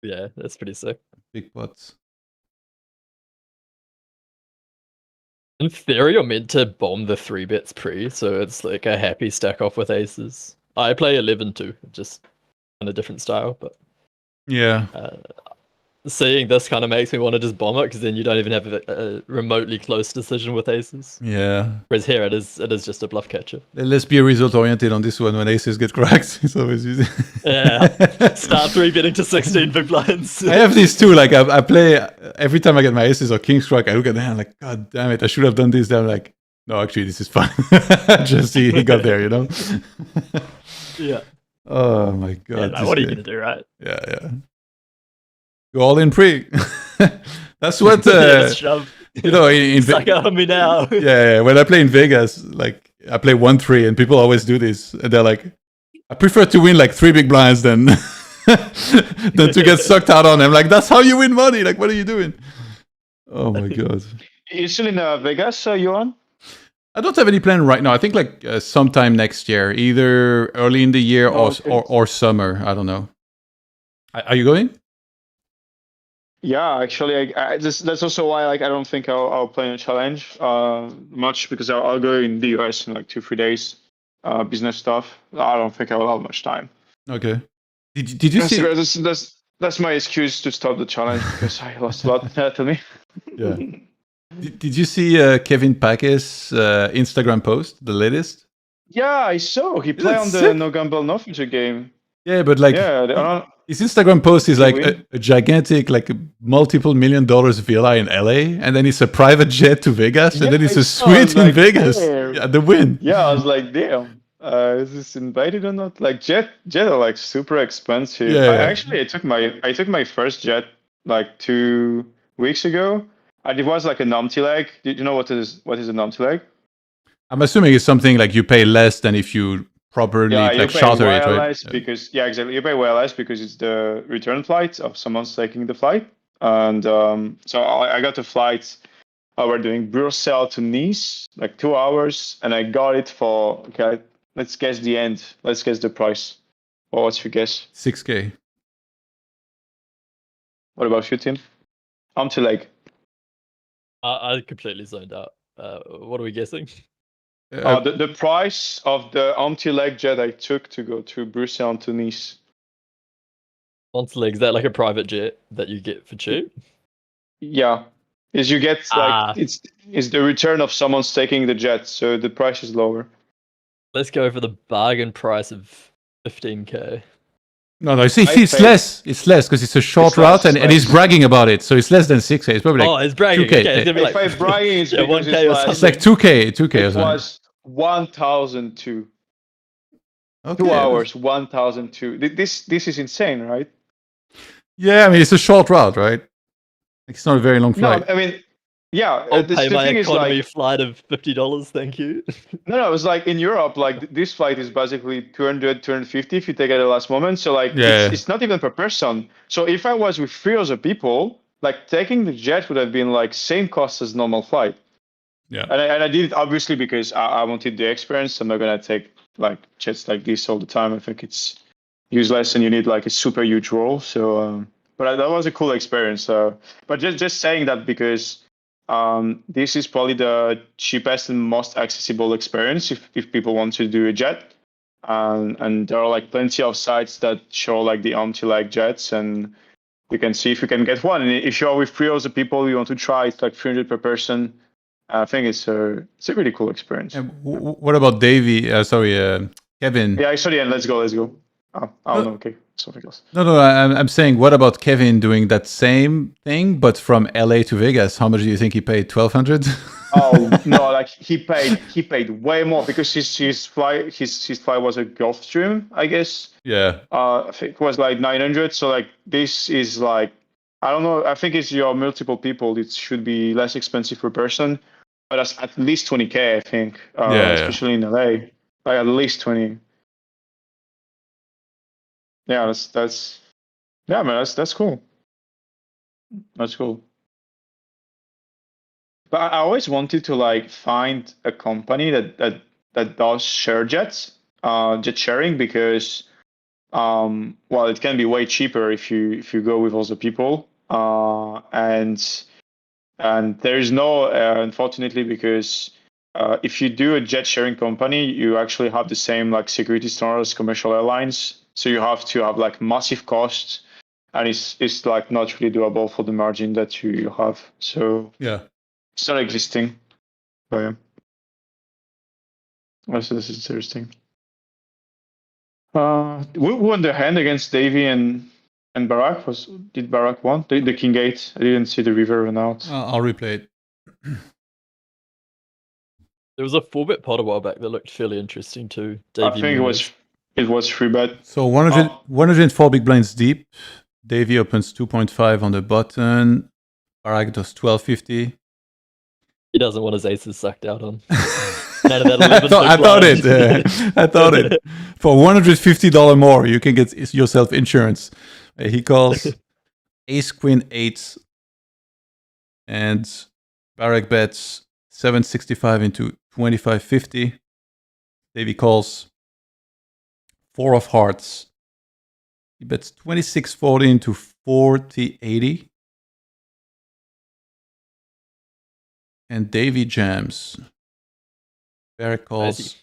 Yeah, that's pretty sick. Big pots. In theory, you're meant to bomb the 3 bets pre, so it's like a happy stack off with aces. I play 11 too, just on a different style, but Yeah. seeing this kind of makes me want to just bomb it, because then you don't even have a remotely close decision with aces. Yeah. Whereas here, it is just a bluff catcher. Let's be result oriented on this one. When aces get cracked, it's always easy. Yeah. Start 3 betting to 16 big blinds. I have these too. Like I play every time I get my aces or king's crack, I look at the hand like, God damn it, I should have done this. Then I'm like, no, actually, this is fine. Just he got there, you know. Yeah. Oh my God. Yeah, this what are you guy. gonna do, right? Yeah. Go all in pre. That's what Yeah, shove. you know. In Suck out on me now. yeah. When I play in Vegas, like I play 1-3, and people always do this, and they're like, I prefer to win like 3 big blinds than than to get sucked out on. I'm like, that's how you win money. Like, what are you doing? Oh my God. You still in Vegas, Johan? I don't have any plan right now. I think like sometime next year, either early in the year or summer. I don't know. Are you going? Yeah, actually, that's also why like I don't think I'll play in a challenge much, because I'll go in the US in like 2-3 days, business stuff. I don't think I will have much time. Okay. Did you see? That's my excuse to stop the challenge, because I lost a lot. Tell me. Yeah. Did you see Kevin Packe's Instagram post, the latest? Yeah, I saw he played on the sick? No Gamble No Future game. Yeah, but like his Instagram post is like a gigantic, like multiple $1 million villa in LA, and then it's a private jet to Vegas, and then it's a suite in Vegas. Damn. Yeah, the win. Yeah, I was like, damn. Is this invited or not? Like jet are like super expensive. Yeah. I took my first jet like 2 weeks ago, and it was like a numpty leg. Did you know what is a numpty leg? I'm assuming it's something like you pay less than if you properly Yeah, you like pay charter way it, right? less because exactly, you pay way less because it's the return flight of someone's taking the flight, and so I got the flight. We're doing Brussels to Nice, like 2 hours, and I got it for okay. Let's guess the end. Let's guess the price. Well, what's your guess? 6K. What about you, Tim? To like I completely zoned out. What are we guessing? the price of the anti-leg jet I took to go to Brussels to Nice. Honestly, is that like a private jet that you get for cheap? Yeah, is you get like it's the return of someone's taking the jet, so the price is lower. Let's go for the bargain price of 15K. No, you see, I it's paid- less. It's less because it's a short It's route, less, and he's less. bragging about it. So it's less than 6K. It's probably like Oh, it's bragging. 2K. Okay, it's gonna be If like I'm bragging, it's yeah, because 1K it's or like something. it's like 2K or it something. was 1,002. Okay. 2 hours, 1,002. This is insane, right? Yeah, I mean it's a short route, right? It's not a very long No, flight. I mean, yeah. I'll the pay my thing is economy like flight of $50, thank you. no, it's like in Europe, like this flight is basically 200, 250 if you take it at the last moment. So like Yeah. it's not even per person. So if I was with 3 other people, like taking the jet would have been like same cost as normal flight. Yeah. And I did it obviously because I wanted the experience. I'm not gonna take like jets like this all the time. I think it's useless and you need like a super huge roll. So, but that was a cool experience. But just saying that because this is probably the cheapest and most accessible experience if people want to do a jet. And there are like plenty of sites that show like the empty-leg jets, and you can see if you can get one. And if you're with 3 other people, you want to try, it's like 300 per person. I think it's a really cool experience. And what about Davey? Kevin. Yeah, sorry, and let's go. Oh, no, okay, something else. No. I'm saying, what about Kevin doing that same thing, but from LA to Vegas? How much do you think he paid? 1,200. Oh no, like he paid way more because his flight was a Gulfstream, I guess. Yeah. I think it was like 900. So like this is like I don't know. I think it's your multiple people. It should be less expensive per person, but that's at least 20K. I think, especially in LA, like at least 20. Yeah, that's yeah, man. That's cool. That's cool. But I always wanted to like find a company that does share jets, jet sharing, because well, it can be way cheaper if you go with other people, and there is no unfortunately because if you do a jet sharing company, you actually have the same like security standards as commercial airlines, so you have to have like massive costs, and it's like not really doable for the margin that you have. So Yeah. it's not existing. But yeah. Also, this is interesting. Who won the hand against Davy and Barak? Did Barak won? The King 8. I didn't see the river run out. I'll replay it. There was a 4-bit pot a while back that looked fairly interesting too. I think it was free bet. So 104 big blinds deep. Davy opens 2.5 on the button. Barak does 12.50. He doesn't want his aces sucked out on. None of that I thought it. For $150 more, you can get yourself insurance. He calls Ace Queen 8, and Barak bets 765 into 25.50. Davy calls 4 of hearts. He bets 26.40 into 40.80. And Davy jams. Barak calls.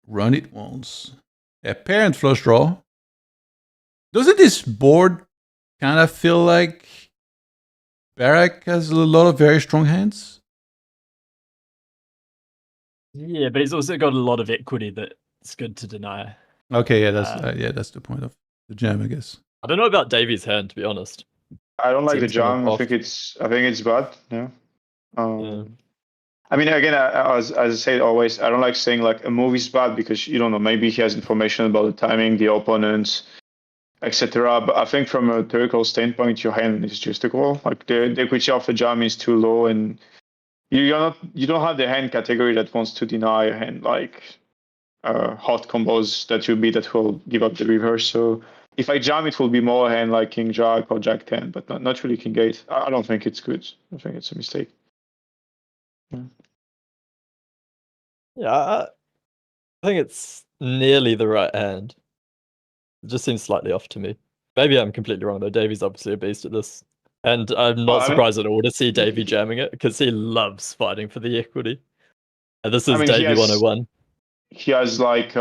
Run it once. Yeah, pair and flush draw. Doesn't this board kind of feel like Barak has a lot of very strong hands? Yeah, but he's also got a lot of equity that's good to deny. Okay, yeah, that's the point of the jam, I guess. I don't know about Davy's hand, to be honest. I don't like the Seems kind of jam. I off. think it's bad. Yeah. I mean, again, as I said always, I don't like saying like a move is bad because you don't know. Maybe he has information about the timing, the opponents, etc. But I think from a theoretical standpoint, your hand is just a goal. Like the equity of the jam is too low, and you don't have the hand category that wants to deny a hand like hot combos that will give up the river. So if I jam, it will be more a hand like King Jack or Jack 10, but not really King 8. I don't think it's good. I think it's a mistake. Yeah, I think it's nearly the right hand. It just seems slightly off to me. Maybe I'm completely wrong though. Davey's obviously a beast at this. And I'm not surprised at all to see Davey jamming it because he loves fighting for the equity. And this is Davey 101. He has like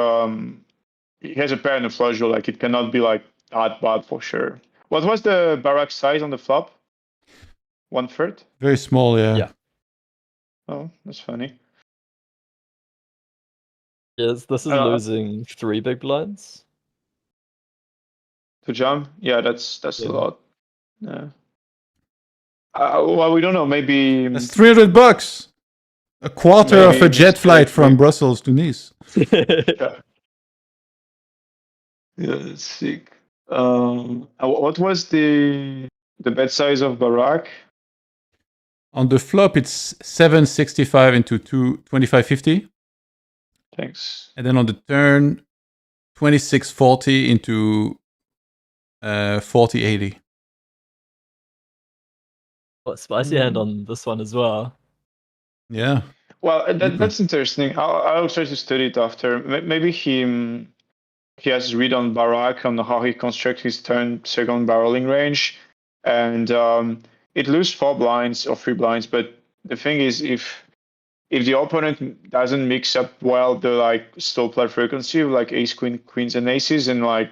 he has a pair and a flush draw, like it cannot be like that bad for sure. What was the Barak size on the flop? 1/3? Very small, yeah. Yeah. Oh, that's funny. Yes, this is losing 3 big blinds. To jam? Yeah, that's a lot. Yeah. Well, we don't know. Maybe that's $300. A quarter of a jet flight from Brussels to Nice. Yeah, that's sick. What was the bet size of Barak? On the flop, it's 765 into 2550. Thanks. And then on the turn, 2640 into 4080. Spicy hand on this one as well. Yeah. Well, that's interesting. I'll try to study it after. Maybe he has read on Barak on how he constructs his turn second barreling range, and it loses 4 blinds or 3 blinds. But the thing is, if the opponent doesn't mix up well the like stall play frequency of like ace, queen, queens, and aces, and like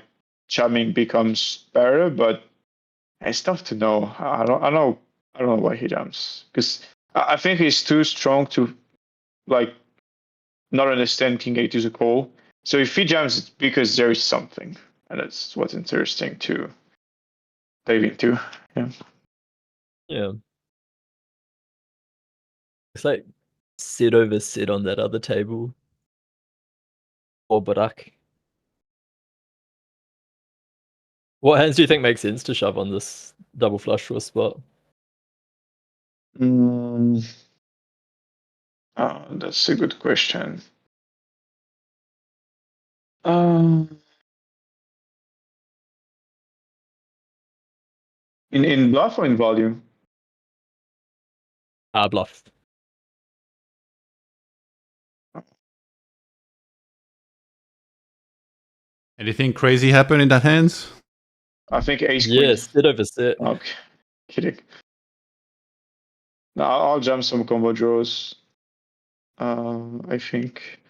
jamming becomes better. But it's tough to know. I don't know why he jams, because I think he's too strong to like not understand King 8 is a call. So if he jams, it's because there is something, and that's what's interesting to dive into. Yeah. Yeah. It's like sit over sit on that other table. Or Barak. What hands do you think make sense to shove on this double flush draw spot? That's a good question. In bluff or in volume? Bluff. Anything crazy happen in that hands? I think ace. Yes, sit over sit. Okay, kidding. No, I'll jump some combo draws. I think.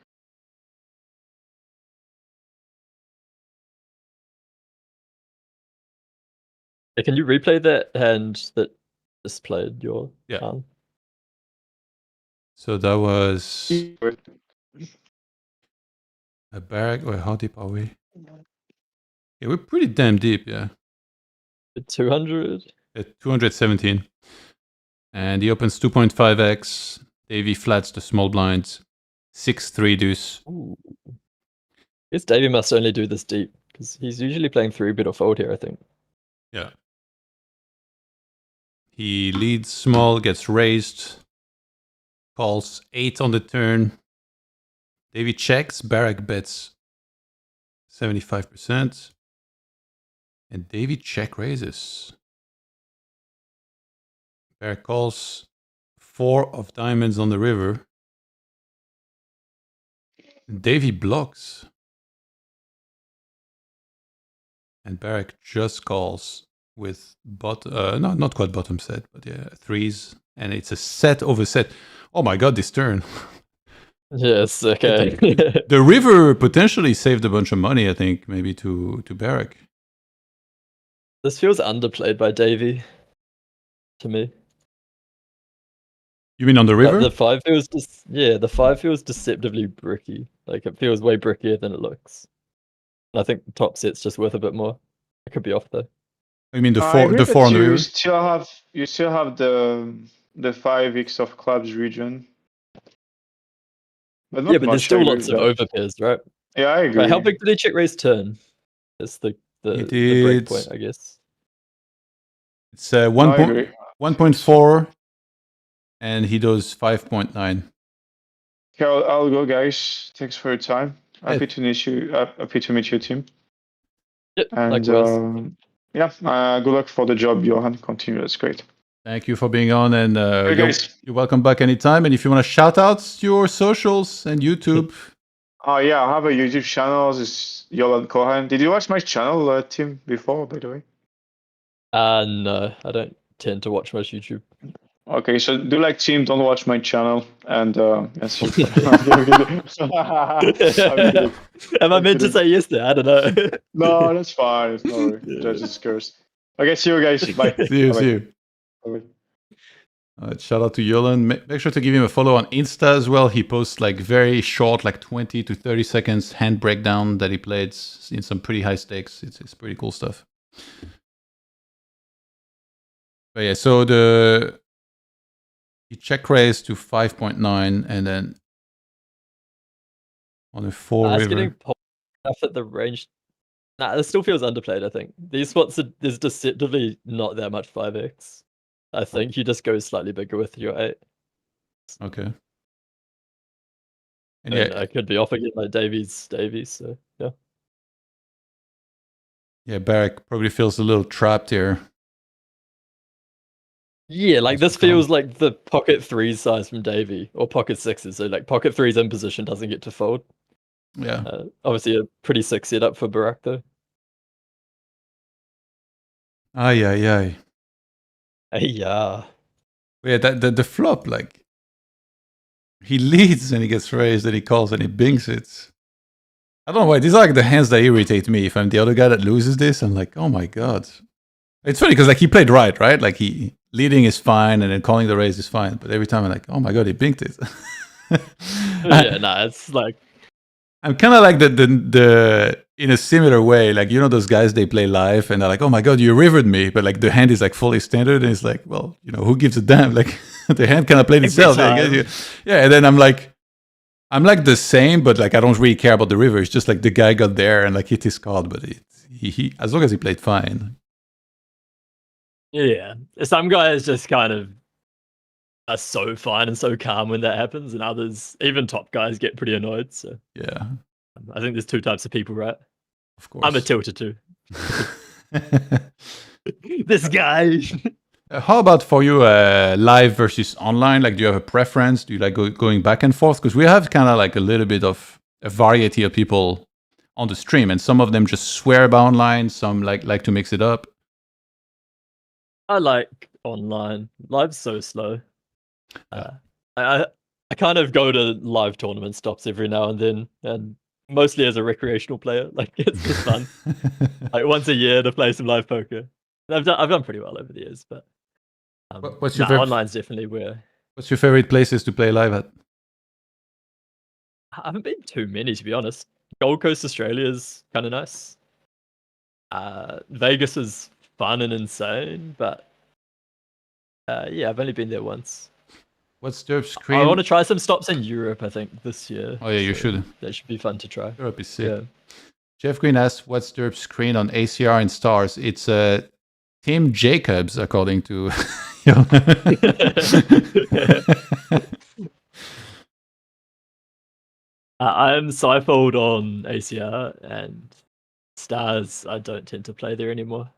Can you replay that hand that just played your hand? So that was a Barak. Wait, how deep are we? Yeah, we're pretty damn deep, yeah. 200? At 217. And he opens 2.5x. Davey flats the small blinds. 6-3 deuce. Ooh. I guess Davey must only do this deep, because he's usually playing 3-bit or fold here, I think. Yeah. He leads small, gets raised. Calls 8 on the turn. Davey checks. Barak bets 75%. And Davey check raises. Barak calls 4 of diamonds on the river. Davey blocks. And Barak just calls with not quite bottom set, but yeah, 3s. And it's a set over set. Oh my god, this turn. Yes, okay. The river potentially saved a bunch of money, I think, maybe to Barak. This feels underplayed by Davey, to me. You mean on the river? The 5 feels the 5 feels deceptively bricky. Like it feels way brickier than it looks. And I think top set's just worth a bit more. I could be off though. You mean the 4 on the river? You still have the 5x of clubs region. But but there's still lots of overpairs, right? Yeah, I agree. Right, how big did he check raise turn? That's the break point, I guess. It's 1.4 and he does 5.9. Okay, I'll go, guys. Thanks for your time. Happy Hey. to meet you. Happy to meet your team. Yep, And likewise. yeah, good luck for the job, Johan. Continue. That's great. Thank you for being on, and Hey, guys. you're welcome back anytime. And if you want to shout out your socials and YouTube, Oh yeah, I have a YouTube channel. It's Johan Cohen. Did you watch my channel, Tim, before, by the way? No, I don't tend to watch much YouTube. Okay, so do like Tim, don't watch my channel, and yes. Am I meant to say yes there? I don't know. No, that's fine. It's no worry. Just curse. Okay, see you guys. Bye. see you. Bye-bye. See you. Bye-bye. Shout out to Yolan. Make sure to give him a follow on Insta as well. He posts like very short, like 20 to 30 seconds hand breakdown that he played in some pretty high stakes. It's pretty cool stuff. But yeah, so he check raised to 5.9 and then on a 4 It's river. getting enough at the range. Nah, it still feels underplayed, I think. These spots, there's deceptively not that much 5x. I think you just go slightly bigger with your 8. Okay. And And I could be off again like Davies, so yeah. Yeah, Barrack probably feels a little trapped here. Yeah, like That's this feels like the pocket 3s size from Davey, or pocket 6s. So like pocket 3s in position doesn't get to fold. Yeah. Obviously a pretty sick setup for Barak though. Ay. Yeah. Yeah, the flop, like he leads and he gets raised and he calls and he bings it. I don't know why. These are like the hands that irritate me. If I'm the other guy that loses this, I'm like, oh my god. It's funny because like he played right? Like he leading is fine and then calling the raise is fine. But every time I'm like, oh my god, he binked it. Yeah, nah, it's like I'm kind of like the in a similar way, like you know those guys they play live and they're like, oh my god, you rivered me, but like the hand is like fully standard and it's like, well, you know, who gives a damn? Like the hand kind of played itself. Yeah, and then I'm like the same, but like I don't really care about the river. It's just like the guy got there and like hit his card, but he as long as he played fine. Yeah, some guys just kind of are so fine and so calm when that happens, and others, even top guys, get pretty annoyed. So yeah, I think there's two types of people, right? Of course, I'm a tilter too. This guy. How about for you, live versus online? Like, do you have a preference? Do you like going back and forth? Because we have kind of like a little bit of a variety of people on the stream, and some of them just swear by online. Some like to mix it up. I like online. Live's so slow. I kind of go to live tournament stops every now and then, and mostly as a recreational player. Like it's just fun. Like once a year to play some live poker. I've done pretty well over the years, but what's your online's definitely where. What's your favorite places to play live at? I haven't been too many, to be honest. Gold Coast, Australia is kind of nice. Vegas is fun and insane, but yeah, I've only been there once. What's the screen? I want to try some stops in Europe, I think, this year. Oh yeah, you should. That should be fun to try. Europe is sick. Yeah. Jeff Green asks, what's the screen on ACR and stars? It's Tim Jacobs, according to... I'm Seifold on ACR, and stars I don't tend to play there anymore.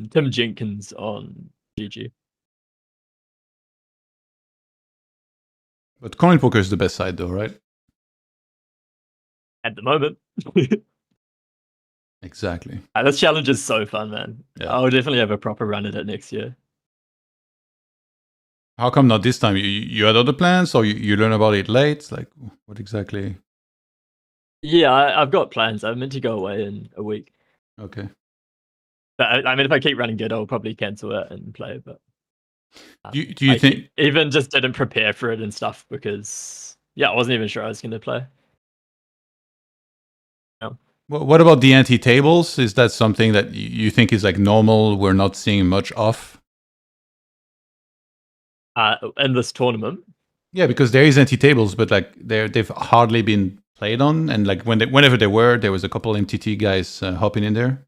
Tim Jenkins on GG. But coin poker is the best side though, right? At the moment. Exactly. This challenge is so fun, man. Yeah. I'll definitely have a proper run at it next year. How come not this time? You had other plans, or you learn about it late? Like, what exactly? Yeah, I've got plans. I'm meant to go away in a week. Okay. But I mean, if I keep running good, I'll probably cancel it and play. But do you think even just didn't prepare for it and stuff because I wasn't even sure I was going to play. No. Well, what about the anti-tables? Is that something that you think is like normal? We're not seeing much of. In this tournament. Yeah, because there is anti-tables, but like they've hardly been played on, and like whenever there was a couple MTT guys hopping in there.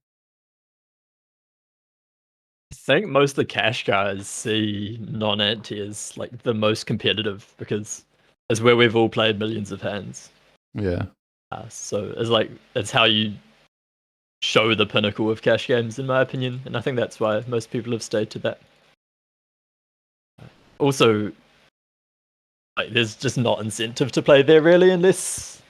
I think most of the cash guys see non-ante as like the most competitive because it's where we've all played millions of hands. Yeah. So it's how you show the pinnacle of cash games, in my opinion, and I think that's why most people have stayed to that. Also, like, there's just not incentive to play there really, unless,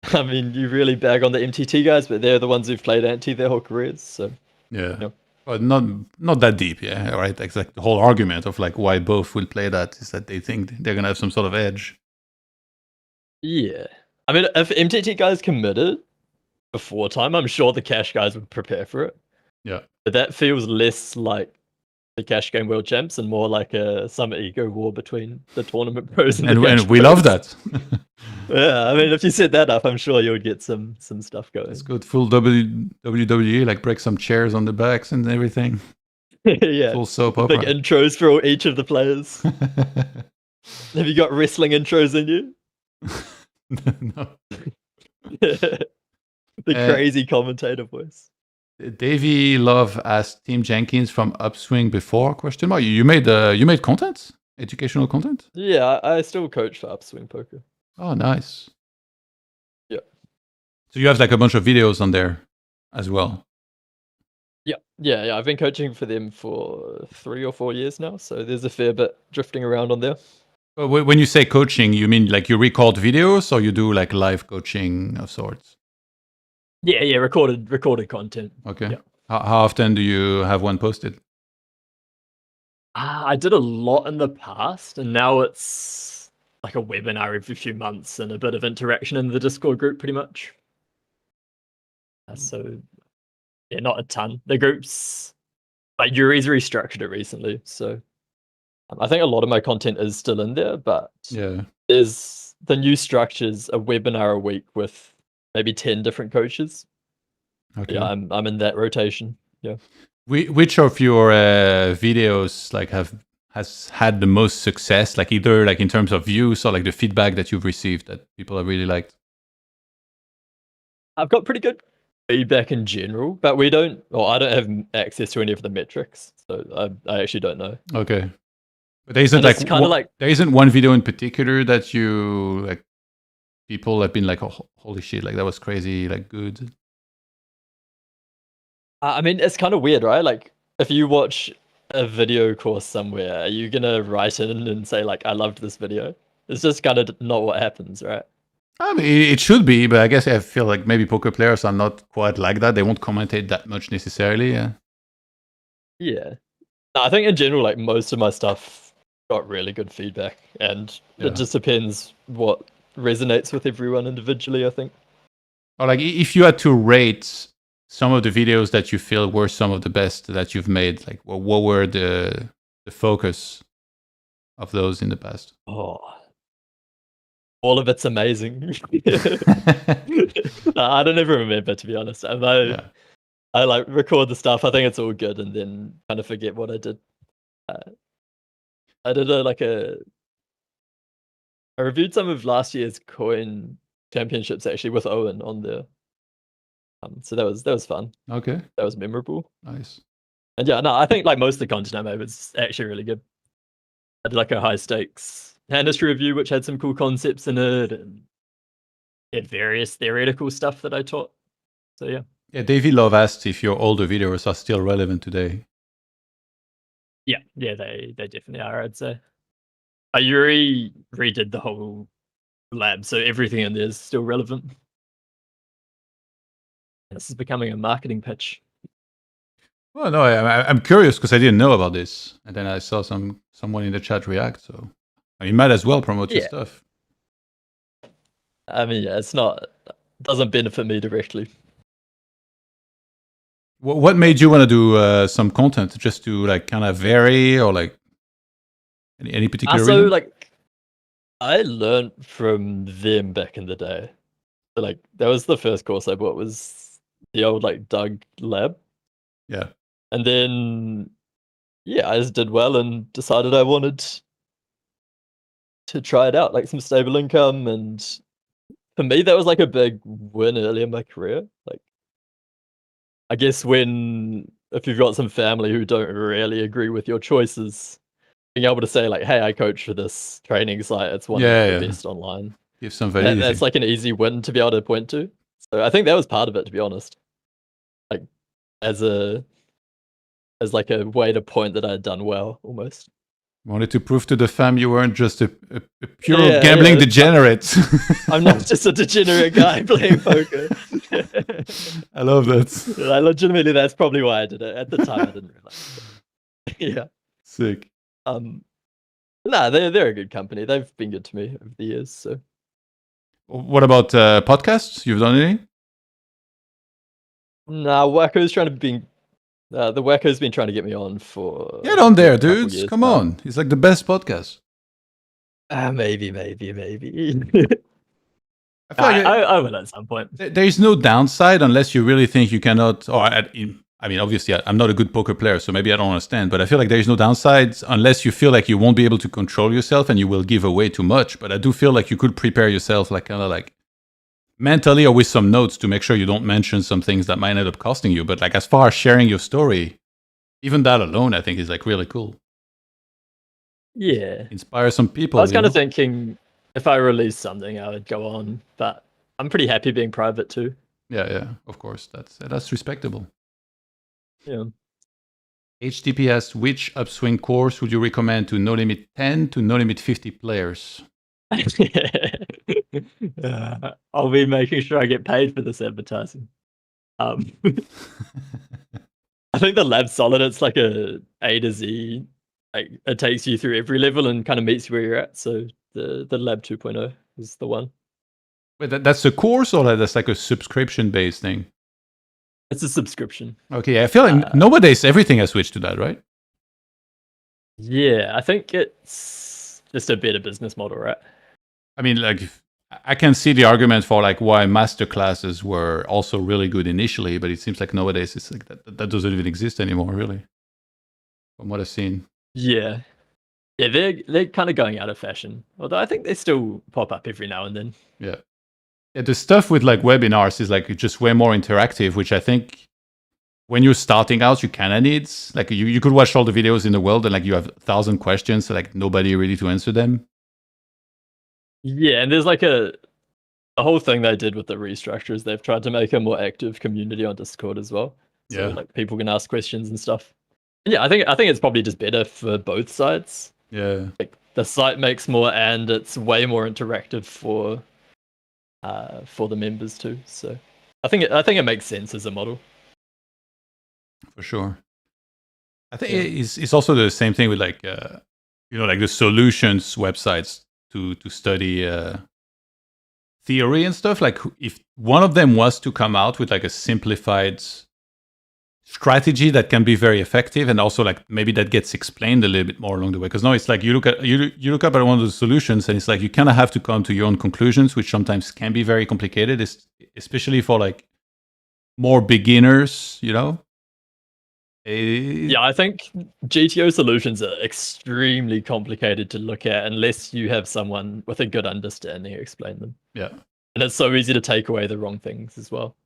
I mean, you really bag on the MTT guys, but they're the ones who've played ante their whole careers. So Yeah. Yep. But not that deep, yeah. Right. It's like the whole argument of like why both will play that is that they think they're gonna have some sort of edge. yeah, I mean, if MTT guys committed before time, I'm sure the cash guys would prepare for it. Yeah. But that feels less like the cash game world champs and more like some ego war between the tournament pros and the cash And we pros. love that. Yeah, I mean, if you set that up, I'm sure you would get some stuff going. It's good. Full WWE, like break some chairs on the backs and everything. Yeah, Full soap big opera. intros for each of the players. Have you got wrestling intros in you? No. The crazy commentator voice. Davey Love asked Team Jenkins from Upswing before? Question mark. You made content, educational content. Yeah, I still coach for Upswing Poker. Oh, nice. Yeah. So you have like a bunch of videos on there as well. Yeah. I've been coaching for them for 3 or 4 years now, so there's a fair bit drifting around on there. But when you say coaching, you mean like you record videos or you do like live coaching of sorts? Yeah, recorded content. Okay. Yeah. How often do you have one posted? I did a lot in the past, and now it's like a webinar every few months and a bit of interaction in the Discord group, pretty much. So, yeah, not a ton. The groups, like Yuri's restructured it recently, so I think a lot of my content is still in there, but Yeah. there's the new structures, a webinar a week with maybe 10 different coaches. Okay. Yeah, I'm in that rotation. Yeah. Which of your videos like has had the most success? Like either like in terms of views or like the feedback that you've received that people have really liked? I've got pretty good feedback in general, but I don't have access to any of the metrics, so I actually don't know. Okay. But there isn't And like it's kinda like- there isn't one video in particular that you like people have been like, oh, holy shit, like that was crazy, like good. I mean, it's kind of weird, right? Like, if you watch a video course somewhere, are you gonna write in and say like, "I loved this video"? It's just kind of not what happens, right? I mean, it should be, but I guess I feel like maybe poker players are not quite like that. They won't commentate that much necessarily. Yeah. Yeah. No, I think in general, like most of my stuff got really good feedback, and Yeah. it just depends what resonates with everyone individually, I think. Or like if you had to rate some of the videos that you feel were some of the best that you've made, like what were the focus of those in the past? Oh, all of it's amazing. I don't even remember, to be honest. Yeah. I like record the stuff. I think it's all good, and then kind of forget what I did. I did I reviewed some of last year's coin championships actually with Owen on there. So that was fun. Okay. That was memorable. Nice. And yeah, no, I think like most of the content I made was actually really good. I did like a high stakes hand history review, which had some cool concepts in it, and had various theoretical stuff that I taught. So yeah. Yeah, Davey Love asked if your older videos are still relevant today. Yeah, they definitely are, I'd say. Yuri redid the whole lab, so everything in there is still relevant. This is becoming a marketing pitch. Well, no, I'm curious because I didn't know about this, and then I saw someone in the chat react. So you might as well promote your stuff. I mean, yeah, it doesn't benefit me directly. What made you want to do some content, just to like kind of vary, or like any particular So reason? like, I learned from them back in the day. So, like, that was the first course I bought, was the old like Doug lab. Yeah. And then yeah, I just did well and decided I wanted to try it out, like some stable income. And for me, that was like a big win early in my career. Like, I guess when if you've got some family who don't really agree with your choices, being able to say like, "Hey, I coach for this training site. It's one of the best online." Give some validity. That's like an easy win to be able to point to. So I think that was part of it, to be honest. Like as like a way to point that I'd done well, almost. Wanted to prove to the fam you weren't just a pure gambling degenerate. I'm not just a degenerate guy playing poker. I love that. I legitimately, that's probably why I did it. At the time, I didn't realize. Yeah. Sick. Nah, they're a good company. They've been good to me over the years. So. What about podcasts? You've done any? Nah, Wacko's trying to be. The Wacko's been trying to get me on for. Get on there, dudes. Come on. It's like the best podcast. Maybe. I will at some point. There is no downside unless you really think you cannot. Or I mean, obviously, I'm not a good poker player, so maybe I don't understand. But I feel like there is no downside unless you feel like you won't be able to control yourself and you will give away too much. But I do feel like you could prepare yourself, like kind of like mentally or with some notes to make sure you don't mention some things that might end up costing you. But like as far as sharing your story, even that alone, I think is like really cool. Yeah, inspire some people. I was kind of thinking if I released something, I would go on, but I'm pretty happy being private too. Yeah, of course, that's respectable. Yeah. HTP asks, which upswing course would you recommend to No Limit 10 to No Limit 50 players? I'll be making sure I get paid for this advertising. I think the lab's solid. It's like a to Z. Like it takes you through every level and kind of meets where you're at. So the lab 2.0 is the one. Wait, that's a course or that's like a subscription-based thing? It's a subscription. Okay, I feel like nowadays everything has switched to that, right? Yeah, I think it's just a better business model, right? I mean, like, I can see the argument for like why master classes were also really good initially, but it seems like nowadays it's like that doesn't even exist anymore, really, from what I've seen. Yeah, they're kind of going out of fashion. Although I think they still pop up every now and then. Yeah, the stuff with like webinars is like just way more interactive, which I think when you're starting out, you kind of need. Like you could watch all the videos in the world and like you have 1,000 questions, so like nobody ready to answer them. Yeah, and there's like a whole thing they did with the restructures. They've tried to make a more active community on Discord as well. So like people can ask questions and stuff. Yeah, I think it's probably just better for both sides. Yeah, like the site makes more, and it's way more interactive for the members too. So I think it makes sense as a model. For sure. I think it's also the same thing with like like the solutions websites to study theory and stuff. Like if one of them was to come out with like a simplified strategy that can be very effective, and also like maybe that gets explained a little bit more along the way, because now it's like you look up at one of the solutions and it's like you kind of have to come to your own conclusions, which sometimes can be very complicated, especially for like more beginners, Yeah, I think GTO solutions are extremely complicated to look at unless you have someone with a good understanding explain them. Yeah, and it's so easy to take away the wrong things as well.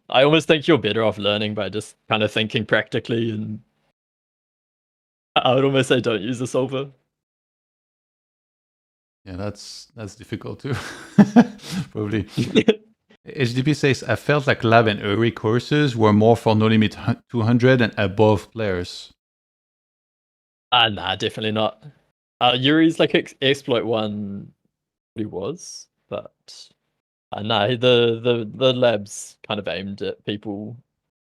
I almost think you're better off learning by just kind of thinking practically, and I would almost say don't use a solver. Yeah, that's difficult too. Probably. HDP says, I felt like lab and Uri courses were more for No Limit 200 and above players. Nah, definitely not. Yuri's like exploit one, he was, but no, the lab's kind of aimed at people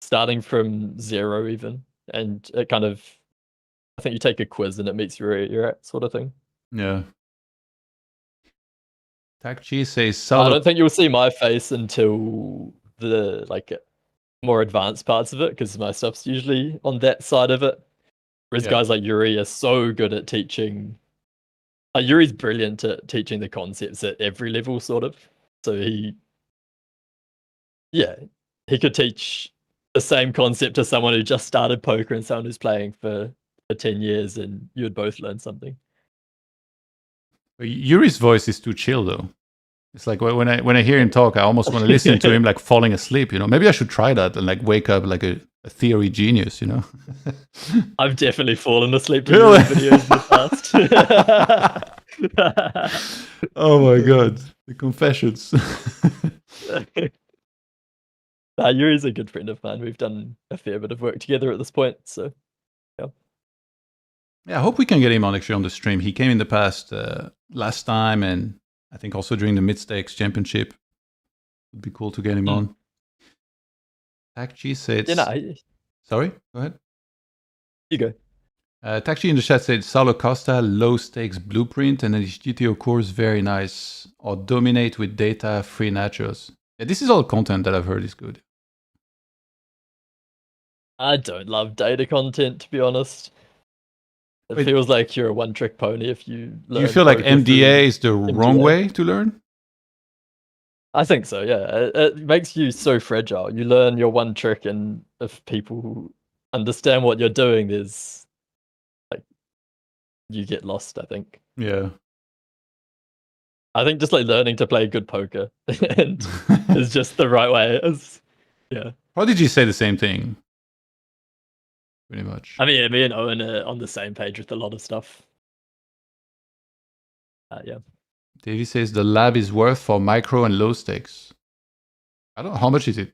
starting from zero even, and it kind of, I think you take a quiz and it meets where you're at, sort of thing. Yeah. Takchi says, I don't think you'll see my face until the like more advanced parts of it, because my stuff's usually on that side of it. Whereas guys like Yuri are so good at teaching. Yuri's brilliant at teaching the concepts at every level, sort of. So he could teach the same concept to someone who just started poker and someone who's playing for 10 years, and you would both learn something. Yuri's voice is too chill, though. It's like when I hear him talk, I almost want to listen to him like falling asleep. Maybe I should try that and like wake up like a theory genius. I've definitely fallen asleep to Really? videos in the past. Oh my god, the confessions. Yuri's a good friend of mine. We've done a fair bit of work together at this point, so yeah. Yeah, I hope we can get him on actually on the stream. He came in the past last time, and I think also during the Mid Stakes Championship. Would be cool to get him on. Takchi said. Sorry, go ahead. You go. Takchi in the chat said Saulo Costa low stakes blueprint, and then his GTO course very nice. Or dominate with data free nachos. Yeah, this is all content that I've heard is good. I don't love data content, to be honest. It feels like you're a one-trick pony if you learn. Do you feel like MDA is the wrong way to learn? I think so, yeah. It makes you so fragile. You learn your one trick, and if people understand what you're doing, there's like you get lost, I think. Yeah. I think just like learning to play good poker and is just the right way. Yeah. Prodigy say the same thing. Pretty much. I mean, me and Owen are on the same page with a lot of stuff. Yeah. Davey says the lab is worth for micro and low stakes. I don't know. How much is it?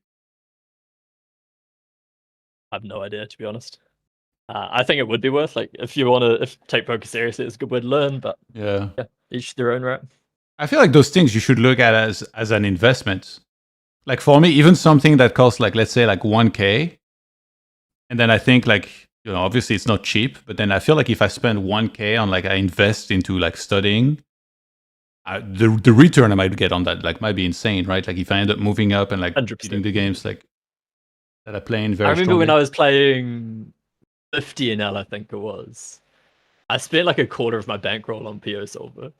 I have no idea, to be honest. I think it would be worth, like, if you want to take poker seriously, it's a good way to learn, but yeah, each their own right. I feel like those things you should look at as an investment. Like for me, even something that costs like, let's say like 1K, and then I think like, obviously it's not cheap, but then I feel like if I spend 1K on like, I invest into like studying, the return I might get on that like might be insane, right? Like if I end up moving up and like beating the games like that I play in very I remember strongly. when I was playing 50 NL, I think it was, I spent like a quarter of my bankroll on PO Solver.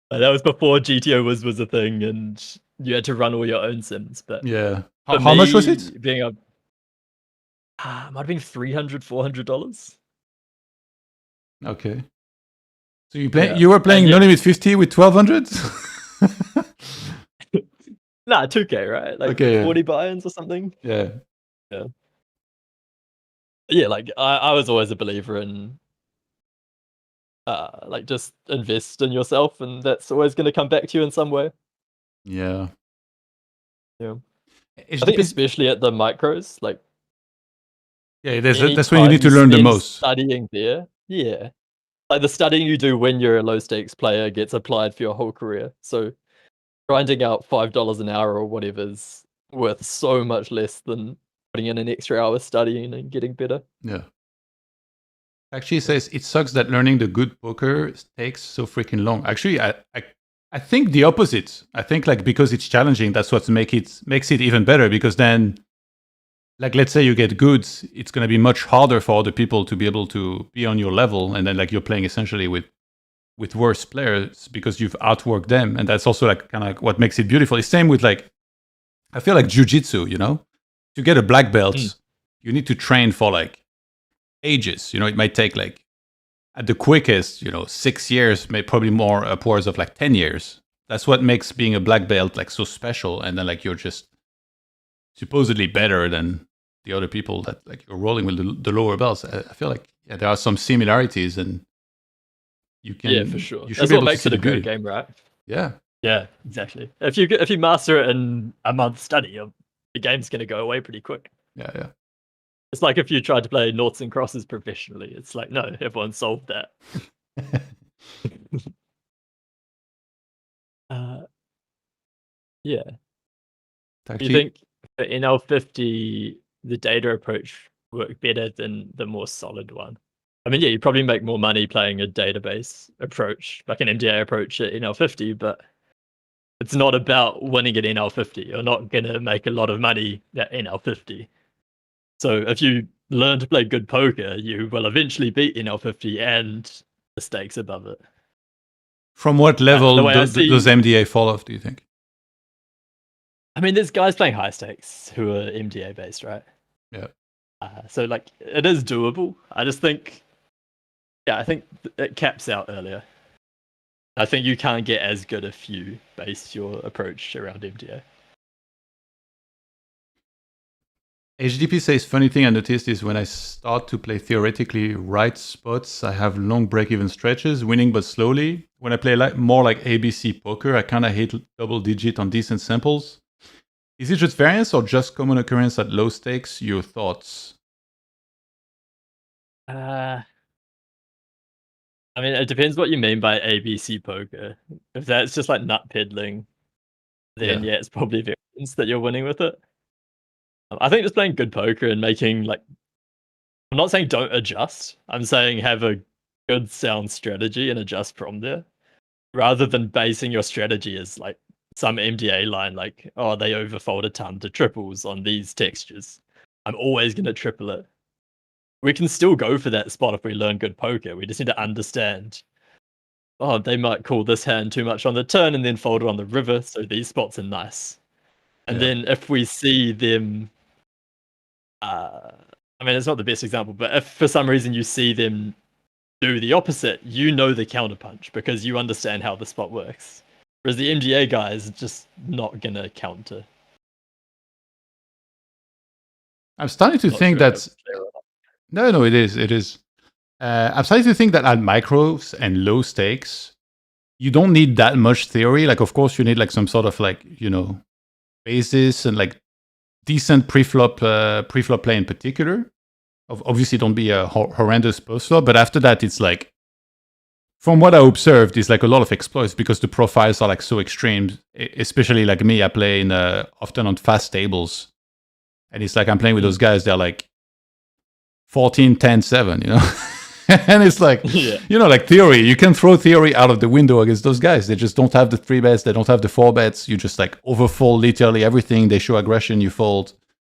That was before GTO was a thing, and you had to run all your own sims. But yeah, how much was it? Being a might have been $300, $400. Okay. So you were playing No Limit 50 with 1200? Nah, 2K, right? Like 40 buy-ins or something. Yeah. Yeah, like I was always a believer in like just invest in yourself, and that's always going to come back to you in some way. Yeah. I think especially at the micros, like that's when you need to learn the most. Studying there, yeah. Like the studying you do when you're a low stakes player gets applied for your whole career. So grinding out $5 an hour or whatever is worth so much less than putting in an extra hour studying and getting better. Yeah. Actually says it sucks that learning the good poker takes so freaking long. Actually, I think the opposite. I think like because it's challenging, that's what makes it even better, because then like let's say you get good, it's going to be much harder for other people to be able to be on your level, and then like you're playing essentially with worse players because you've outworked them, and that's also like kind of like what makes it beautiful. It's same with like, I feel like jiu-jitsu, to get a black belt, you need to train for like ages. It might take like at the quickest, 6 years, probably more upwards of like 10 years. That's what makes being a black belt like so special, and then like you're just supposedly better than the other people that like you're rolling with the lower belts. I feel like there are some similarities, and you can for sure. You should That's be what able makes to it see a the good good game, right? Yeah, exactly. If you master it in a month's study, the game's going to go away pretty quick. Yeah. It's like if you tried to play noughts and crosses professionally. It's like, no, everyone solved that. Yeah. Do you think for NL50 the data approach worked better than the more solid one? I mean, yeah, you probably make more money playing a database approach, like an MDA approach at NL50, but it's not about winning at NL50. You're not going to make a lot of money at NL50. So if you learn to play good poker, you will eventually beat NL50 and the stakes above it. From what level does MDA fall off, do you think? I mean, there's guys playing high stakes who are MDA based, right? Yeah. So like, it is doable. I just think, I think it caps out earlier. I think you can't get as good if you base your approach around MDA. HDP says, funny thing I noticed is when I start to play theoretically right spots, I have long break-even stretches, winning but slowly. When I play more like ABC poker, I kind of hit double digit on decent samples. Is it just variance or just common occurrence at low stakes? Your thoughts? I mean, it depends what you mean by ABC poker. If that's just like nut peddling, then yeah, it's probably variance that you're winning with it. I think just playing good poker and making like, I'm not saying don't adjust. I'm saying have a good sound strategy and adjust from there, rather than basing your strategy as like some MDA line, like, oh, they overfold a ton to triples on these textures. I'm always going to triple it. We can still go for that spot if we learn good poker. We just need to understand, oh, they might call this hand too much on the turn and then fold it on the river, so these spots are nice. And then if we see them, I mean, it's not the best example, but if for some reason you see them do the opposite, you know the counterpunch because you understand how the spot works. Whereas the MDA guy is just not going to counter. I'm starting to think that... No, it is. It is. I'm starting to think that at micros and low stakes, you don't need that much theory. Like, of course, you need like some sort of like, basis and like decent pre-flop play in particular. Obviously, don't be a horrendous post-flop. But after that, it's like, from what I observed, it's like a lot of exploits because the profiles are like so extreme. Especially like me, I play in often on fast tables. And it's like I'm playing with those guys. They're like 14, 10, 7, and it's like, like theory. You can throw theory out of the window against those guys. They just don't have the 3 bets. They don't have the 4 bets. You just like overfold literally everything. They show aggression, you fold.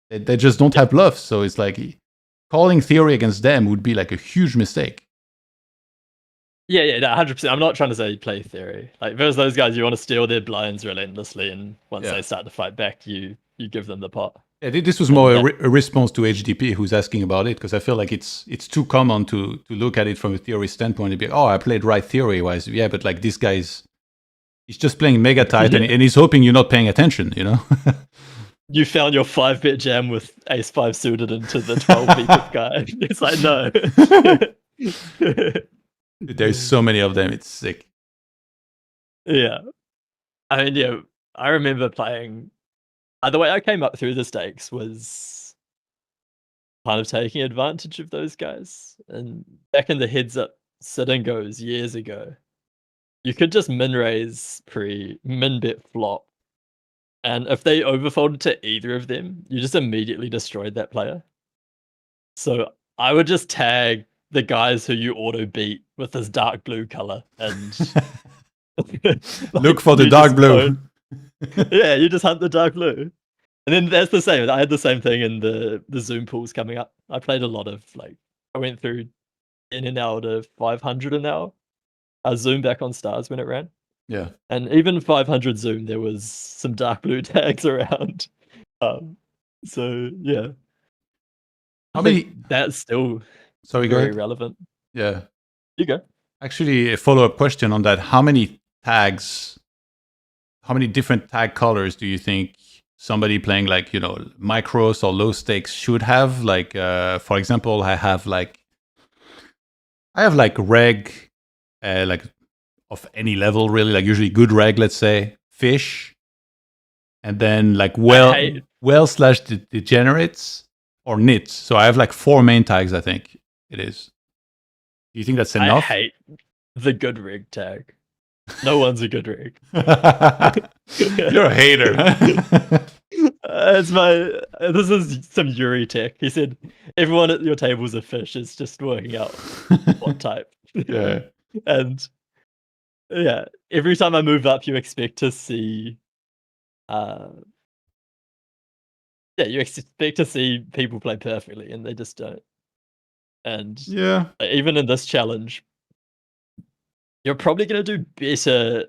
They just don't have bluffs. So it's like calling theory against them would be like a huge mistake. Yeah, 100%. I'm not trying to say play theory. Like versus those guys, you want to steal their blinds relentlessly, and once they start to fight back, you give them the pot. Yeah, this was more a response to HDP who's asking about it, because I feel like it's too common to look at it from a theory standpoint and be, oh, I played right theory-wise. Yeah, but like this guy's, he's just playing mega tight and he's hoping you're not paying attention, You found your 5-bet jam with ace-5 suited into the 12-bet guy. It's like, no. There's so many of them, it's sick. Yeah. I mean, I remember playing... the way I came up through the stakes was kind of taking advantage of those guys. And back in the heads-up sit-and goes years ago, you could just min-raise min-bet flop. And if they overfolded to either of them, you just immediately destroyed that player. So I would just tag the guys who you auto-beat with this dark blue color. And look for the dark blue. Yeah, you just hunt the dark blue. And then that's the same. I had the same thing in the Zoom pools coming up. I played a lot of I went through in and out of 500 an hour. I zoomed back on stars when it ran. Yeah. And even 500 Zoom, there was some dark blue tags around. So yeah. How many? That's still very relevant. Yeah. You go. Actually, a follow-up question on that. How many different tag colors do you think somebody playing like, micros or low stakes should have? Like, for example, I have reg, like of any level really, like usually good reg, let's say, fish, and then like well/degenerates or nits. So I have like 4 main tags, I think it is. Do you think that's enough? I hate the good rig tag. No one's a good rig. You're a hater. This is some Yuri tech. He said everyone at your table is a fish. It's just working out what type. Yeah. And yeah, every time I move up, you expect to see you expect to see people play perfectly, and they just don't. And yeah, even in this challenge, you're probably going to do better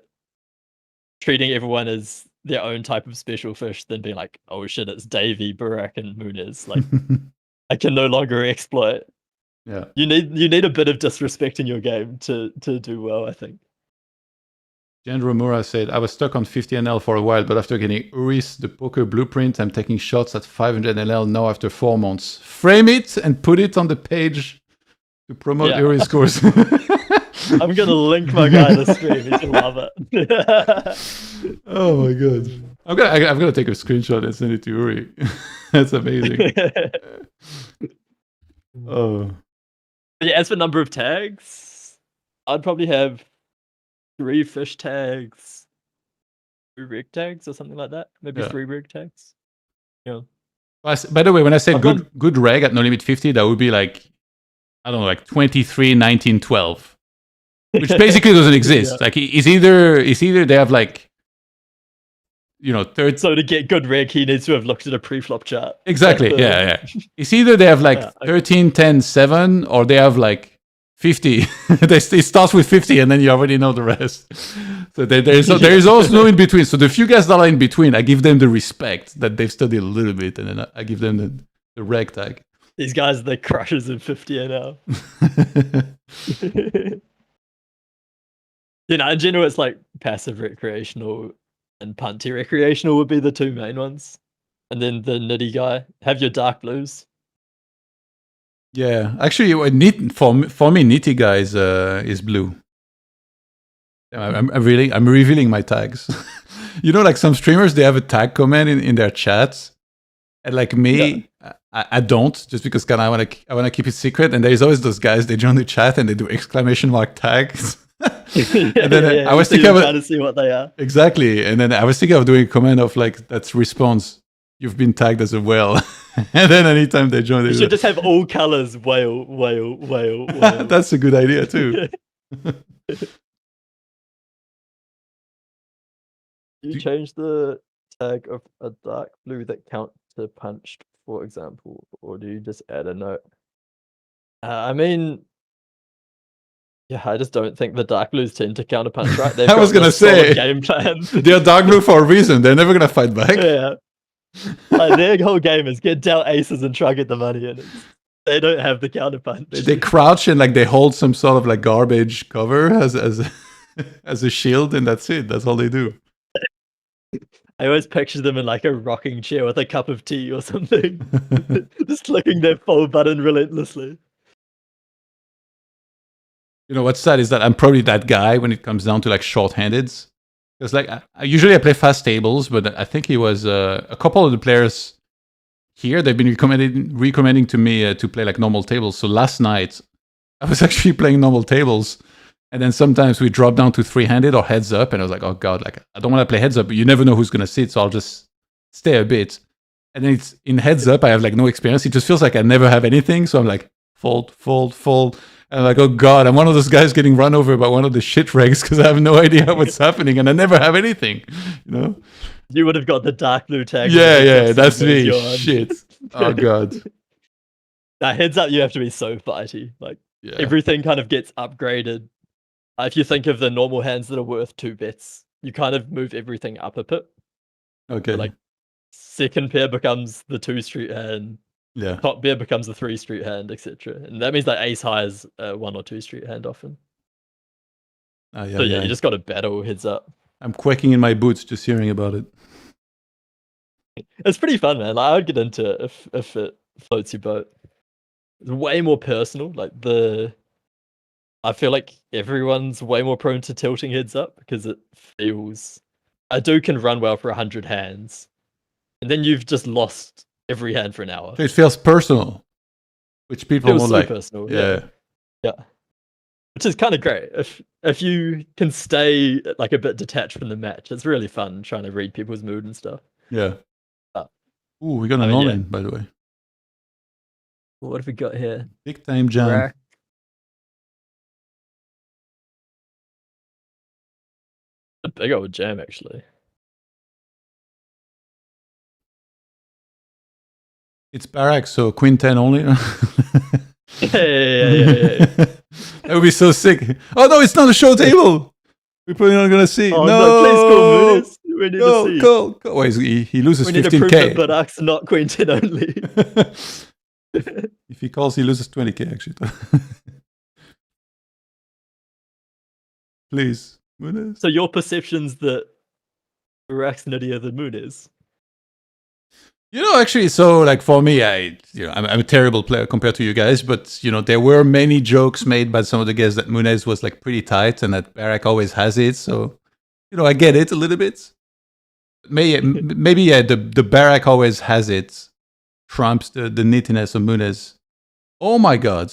treating everyone as their own type of special fish than being like, oh shit, it's Davey, Burak, and Muniz. Like, I can no longer exploit. Yeah, you need a bit of disrespect in your game to do well, I think. Jan Romura said, I was stuck on 50 NL for a while, but after getting Uris, the poker blueprint, I'm taking shots at 500 NL now after 4 months. Frame it and put it on the page to promote Uris course. I'm going to link my guy to stream. He's going to love it. Oh my God. I'm gonna take a screenshot and send it to Uri. That's amazing. Oh. Yeah, as for number of tags, I'd probably have 3 fish tags, 3 rig tags, or something like that. Maybe 3 rig tags. Yeah. By the way, when I said good reg at no limit 50, that would be like, I don't know, like 23, 19, 12, which basically doesn't exist. Like it's either they have like, you know, third. So to get good reg, he needs to have looked at a pre-flop chart. Exactly. Yeah. It's either they have like 13, 10, 7, or they have like 50. It starts with 50, and then you already know the rest. So there is also no in between. So the few guys that are in between, I give them the respect that they've studied a little bit, and then I give them the reg tag. These guys are the crushers in 50 now. You know, in general, it's like passive recreational and punty recreational would be the 2 main ones. And then the nitty guy, have your dark blues. Yeah, actually, for me, nitty guy is blue. I'm revealing my tags. You know, like some streamers, they have a tag comment in their chats, and like me, I don't, just because kind of I want to keep it secret. And there's always those guys, they join the chat and they do exclamation mark tags. And then I was thinking trying to see what they are. Exactly, and then I was thinking of doing a comment of like that's response. You've been tagged as a whale. And then anytime they join, you should just have all colors whale, whale, whale, whale. That's a good idea too. You change the tag of a dark blue that counts to punched, for example, or do you just add a note? I mean, yeah, I just don't think the dark blues tend to counter punch, right? I was gonna say game plan. They're dark blue for a reason. They're never gonna fight back. Yeah. Like their whole game is get dealt aces and try to get the money in. They don't have the counter punch. They crouch and like they hold some sort of like garbage cover as a shield, and that's it. That's all they do. I always picture them in like a rocking chair with a cup of tea or something, just clicking their fold button relentlessly. You know what's sad is that I'm probably that guy when it comes down to like short-handeds. Because like usually I play fast tables, but I think it was a couple of the players here, they've been recommending to me to play like normal tables. So last night I was actually playing normal tables, and then sometimes we drop down to 3-handed or heads up, and I was like, oh god, like I don't want to play heads up, but you never know who's gonna sit, so I'll just stay a bit. And then it's in heads up, I have like no experience. It just feels like I never have anything, so I'm like fold, fold, fold. And I'm like, oh god, I'm one of those guys getting run over by one of the shit regs because I have no idea what's happening and I never have anything, you know? You would have got the dark blue tag. Yeah, that's me. Shit. Oh god. Now heads up, you have to be so fighty. Like everything kind of gets upgraded. If you think of the normal hands that are worth 2 bets, you kind of move everything up a bit. Okay. So like second pair becomes the 2 street hand. Yeah. Top pair becomes a 3 street hand, etc. And that means that ace high is a 1 or 2 street hand often. You just got to battle heads up. I'm quaking in my boots just hearing about it. It's pretty fun, man. Like, I would get into it if it floats your boat. It's way more personal. Like I feel like everyone's way more prone to tilting heads up because it feels a dude can run well for 100 hands, and then you've just lost every hand for an hour. It feels personal, which people will like. Personal, yeah, which is kind of great. If you can stay like a bit detached from the match, it's really fun trying to read people's mood and stuff. Yeah. Ooh, we got an all-in, by the way. What have we got here? Big time jam. A big old jam, actually. It's Barak, so Queen 10 only. Yeah. That would be so sick. Oh no, it's not a show table. We're probably not gonna see. Oh, no, please call Moonis. We need to see. Go. Wait, he loses 15K. We need to prove that Barak's not Queen 10 only. If he calls, he loses 20K actually. Please. Munez. So your perception's that Burak's nuttier than Munez. Actually, so like for me, I'm a terrible player compared to you guys, but there were many jokes made by some of the guys that Munez was like pretty tight and that Barak always has it. So, I get it a little bit. Maybe yeah, the Barak always has it trumps the nittiness of Munez. Oh my God.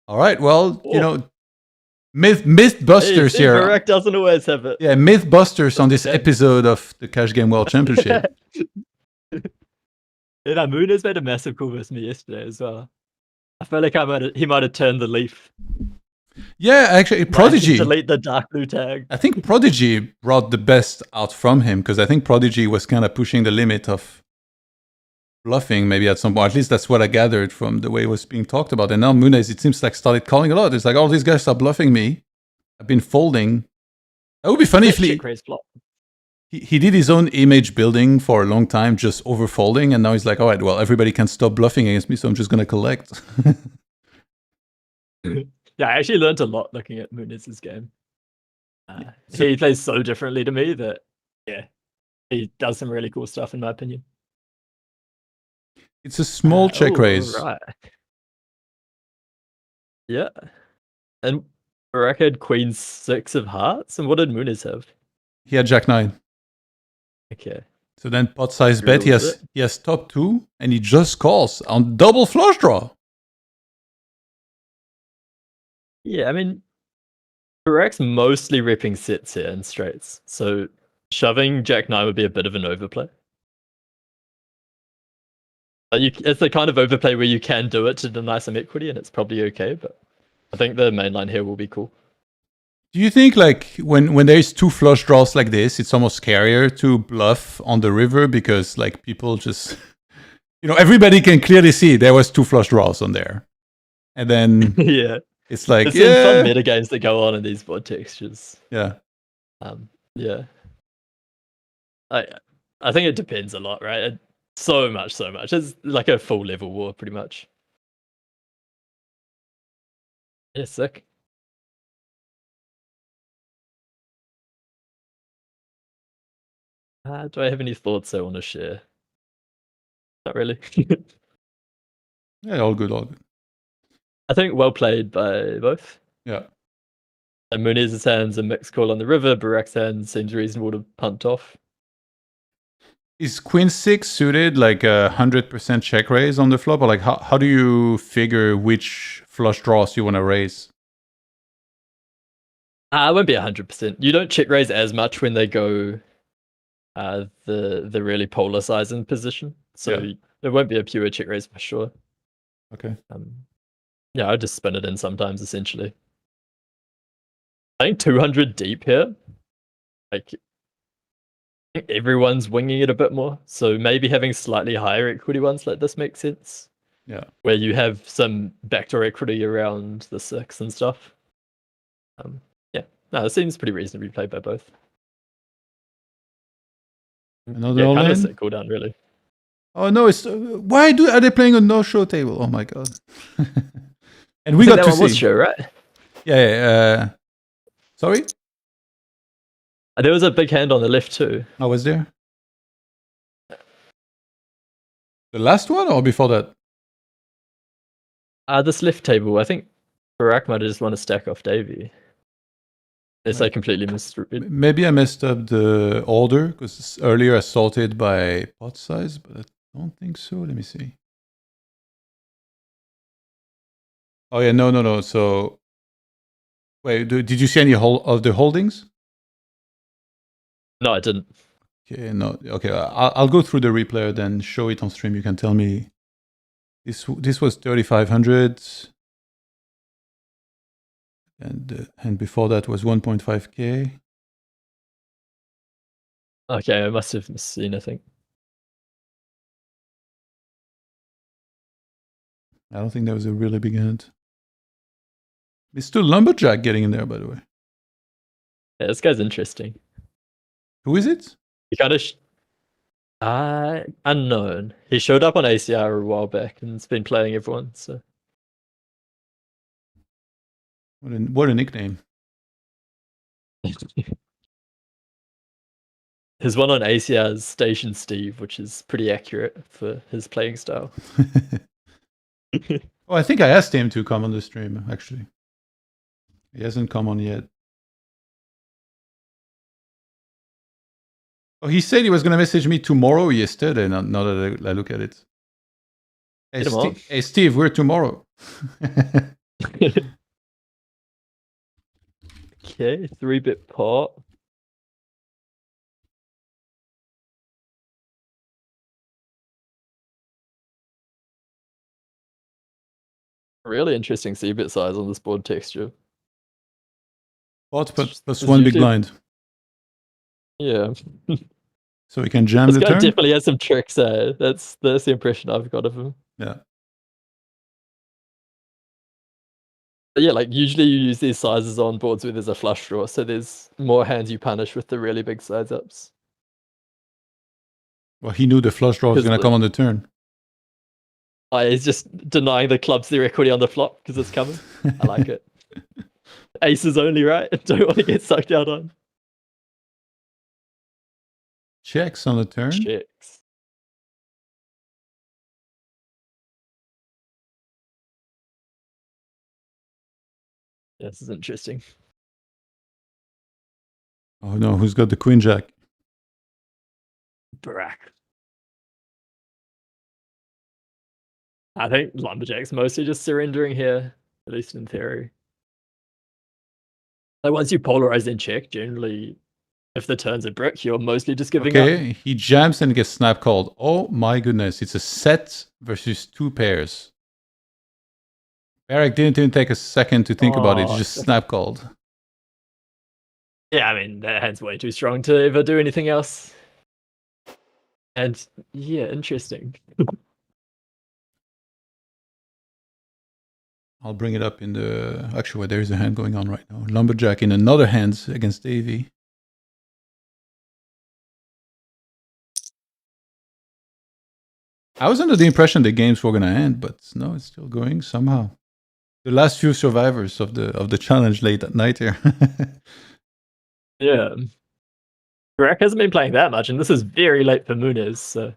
All right, well, Mythbusters here. Barak doesn't always have it. Yeah, Mythbusters on this episode of the Cash Game World Championship. Munez made a massive call versus me yesterday as well. I feel like he might have turned the leaf. Yeah, actually, Prodigy. Delete the dark blue tag. I think Prodigy brought the best out from him because I think Prodigy was kind of pushing the limit of bluffing maybe at some point. At least that's what I gathered from the way it was being talked about. And now Munez, it seems like, started calling a lot. It's like, all these guys are bluffing me. I've been folding. That would be funny if he did his own image building for a long time, just over folding. And now he's like, all right, well, everybody can stop bluffing against me, so I'm just going to collect. Yeah, I actually learned a lot looking at Munez's game. He plays so differently to me that, yeah, he does some really cool stuff in my opinion. It's a small check raise. Right. Yeah. And Barak had Queen 6 of hearts. And what did Munez have? He had Jack 9. Okay. So then pot size bet. He has top 2 and he just calls on double flush draw. Yeah, I mean, Barak's mostly ripping sets here and straights. So shoving Jack 9 would be a bit of an overplay. It's the kind of overplay where you can do it to deny some equity and it's probably okay, but I think the main line here will be cool. Do you think like when there's 2 flush draws like this, it's almost scarier to bluff on the river because like people just, everybody can clearly see there was 2 flush draws on there. And then yeah. It's like, there's some fun meta games that go on in these board textures. Yeah. Yeah. I think it depends a lot, right? So much. It's like a full level war, pretty much. Yeah, sick. Do I have any thoughts I want to share? Not really. Yeah, all good. I think well played by both. Yeah. And Munez's hand's a mixed call on the river. Barak's hand seems reasonable to punt off. Is Queen 6 suited like 100% check raise on the flop? Or like how do you figure which flush draws you want to raise? It won't be 100%. You don't check raise as much when they go the really polarizing position. So it won't be a pure check raise for sure. Okay. Yeah, I just spin it in sometimes, essentially. I think 200 deep here. Like, I think everyone's winging it a bit more. So maybe having slightly higher equity ones like this makes sense. Yeah. Where you have some backdoor equity around the 6 and stuff. Yeah. No, it seems pretty reasonably played by both. Another all kind in? of set cooldown, really. Oh no! Are they playing a no-show table? Oh my God! And we got that to one see. Was show, right? Yeah. Sorry. There was a big hand on the left too. Oh, was there? The last one or before that? This left table. I think Barak might have just want to stack off Davey. Unless I completely misread. Maybe I messed up the order because earlier I sorted by pot size, but I don't think so. Let me see. Oh yeah, no. So, wait, did you see any of the holdings? No, I didn't. Okay, no. Okay, I'll go through the replayer, then show it on stream. You can tell me. This was 3,500, and before that was 1.5k. Okay, I must have seen. I think. I don't think that was a really big hand. It's still Lumberjack getting in there, by the way. Yeah, this guy's interesting. Who is it? He kind of unknown. He showed up on ACR a while back and has been playing everyone. So What a nickname. His one on ACR is Station Steve, which is pretty accurate for his playing style. Oh, I think I asked him to come on the stream, actually. He hasn't come on yet. Oh, he said he was going to message me tomorrow yesterday, now that I look at it. Hey, Steve, we're tomorrow. Okay, 3-bit pot. Really interesting C-bit size on this board texture. Pot plus one big blind. Yeah. So we can jam This the guy turn? definitely has some tricks there. That's the impression I've got of him. Yeah. But yeah, like usually you use these sizes on boards where there's a flush draw, so there's more hands you punish with the really big size ups. Well, he knew the flush draw was going to come on the turn. He's just denying the clubs their equity on the flop because it's coming. I like it. Aces only, right? Don't want to get sucked out on. Checks on the turn. Checks. Yeah, this is interesting. Oh no, who's got the queen jack? Barack. I think Lumberjack's mostly just surrendering here, at least in theory. Like once you polarize in check, generally, if the turn's a brick, you're mostly just giving up. Okay, he jams and gets snap called. Oh my goodness, it's a set versus two pairs. Eric didn't even take a second to think about it, he just snap called. Yeah, I mean, that hand's way too strong to ever do anything else. And yeah, interesting. I'll bring it up in the... Actually, there is a hand going on right now. Lumberjack in another hand against Davey. I was under the impression the games were going to end, but no, it's still going somehow. The last few survivors of the challenge late at night here. Yeah. Greg hasn't been playing that much, and this is very late for Munez, so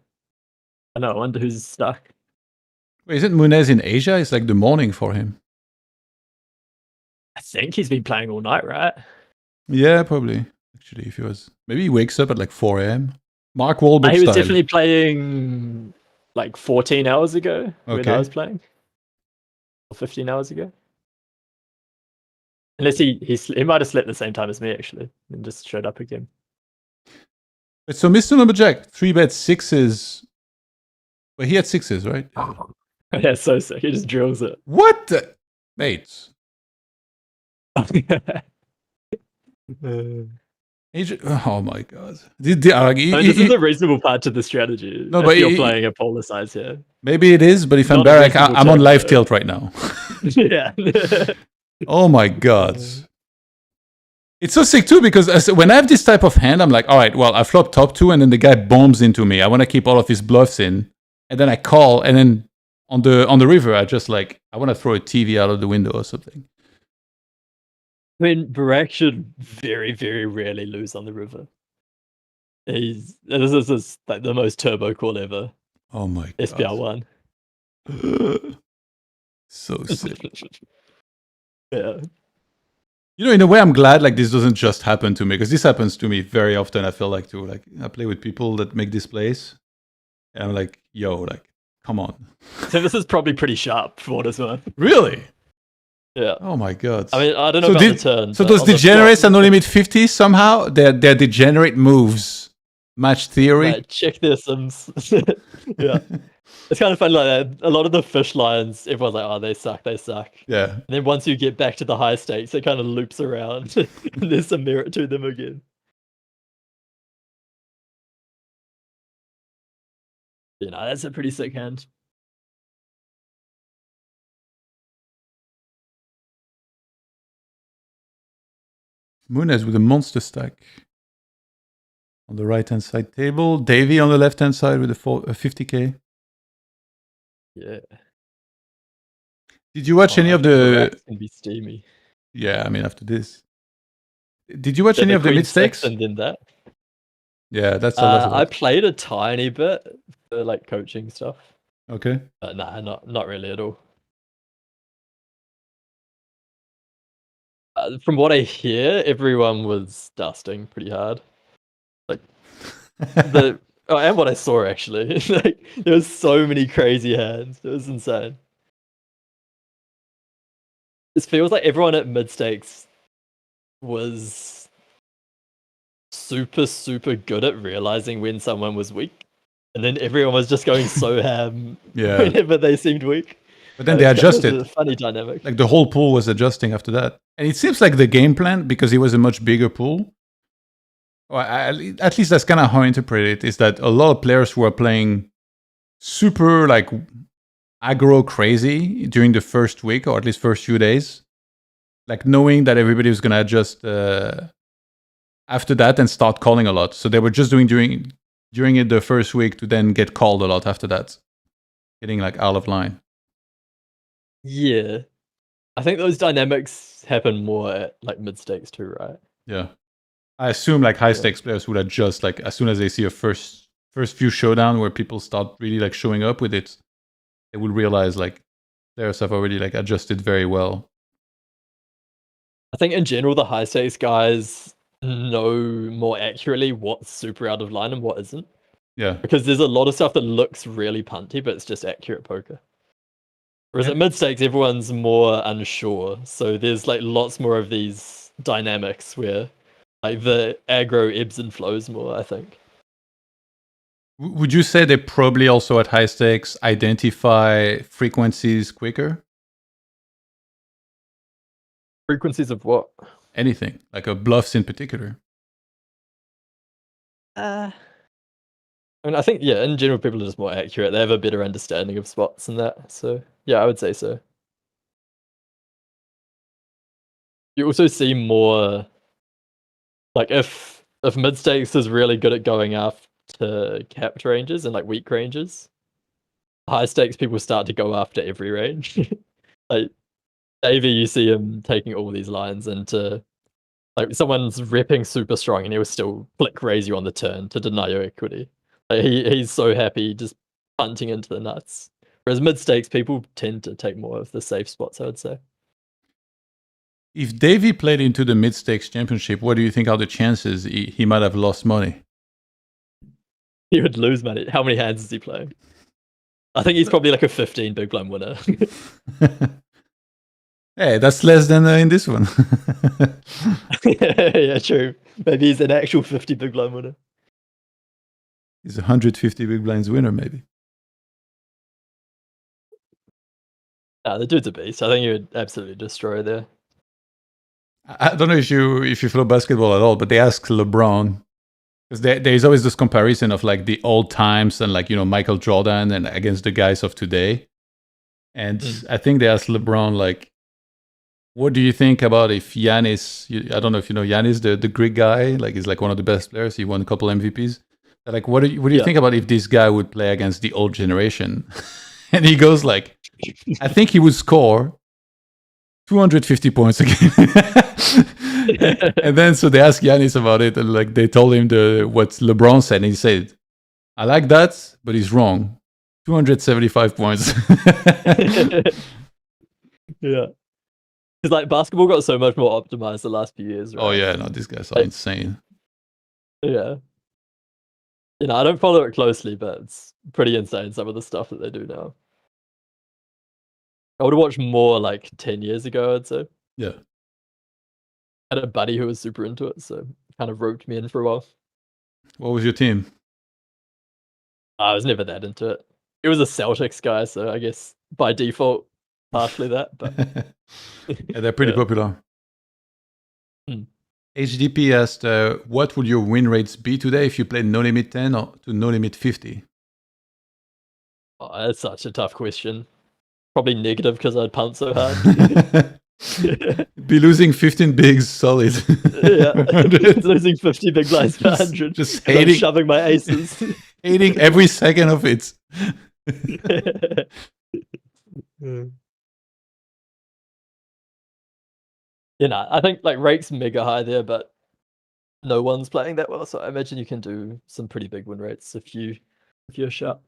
I know, I wonder who's stuck. Wait, isn't Munez in Asia? It's like the morning for him. I think he's been playing all night, right? Yeah, probably. Actually, if he was... Maybe he wakes up at like 4 a.m. Mark Wahlberg He was style. definitely playing like 14 hours ago when I was playing. Or 15 hours ago. Unless he might have slept the same time as me, actually, and just showed up again. But so Mr. Lumberjack, 3-bet sixes. Well, he had sixes, right? Yeah, so sick. He just drills it. What the... Mate. Oh my god. This is a reasonable part to the strategy. No, if but you're playing a polar size here. Maybe it is, but if I'm Barak, I'm on live tilt right now. Yeah. Oh my god. It's so sick too, because when I have this type of hand, I'm like, all right, well, I flop top two, and then the guy bombs into me. I want to keep all of his bluffs in, and then I call, and then on the river, I just like, I want to throw a TV out of the window or something. I mean, Barak should very, very rarely lose on the river. This is like the most turbo call ever. Oh my god. SPR1. So sick. Yeah. You know, in a way, I'm glad like this doesn't just happen to me, because this happens to me very often. I feel like too. Like I play with people that make this plays, and I'm like, yo, like, come on. So this is probably pretty sharp for what it's worth. Really? Yeah. Oh my god. I mean, I don't know about the turn. So those degenerates are no limit 50 somehow? They're degenerate moves match theory? Right, check their sims. Yeah. It's kind of funny like that. A lot of the fish lines, everyone's like, oh, they suck. Yeah. And then once you get back to the high stakes, it kind of loops around. And there's some merit to them again. You know, that's a pretty sick hand. Munez with a monster stack. On the right-hand side table. Davey on the left-hand side with a 50k. Yeah. Did you watch any of the... It's gonna be steamy. Yeah, I mean, after this. Did you watch Then any the of the Queen mid-stakes? six and then that. Yeah, that's a lot of I it. played a tiny bit for like coaching stuff, Okay. but nah, not really at all. From what I hear, everyone was dusting pretty hard. Like and what I saw actually, like there was so many crazy hands. It was insane. It feels like everyone at mid stakes was super good at realizing when someone was weak, and then everyone was just going so ham Yeah. whenever they seemed weak. But then they It was adjusted. a funny dynamic. Like the whole pool was adjusting after that. And it seems like the game plan, because it was a much bigger pool, or at least that's kind of how I interpret it, is that a lot of players who are playing super like aggro crazy during the first week, or at least first few days, like knowing that everybody was going to adjust after that and start calling a lot. So they were just doing during it the first week to then get called a lot after that, getting like out of line. Yeah, I think those dynamics happen more at like mid stakes too, right? Yeah, I assume like high stakes players would adjust like as soon as they see a first few showdown where people start really like showing up with it, they will realize like players have already like adjusted very well. I think in general the high stakes guys know more accurately what's super out of line and what isn't. Yeah, Because there's a lot of stuff that looks really punty, but it's just accurate poker. Whereas at mid stakes, everyone's more unsure. So there's like lots more of these dynamics where like the aggro ebbs and flows more, I think. Would you say they probably also at high stakes identify frequencies quicker? Frequencies of what? Anything, like a bluffs in particular. I mean, I think, yeah, in general, people are just more accurate. They have a better understanding of spots and that. So, yeah, I would say so. You also see more, like, if mid stakes is really good at going after capped ranges and like weak ranges, high stakes people start to go after every range. Like Davey, you see him taking all these lines into like someone's ripping super strong and he will still flick raise you on the turn to deny your equity. Like, he's so happy just punting into the nuts. Whereas mid stakes people tend to take more of the safe spots, I would say. If Davey played into the mid-stakes championship, what do you think are the chances he might have lost money? He would lose money. How many hands is he playing? I think he's probably like a 15 big blind winner. Hey, that's less than in this one. Yeah, true. Maybe he's an actual 50 big blind winner. He's 150 big blinds winner, maybe. The dude's a beast. I think he would absolutely destroy there. I don't know if you follow basketball at all, but they ask LeBron, because there's always this comparison of like the old times and like, you know, Michael Jordan and against the guys of today. And I think they asked LeBron, like, what do you think about if Giannis, I don't know if you know Giannis, the Greek guy, like he's like one of the best players. He won a couple MVPs. They're like, what do you think about if this guy would play against the old generation? And he goes like, I think he would score 250 points again. And then so they asked Giannis about it, and like they told him what LeBron said, and he said, I like that, but he's wrong. 275 points. Yeah. Because like basketball got so much more optimized the last few years, right? Oh yeah, no, these guys are insane. Yeah. You know, I don't follow it closely, but it's pretty insane some of the stuff that they do now. I would have watched more like 10 years ago, I'd say. Yeah. I had a buddy who was super into it, so kind of roped me in for a while. What was your team? I was never that into it. It was a Celtics guy, so I guess by default, partially that. But yeah, they're pretty popular. HDP asked, what would your win rates be today if you played No Limit 10 or to No Limit 50? Oh, that's such a tough question. Probably negative because I'd punt so hard. Be losing 15 bigs solid. Yeah, losing 50 big blinds per 100. Just hating, shoving my aces. hating every second of it. You know, I think like rate's mega high there, but no one's playing that well. So I imagine you can do some pretty big win rates if you're sharp.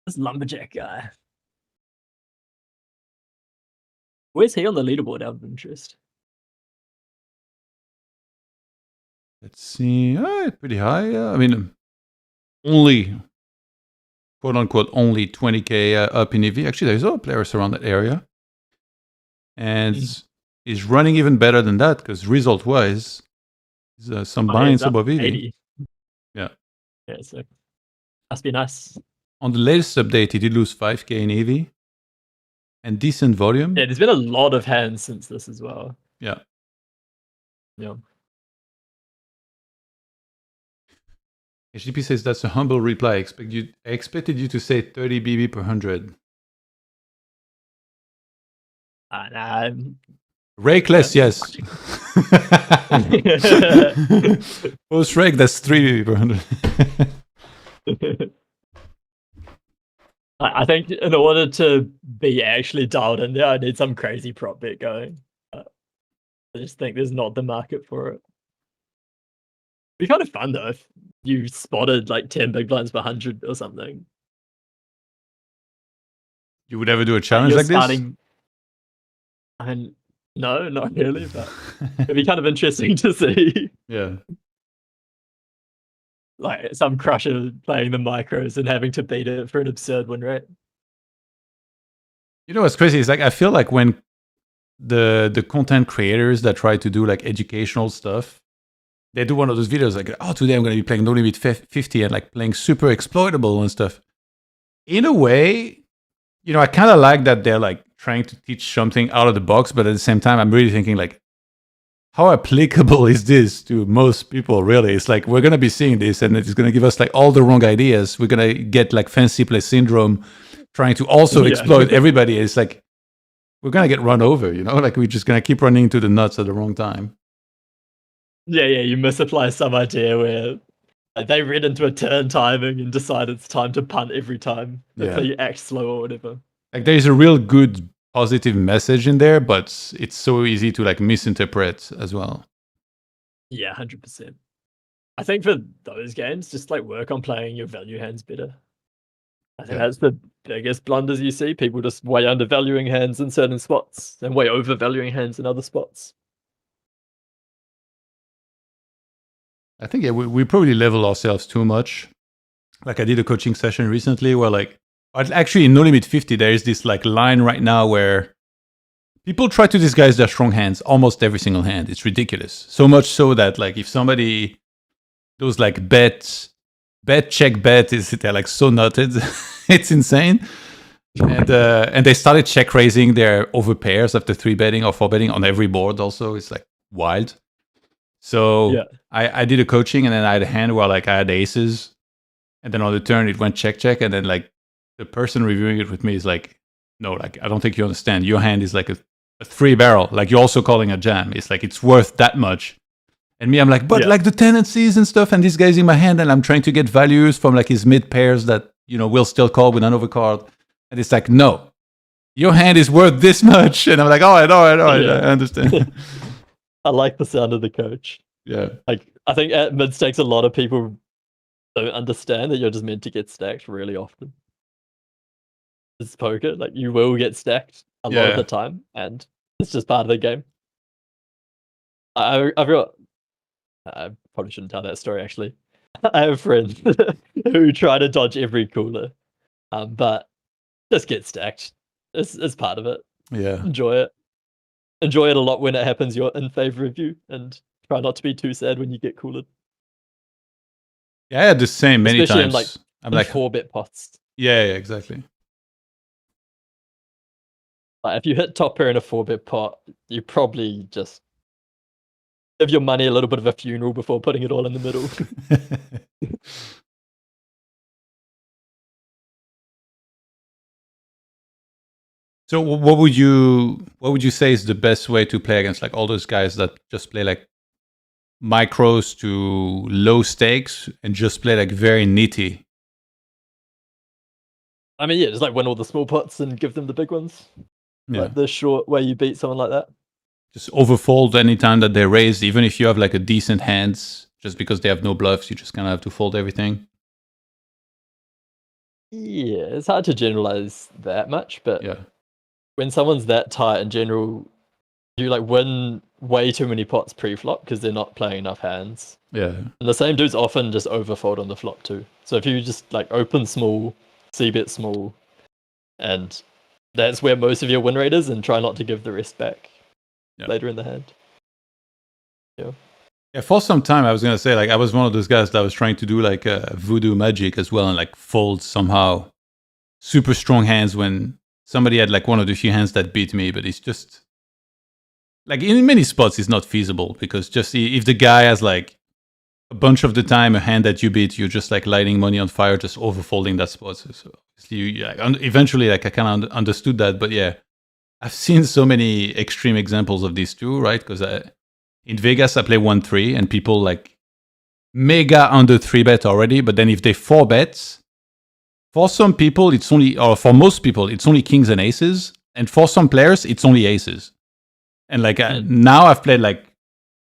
This lumberjack guy. Where's he on the leaderboard out of interest? Let's see. Pretty high. I mean, only, quote unquote, only 20k up in EV. Actually, there's other players around that area. And he's running even better than that because result wise, some binds above EV. 80. Yeah. Yeah, so must be nice. On the latest update, he did lose 5k in EV and decent volume. Yeah, there's been a lot of hands since this as well. Yeah. Yeah. HDP says that's a humble reply. I expected you to say 30 BB per 100. Nah, Rake less, yes. Post rake, that's 3 BB per 100. I think in order to be actually dialed in there, I need some crazy prop bet going. I just think there's not the market for it. It'd be kind of fun though if you spotted like 10 big blinds per 100 or something. You would ever do a challenge like this? And no, not really, but it'd be kind of interesting to see. Yeah. Like some crusher playing the micros and having to beat it for an absurd win rate. You know what's crazy? It's like I feel like when the content creators that try to do like educational stuff, they do one of those videos like, oh, today I'm going to be playing No Limit 50 and like playing super exploitable and stuff. In a way, you know, I kind of like that they're like trying to teach something out of the box, but at the same time, I'm really thinking like, how applicable is this to most people, really? It's like, we're going to be seeing this and it's going to give us like all the wrong ideas. We're going to get like fancy play syndrome trying to also exploit everybody. It's like, we're going to get run over, you know? Like, we're just going to keep running into the nuts at the wrong time. Yeah, you misapply some idea where they read into a turn timing and decide it's time to punt every time if they act slow or whatever. Like, there's a real good positive message in there, but it's so easy to like misinterpret as well. Yeah, 100%. I think for those games, just like work on playing your value hands better. I think that's the biggest blunders you see. People just way undervaluing hands in certain spots and way overvaluing hands in other spots. I think we probably level ourselves too much. Like I did a coaching session recently where like, actually in No Limit 50, there is this like line right now where people try to disguise their strong hands almost every single hand. It's ridiculous. So much so that like if somebody does like bet check bet, they're like so nutted. It's insane. And they started check raising their over pairs after 3-betting or 4-betting on every board also. It's like wild. So I did a coaching and then I had a hand where like I had aces. And then on the turn it went check. And then like the person reviewing it with me is like, no, like I don't think you understand. Your hand is like a 3-barrel. Like you're also calling a jam. It's like it's worth that much. And me, I'm like, but like the tendencies and stuff, and this guy's in my hand, and I'm trying to get values from like his mid pairs that, you know, will still call with an overcard. And it's like, no, your hand is worth this much. And I'm like, oh, I know, I understand. I like the sound of the coach. Yeah. Like, I think at mid stakes, a lot of people don't understand that you're just meant to get stacked really often. It's poker. Like, you will get stacked a lot of the time, and it's just part of the game. I probably shouldn't tell that story, actually. I have a friend who try to dodge every cooler, but just get stacked. It's part of it. Yeah. Enjoy it. Enjoy it a lot when it happens you're in favor of you, and try not to be too sad when you get coolered. Yeah, I had the same many Especially times. In like 4-bet pots. Yeah, exactly. Like if you hit top pair in a 4-bet pot, you probably just give your money a little bit of a funeral before putting it all in the middle. So what would you say is the best way to play against like all those guys that just play like micros to low stakes and just play like very nitty? I mean, yeah, just like win all the small pots and give them the big ones. Yeah. Like the short way you beat someone like that. Just overfold anytime that they raise, even if you have like a decent hands, just because they have no bluffs, you just kind of have to fold everything. Yeah, it's hard to generalize that much, but Yeah. when someone's that tight in general, you like win way too many pots pre-flop because they're not playing enough hands. Yeah. And the same dudes often just overfold on the flop too. So if you just like open small, c-bet small, and that's where most of your win rate is, and try not to give the rest back later in the hand. Yeah, for some time I was gonna say, like, I was one of those guys that was trying to do like voodoo magic as well, and like fold somehow super strong hands when somebody had like one of the few hands that beat me. But it's just like in many spots it's not feasible, because just if the guy has like a bunch of the time a hand that you beat, you're just like lighting money on fire, just overfolding that spot. So eventually, like, I kind of understood that. But yeah, I've seen so many extreme examples of these too, right? Because in Vegas, I play 1-3, and people like mega under 3-bet already. But then if they 4-bet, for some people, it's only, or for most people, it's only kings and aces. And for some players, it's only aces. And like now I've played like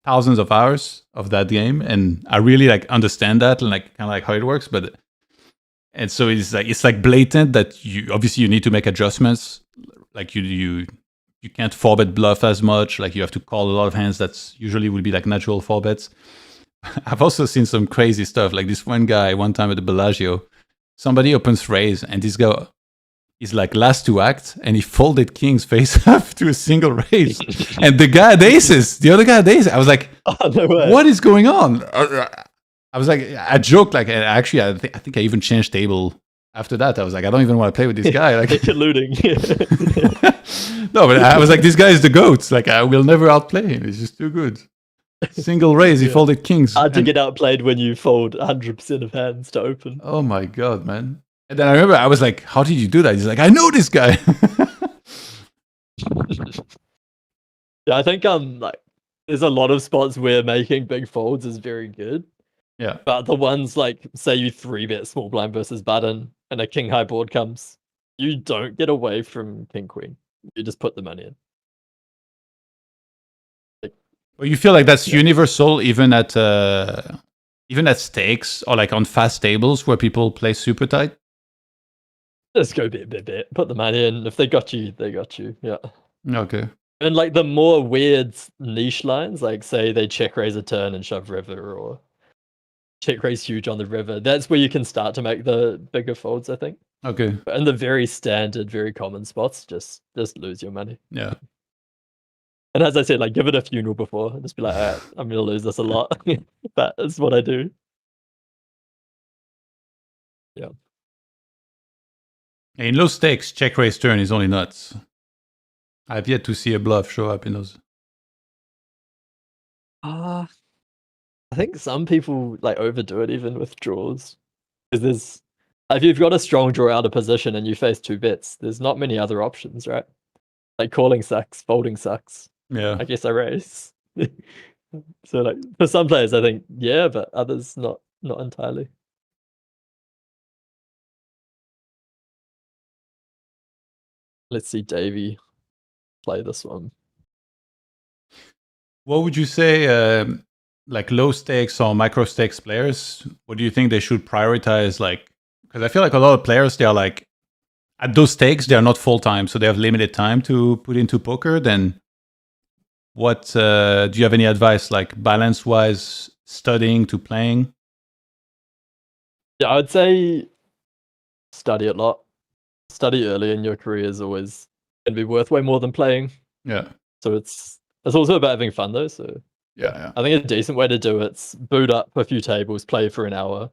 thousands of hours of that game, and I really like understand that and like kind of like how it works. But and so it's like blatant that you obviously you need to make adjustments. Like you can't 4-bet bluff as much. Like you have to call a lot of hands that's usually would be like natural 4-bets. I've also seen some crazy stuff. Like this one guy one time at the Bellagio, somebody opens raise, and this guy is like last to act, and he folded kings face up to a single raise, and the guy had aces. The other guy had aces. I was like, oh, no way. What is going on? I was like, I joked, like, actually, I think I even changed table after that. I was like, I don't even want to play with this guy. Like, colluding. No, but I was like, this guy is the GOAT. Like, I will never outplay him. He's just too good. Single raise, he folded kings. Hard to get outplayed when you fold 100% of hands to open. Oh my God, man. And then I remember I was like, how did you do that? He's like, I know this guy. Yeah, I think like there's a lot of spots where making big folds is very good. Yeah. But the ones like, say you 3-bet small blind versus button and a king high board comes, you don't get away from king queen. You just put the money in. But you feel like that's universal, even at stakes or like on fast tables where people play super tight? Just go bit. Put the money in. If they got you, they got you. Yeah. Okay. And like the more weird niche lines, like say they check raise a turn and shove river, or check raise huge on the river, that's where you can start to make the bigger folds, I think. Okay. But in the very standard, very common spots, just lose your money. Yeah. And as I said, like give it a funeral before. Just be like, all right, I'm gonna lose this a lot. That is what I do. Yeah. In low stakes, check raise turn is only nuts. I've yet to see a bluff show up in those. I think some people like overdo it even with draws. Because there's, if you've got a strong draw out of position and you face 2 bets, there's not many other options, right? Like calling sucks, folding sucks. Yeah. I guess I raise. So like for some players I think yeah, but others not entirely. Let's see Davey play this one. What would you say, like low stakes or micro stakes players, what do you think they should prioritize? Like, because I feel like a lot of players, they are like, at those stakes, they are not full time, so they have limited time to put into poker. Then what, do you have any advice, like balance wise, studying to playing? Yeah, I would say study a lot. Study early in your career is always going to be worth way more than playing. Yeah. So it's also about having fun though. So yeah. I think a decent way to do it's boot up a few tables, play for an hour,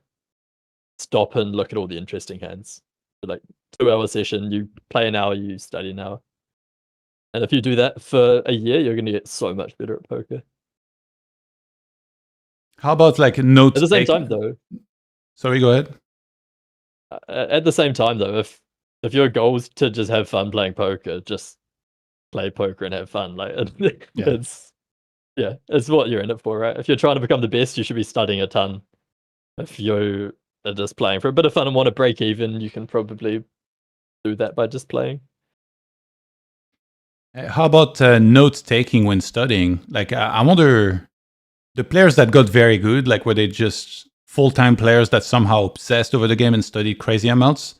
stop and look at all the interesting hands. So like 2-hour session, you play an hour, you study an hour. And if you do that for a year, you're going to get so much better at poker. How about like note At the same time though. Sorry, go ahead. At the same time though, if your goal is to just have fun playing poker, just play poker and have fun. Like it's what you're in it for, right? If you're trying to become the best, you should be studying a ton. If you are just playing for a bit of fun and want to break even, you can probably do that by just playing. How about note taking when studying? Like, I wonder the players that got very good, like were they just full-time players that somehow obsessed over the game and studied crazy amounts?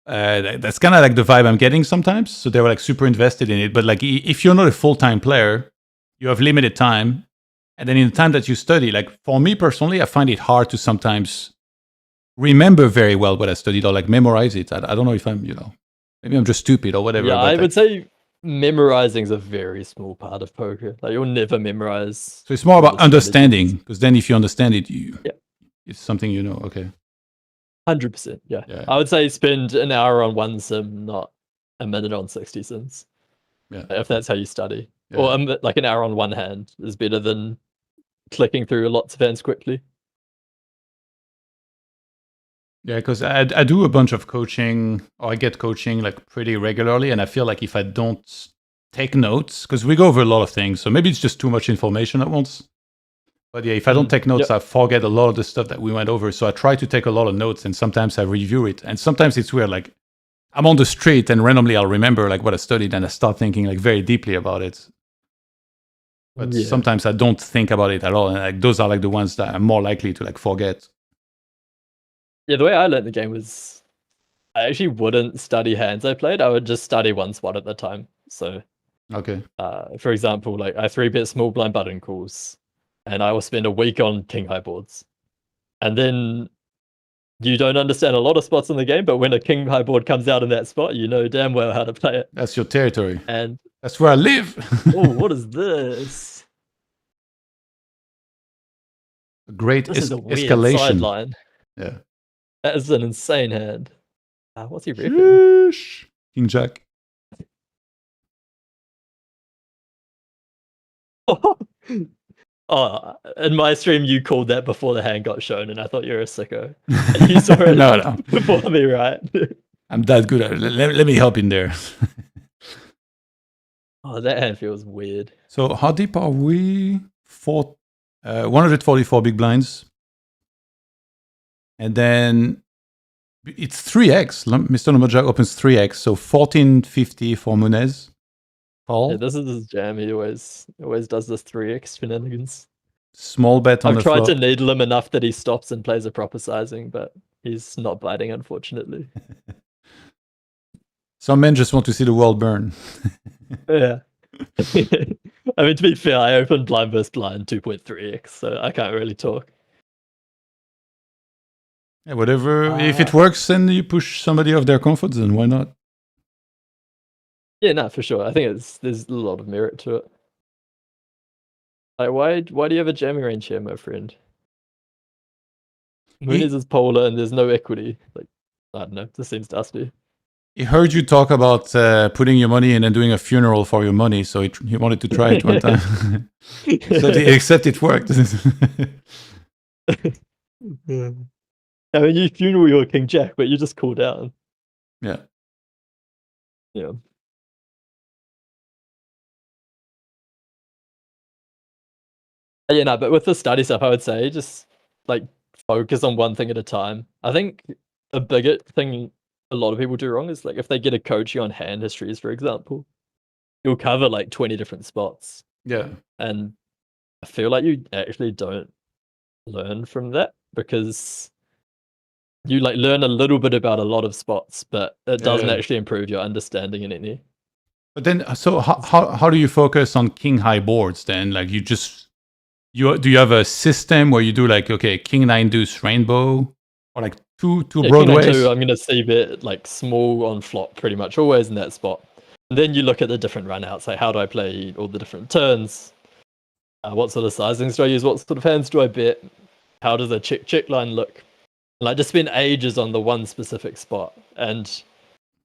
That's kind of like the vibe I'm getting sometimes. So they were like super invested in it. But like, if you're not a full-time player, you have limited time. And then in the time that you study, like for me personally, I find it hard to sometimes remember very well what I studied or like memorize it. I don't know if I'm, maybe I'm just stupid or whatever. Yeah, but I like, would say memorizing is a very small part of poker. Like you'll never memorize. so it's more all about the understanding, strategies. because then if you understand it, Yeah. it's something you know. Okay. 100%. Yeah. Yeah. I would say spend an hour on one sim, not a minute on 60 sims. Yeah. If that's how you study. Yeah. Or like an hour on one hand is better than clicking through lots of hands quickly. Yeah, because I do a bunch of coaching, or I get coaching like pretty regularly, and I feel like if I don't take notes, because we go over a lot of things, so maybe it's just too much information at once. But yeah, if I don't take notes, Yep. I forget a lot of the stuff that we went over. So I try to take a lot of notes, and sometimes I review it. And sometimes it's weird, like I'm on the street and randomly I'll remember like what I studied, and I start thinking like very deeply about it. But Yeah. sometimes I don't think about it at all, and like those are like the ones that I'm more likely to like forget. Yeah, the way I learned the game was I actually wouldn't study hands I played. I would just study one spot at a time. So, Okay. for example, like I 3-bet small blind button calls, and I will spend a week on king high boards. And then you don't understand a lot of spots in the game, but when a king high board comes out in that spot, you know damn well how to play it. That's your territory. And That's where I live. oh, what is this? A great This is a weird escalation. sideline. Yeah. That is an insane hand. What's he ripping? Sheesh. King Jack. Oh, in my stream, you called that before the hand got shown, and I thought you were a sicko. And you saw it No. before me, right? I'm that good at it. Let me help in there. Oh, that hand feels weird. So how deep are we? 144 big blinds. And then it's 3x. Mr. Lumberjack opens 3x, so 1450 for Munez. Call. Yeah, this is his jam. He always does this 3x shenanigans. Small bet on I've the tried flop. to needle him enough that he stops and plays a proper sizing, but he's not biting, unfortunately. Some men just want to see the world burn. Yeah. I mean, to be fair, I opened blind versus blind 2.3x, so I can't really talk. Yeah, whatever. If it works and you push somebody off their comfort zone, why not? Yeah, no, for sure. I think there's a lot of merit to it. Like, why do you have a jamming range here, my friend? Moonies is polar and there's no equity. Like, I don't know. This seems dusty. He heard you talk about putting your money in and doing a funeral for your money, so he wanted to try it one time. Except it worked. Yeah. I mean, you funeral your King Jack, but you just cool down. Yeah. Yeah. Yeah, no, but with the study stuff, I would say just like focus on one thing at a time. I think a bigger thing a lot of people do wrong is like if they get a coaching on hand histories, for example, you'll cover like 20 different spots. Yeah. And I feel like you actually don't learn from that because you like learn a little bit about a lot of spots, but it doesn't actually improve your understanding in any. But then, so how do you focus on king high boards then? Like do you have a system where you do like, okay, king nine deuce rainbow, or like two broadways? King 9 2, I'm gonna see bet like small on flop pretty much always in that spot. And then you look at the different runouts, like how do I play all the different turns? What sort of sizings do I use? What sort of hands do I bet? How does a check line look? Like just spend ages on the one specific spot, and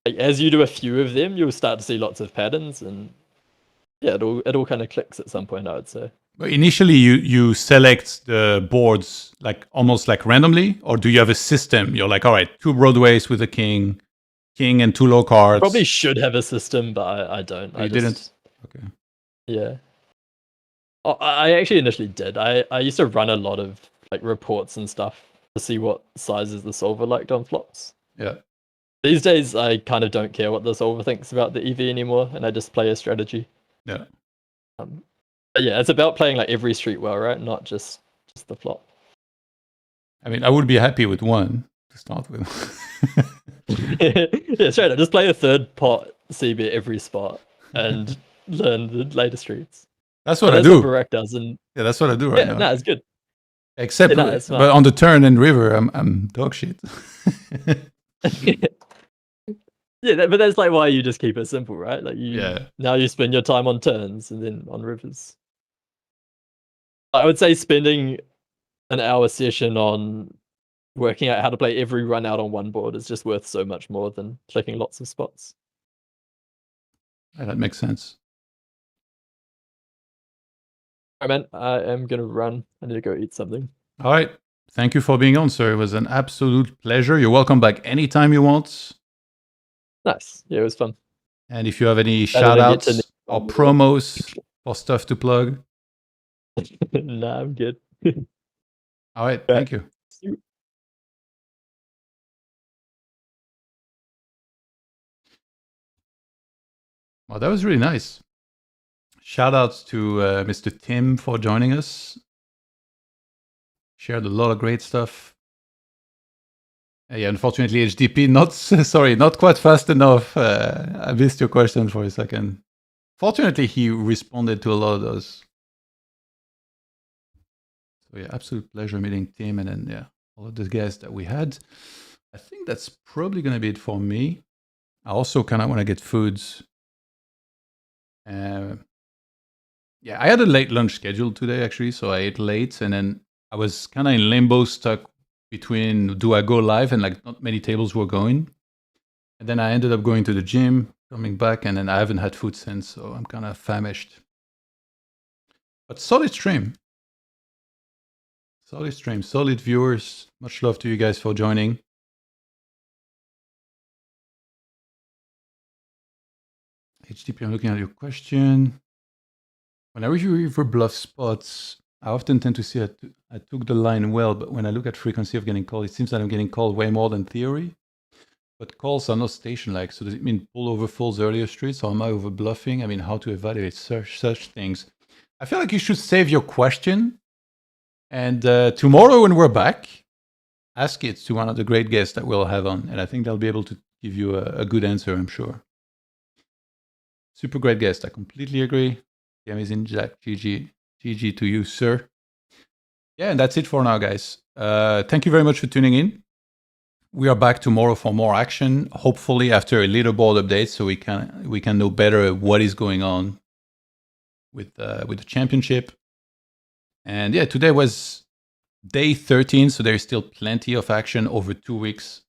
like, as you do a few of them, you'll start to see lots of patterns, and yeah, it all kind of clicks at some point, I would say. But initially, you select the boards like almost like randomly, or do you have a system? You're like, all right, 2 broadways with a king and 2 low cards. Probably should have a system, but I don't. You didn't? Okay. Yeah. I actually initially did. I used to run a lot of like reports and stuff to see what sizes the solver liked on flops. Yeah. These days, I kind of don't care what the solver thinks about the EV anymore, and I just play a strategy. Yeah. But yeah, it's about playing like every street well, right? Not just the flop. I mean, I would be happy with one to start with. Yeah, straight up. Just play a third pot CB at every spot and learn the later streets. That's what But I that's do. what Barak does, and Yeah, that's what I do right yeah, now. no, it's good. Except, Yeah, no, it's but smart. on the turn and river, I'm dog shit. Yeah, but that's like why you just keep it simple, right? Like Yeah. now you spend your time on turns and then on rivers. I would say spending an hour session on working out how to play every run out on one board is just worth so much more than clicking lots of spots. Yeah, that makes sense. All right, man, I am gonna run. I need to go eat something. All right. Thank you for being on, sir. It was an absolute pleasure. You're welcome back anytime you want. Nice. Yeah, it was fun. And if you have any Better shout than get to outs the- or promos for stuff to plug. Nah, I'm good. All right. Thank you. Well, that was really nice. Shout outs to Mr. Tim for joining us. Shared a lot of great stuff. Yeah, unfortunately, HDP, not quite fast enough. I missed your question for a second. Fortunately, he responded to a lot of those. So yeah, absolute pleasure meeting Tim, and then yeah, all of the guests that we had. I think that's probably going to be it for me. I also kind of want to get foods. Yeah, I had a late lunch scheduled today, actually, so I ate late, and then I was kind of in limbo, stuck between do I go live and like not many tables were going. And then I ended up going to the gym, coming back, and then I haven't had food since, so I'm kind of famished. But solid stream. Solid stream, solid viewers. Much love to you guys for joining. HTP, I'm looking at your question. When I review river bluff spots, I often tend to see I took the line well, but when I look at frequency of getting called, it seems that I'm getting called way more than theory. But calls are not station-like, so does it mean pull over falls earlier streets, or am I over bluffing? I mean, how to evaluate such things? I feel like you should save your question, and tomorrow when we're back, ask it to one of the great guests that we'll have on, and I think they'll be able to give you a good answer, I'm sure. Super great guest, I completely agree. The amazing Jack, GG to you, sir. Yeah, and that's it for now, guys. Thank you very much for tuning in. We are back tomorrow for more action, hopefully after a leaderboard update, so we can know better what is going on with the championship. And yeah, today was day 13, so there's still plenty of action over 2 weeks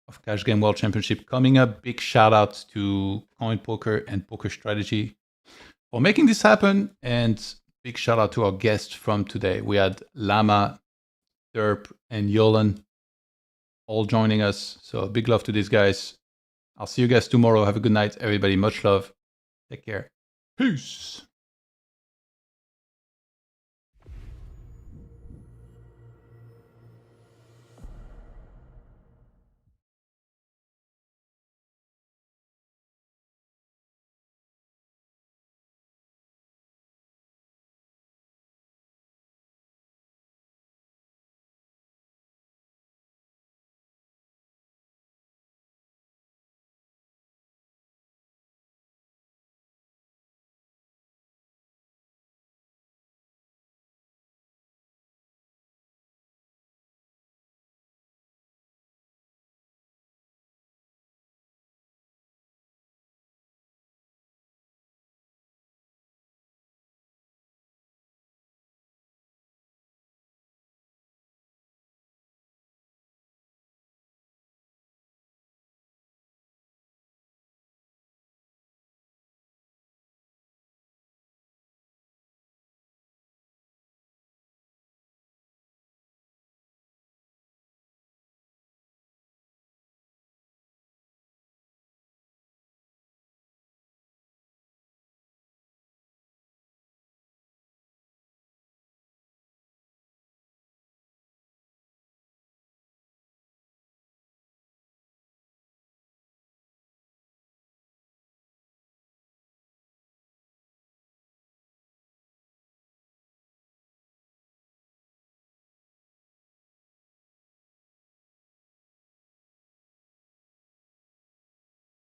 of Cash Game World Championship coming up. Big shout out to Coin Poker and Poker Strategy for making this happen, and big shout out to our guests from today. We had Lama, Derp, and Yolan all joining us. So big love to these guys. I'll see you guys tomorrow. Have a good night, everybody. Much love. Take care. Peace.